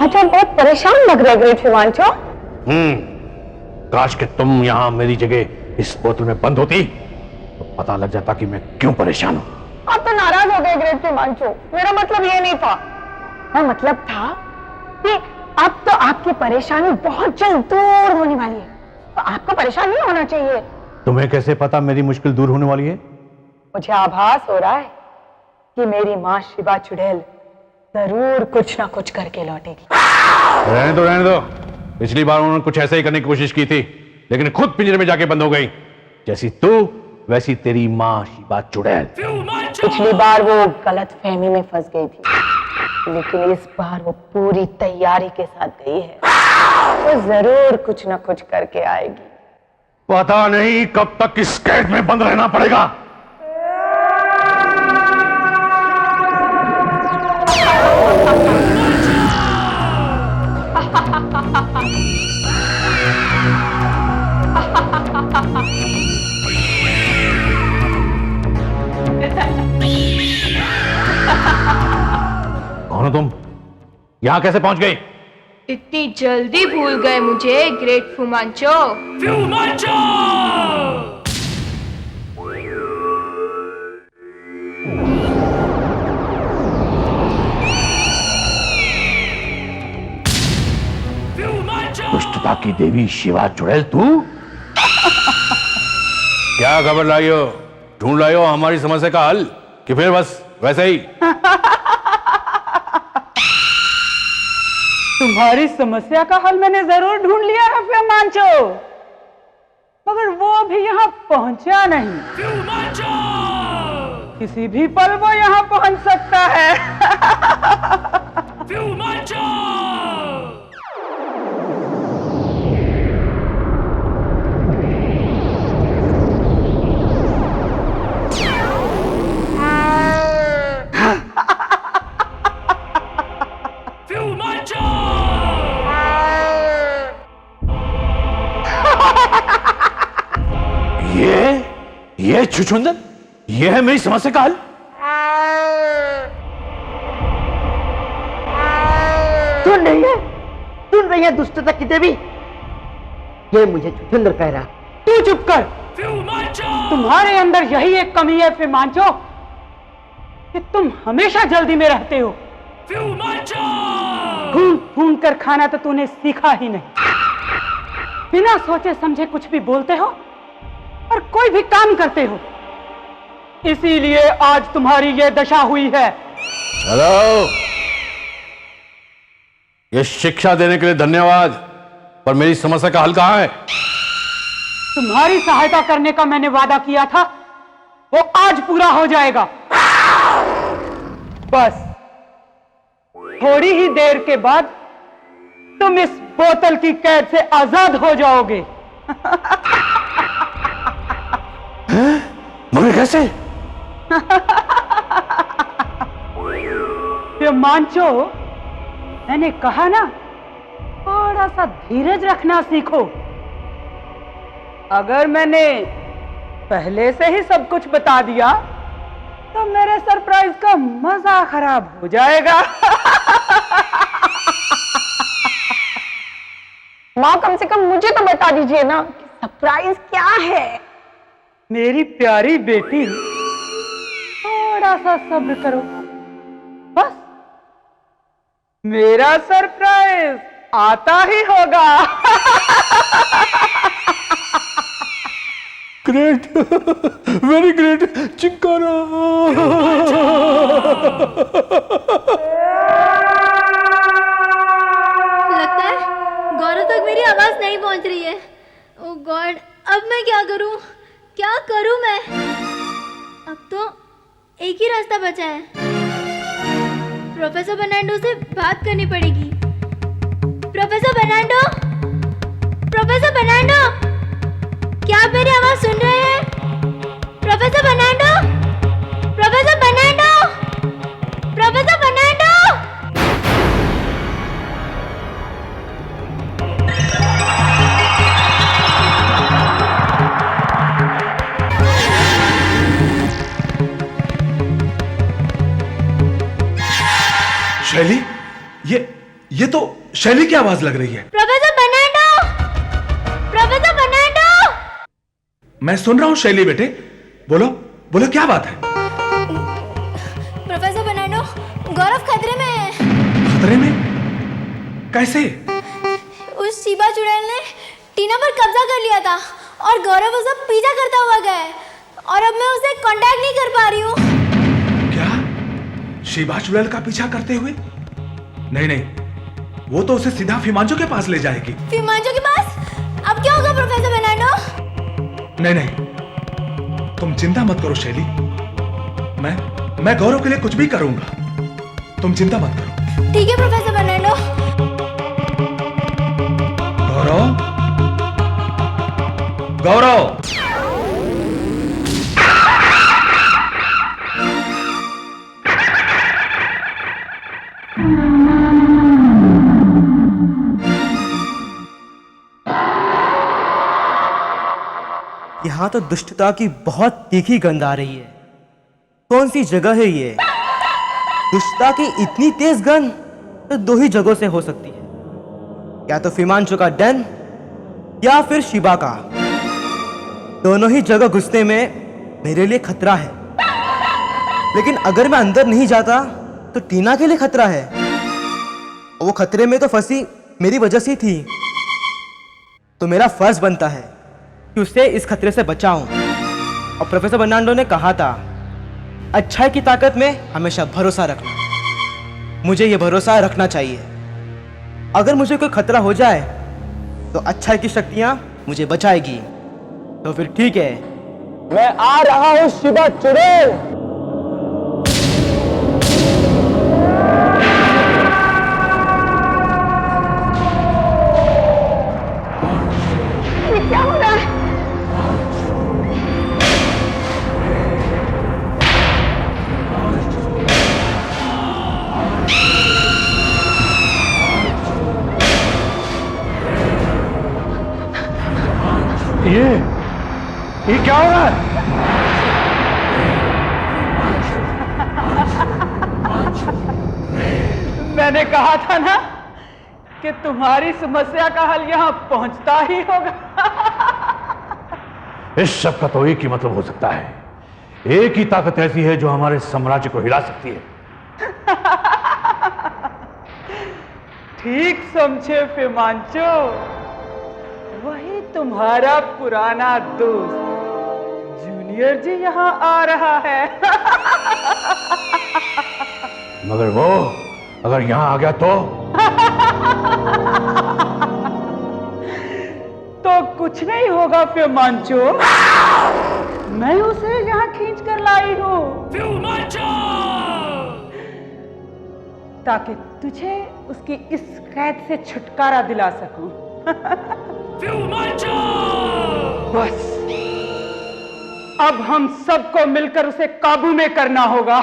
[SPEAKER 6] अच्छा, बहुत परेशान लग रहे ग्रेट हिमांशु।
[SPEAKER 2] काश कि तुम यहाँ मेरी जगह इस बोतल में बंद होती तो पता लग जाता कि मैं क्यों परेशान हूँ।
[SPEAKER 6] आप तो नाराज हो गए ग्रेट हिमांशु। मेरा मतलब ये नहीं था। मेरा मतलब था कि अब तो आपकी परेशानी बहुत जल्द दूर होने वाली है, तो आपको परेशान नहीं होना चाहिए।
[SPEAKER 2] तुम्हें कैसे पता मेरी मुश्किल दूर होने वाली है?
[SPEAKER 6] मुझे आभास हो रहा है कि मेरी माँ शिवा चुड़ैल जरूर कुछ ना कुछ करके लौटेगी।
[SPEAKER 2] रहने दो। पिछली बार उन्होंने कुछ ऐसा ही करने की कोशिश की थी, लेकिन खुद पिंजरे में जाके बंद हो गई। जैसी तू वैसी तेरी माँ शिवा चुड़ैल।
[SPEAKER 6] पिछली बार वो गलत फहमी में फंस गई थी, लेकिन इस बार वो पूरी तैयारी के साथ गई है। वो जरूर कुछ ना कुछ करके आएगी।
[SPEAKER 2] पता नहीं कब तक इस कैद में बंद रहना पड़ेगा। कौन हो तुम? यहां कैसे पहुंच गई?
[SPEAKER 17] इतनी जल्दी भूल गए मुझे ग्रेट फुमांचो?
[SPEAKER 2] दुष्टता की देवी शिवा चुड़ैल तू? क्या खबर लाई हो? ढूंढ लाई हो हमारी समस्या का हल कि फिर बस वैसे ही?
[SPEAKER 1] तुम्हारी समस्या का हल मैंने जरूर ढूंढ लिया है फुमांचो, मगर वो भी यहाँ पहुंचा नहीं। किसी भी पल वो यहाँ पहुंच सकता है।
[SPEAKER 2] ये छुछुंदर, ये है मेरी समस्या का हल?
[SPEAKER 4] सुन रही है दुष्टता की देवी? ये मुझे छुछुंदर कह रहा।
[SPEAKER 1] तू चुप कर। तुम्हारे अंदर यही एक कमी है फुमांचो कि तुम हमेशा जल्दी में रहते हो। घूम घूम कर खाना तो तूने सीखा ही नहीं। बिना सोचे समझे कुछ भी बोलते हो और कोई भी काम करते हो, इसीलिए आज तुम्हारी ये दशा हुई है।
[SPEAKER 2] हेलो, ये शिक्षा देने के लिए धन्यवाद, पर मेरी समस्या का हल कहां है?
[SPEAKER 1] तुम्हारी सहायता करने का मैंने वादा किया था, वो आज पूरा हो जाएगा। बस थोड़ी ही देर के बाद तुम इस बोतल की कैद से आजाद हो जाओगे।
[SPEAKER 2] मगर कैसे?
[SPEAKER 1] ये मांचो, मैंने कहा ना, थोड़ा सा धीरज रखना सीखो। अगर मैंने पहले से ही सब कुछ बता दिया तो मेरे सरप्राइज का मजा खराब हो जाएगा।
[SPEAKER 6] माँ, कम से कम मुझे तो बता दीजिए ना कि सरप्राइज क्या है।
[SPEAKER 1] मेरी प्यारी बेटी, थोड़ा सा सब्र करो, बस मेरा सरप्राइज आता ही होगा।
[SPEAKER 2] Great, very great, chinkara.
[SPEAKER 18] लगता है गौरव तक मेरी आवाज नहीं पहुंच रही है। ओह गॉड, अब मैं क्या करूं? क्या करूं मैं? अब तो एक ही रास्ता बचा है, प्रोफेसर बर्नांडो से बात करनी पड़ेगी। प्रोफेसर बर्नांडो, प्रोफेसर बर्नांडो, क्या आप मेरी आवाज सुन रहे हैं? Professor Bernardo, professor Bernardo, professor Bernardo.
[SPEAKER 14] Shelly, ये तो शैली की आवाज लग रही है।
[SPEAKER 18] Professor Bernardo, professor Bernardo.
[SPEAKER 14] मैं सुन रहा हूं शैली बेटे, बोलो बोलो, क्या बात है?
[SPEAKER 18] प्रोफेसर बर्नांडो, गौरव खतरे में है।
[SPEAKER 14] खतरे में? कैसे?
[SPEAKER 18] उस शिबा चुड़ैल ने टीना पर कब्जा कर लिया था और गौरव उसे पीछा करता हुआ गया है और अब मैं उसे कांटेक्ट नहीं कर पा रही हूँ।
[SPEAKER 14] क्या शिबा चुड़ैल का पीछा करते हुए? नहीं नहीं, वो तो उसे सीधा फिमांचो के पास ले जाएगी।
[SPEAKER 18] फिमांचो के पास? अब क्या होगा प्रोफेसर बर्नांडो?
[SPEAKER 14] नहीं नहीं, तुम चिंता मत करो शैली, मैं गौरव के लिए कुछ भी करूंगा, तुम चिंता मत करो।
[SPEAKER 18] ठीक है प्रोफेसर बर्नांडो।
[SPEAKER 14] गौरव, गौरव,
[SPEAKER 22] यहाँ तो दुष्टता की बहुत तीखी गंध आ रही है। कौन सी जगह है ये? दुष्टता की इतनी तेज गंध तो दो ही जगहों से हो सकती है, या तो फिमांचो का डन या फिर शिबा का। दोनों ही जगह घुसने में मेरे लिए खतरा है, लेकिन अगर मैं अंदर नहीं जाता तो टीना के लिए खतरा है। वो खतरे में तो फंसी मेरी वजह से थी, तो मेरा फर्ज बनता है कि उसे इस खतरे से बचाऊं। और प्रोफेसर बर्नांडो ने कहा था, अच्छाई की ताकत में हमेशा भरोसा रखना। मुझे यह भरोसा रखना चाहिए, अगर मुझे कोई खतरा हो जाए तो अच्छाई की शक्तियां मुझे बचाएगी। तो फिर ठीक है,
[SPEAKER 1] मैं आ रहा हूं शिबा चुड़ैल।
[SPEAKER 6] क्या हो रहा है?
[SPEAKER 2] ये क्या हो रहा है?
[SPEAKER 1] मैंने कहा था ना कि तुम्हारी समस्या का हल यहां पहुंचता ही होगा।
[SPEAKER 2] इस सब का तो एक ही मतलब हो सकता है, एक ही ताकत ऐसी है जो हमारे साम्राज्य को हिला सकती है।
[SPEAKER 1] ठीक समझे फिमांचो, वही तुम्हारा पुराना दोस्त जूनियर जी यहाँ आ रहा है।
[SPEAKER 2] मगर वो अगर यहाँ आ गया
[SPEAKER 1] तो कुछ नहीं होगा फिमांचो, मैं उसे यहाँ खींच कर लाई हूँ ताकि तुझे उसकी इस कैद से छुटकारा दिला सकूं। बस अब हम सबको मिलकर उसे काबू में करना होगा।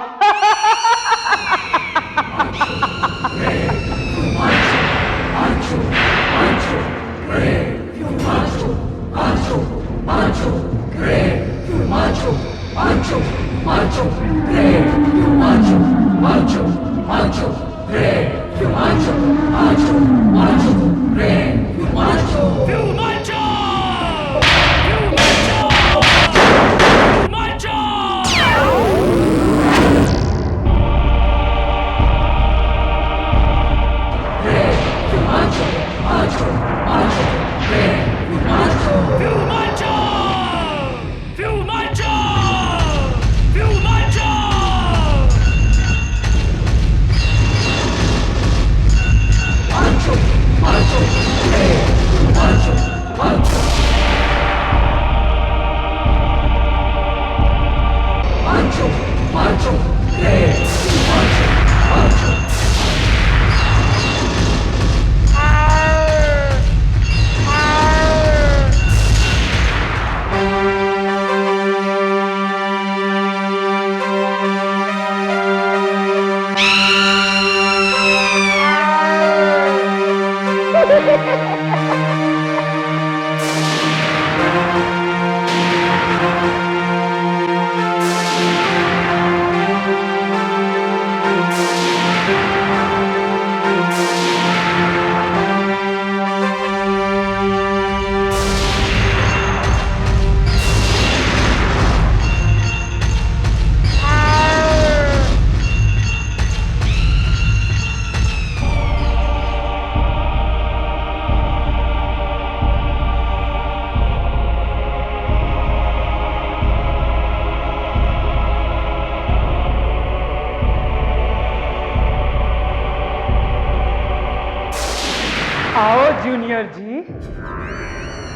[SPEAKER 1] आओ जूनियर जी,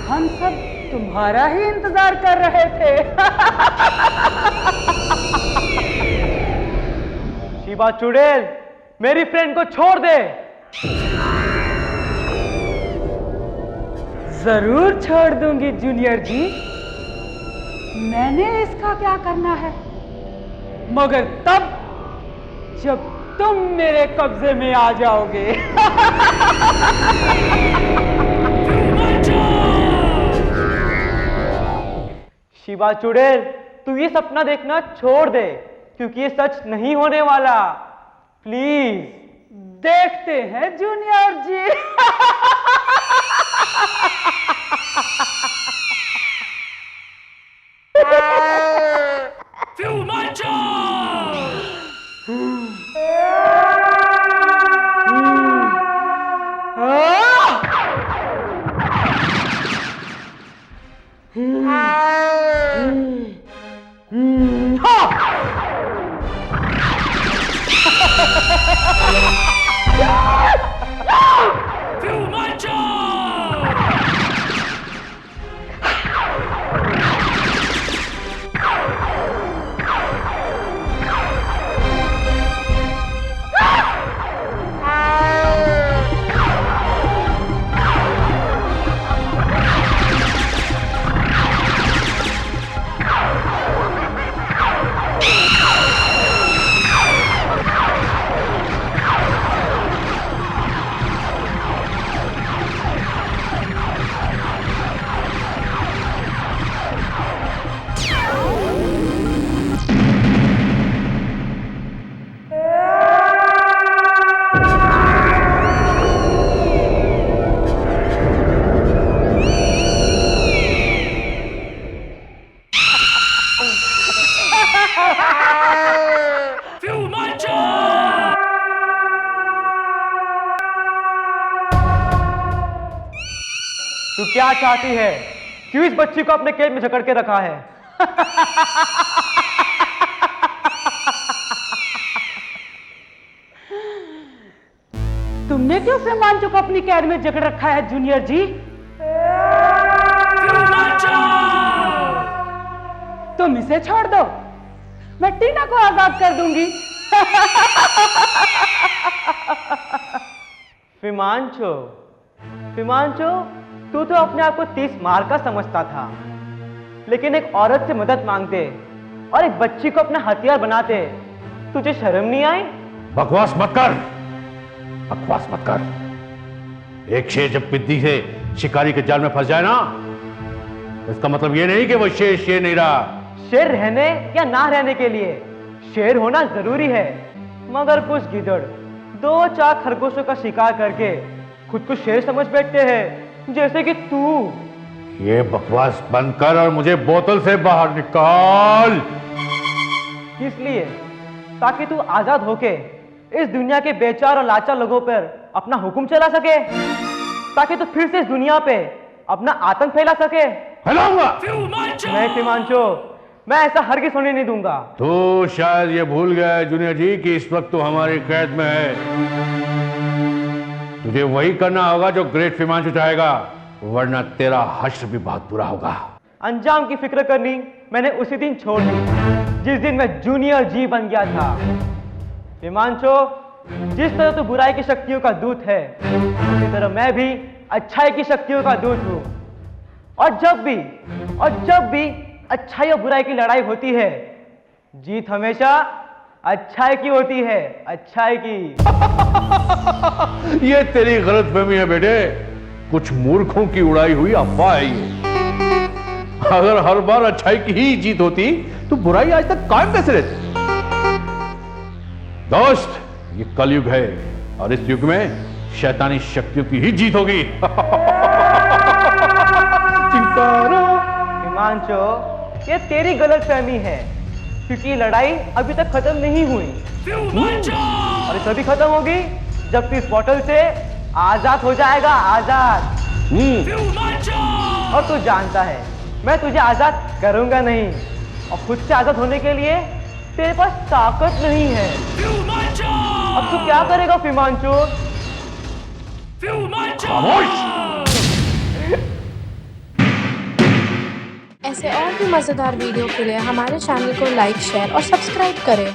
[SPEAKER 1] हम सब तुम्हारा ही इंतजार कर रहे थे।
[SPEAKER 7] शिवा चुड़ैल, मेरी फ्रेंड को छोड़ दे।
[SPEAKER 1] जरूर छोड़ दूंगी जूनियर जी, मैंने इसका क्या करना है, मगर तब जब तुम मेरे कब्जे में आ जाओगे।
[SPEAKER 7] शिवा चुड़ैल, तू ये सपना देखना छोड़ दे, क्योंकि ये सच नहीं होने वाला। प्लीज
[SPEAKER 1] देखते हैं जूनियर जी।
[SPEAKER 7] चाहती है? क्यों इस बच्ची को अपने केज में जकड़ के रखा है?
[SPEAKER 1] तुमने क्यों फिमांचो को अपनी कैद में जकड़ रखा है जूनियर जी? तुम इसे छोड़ दो, मैं टीना को आजाद कर दूंगी।
[SPEAKER 7] फिमांचो, फिमांचो, तू तो अपने आप को 30 मार का समझता था, लेकिन एक औरत से मदद मांगते और एक बच्ची को अपना हथियार बनाते तुझे शर्म नहीं आई?
[SPEAKER 2] बकवास मत कर, बकवास मत कर। एक शेर जब पिद्दी से शिकारी के जाल में फंस जाए ना, इसका मतलब ये नहीं कि वो शेर शेर नहीं रहा।
[SPEAKER 7] शेर रहने या ना रहने के लिए शेर होना जरूरी है, मगर कुछ गिदड़ 2-4 खरगोशों का शिकार करके खुद को शेर समझ बैठते हैं, जैसे कि तू।
[SPEAKER 2] ये बकवास बंद कर और मुझे बोतल से बाहर निकाल।
[SPEAKER 7] इसलिए ताकि तू आजाद होके इस दुनिया के बेचार और लाचार लोगों पर अपना हुक्म चला सके, ताकि तू फिर से इस दुनिया पे अपना आतंक फैला सके।
[SPEAKER 2] फैलाऊंगा
[SPEAKER 7] नहीं फिमांचो, मैं ऐसा हरगिज़ होने नहीं दूंगा।
[SPEAKER 2] तो शायद ये भूल गया है जूनियर जी कि इस वक्त तो हमारी कैद में है। तुझे वही करना होगा जो ग्रेट फिमांचो चाहेगा, वरना तेरा हश्र भी बहुत बुरा होगा।
[SPEAKER 7] अंजाम की फिक्र करनी मैंने उसी दिन छोड़ दी जिस दिन मैं जूनियर जी बन गया था। फिमांचो, जिस तरह तू बुराई की शक्तियों का दूत है, उसी तरह मैं भी अच्छाई की शक्तियों का दूत हूं। और जब भी अच्छाई और बुराई की लड़ाई होती है, जीत हमेशा अच्छाई की होती है, अच्छाई की।
[SPEAKER 2] ये तेरी गलतफहमी है बेटे, कुछ मूर्खों की उड़ाई हुई अफवाह है ये। अगर हर बार अच्छाई की ही जीत होती तो बुराई आज तक कायम कैसे रहती? दोस्त, ये कलयुग है और इस युग में शैतानी शक्तियों की ही जीत होगी।
[SPEAKER 7] हिमांशु, ये तेरी गलतफहमी है, क्योंकि लड़ाई अभी तक खत्म नहीं हुई और ये तभी खत्म होगी जब तू इस बोतल से आजाद हो जाएगा, आजाद। और तू जानता है मैं तुझे आजाद करूंगा नहीं, और खुद से आजाद होने के लिए तेरे पास ताकत नहीं है। अब तू क्या करेगा फिमांचो?
[SPEAKER 2] खामोश!
[SPEAKER 11] ऐसे और भी मज़ेदार वीडियो के लिए हमारे चैनल को लाइक, शेयर और सब्सक्राइब करें।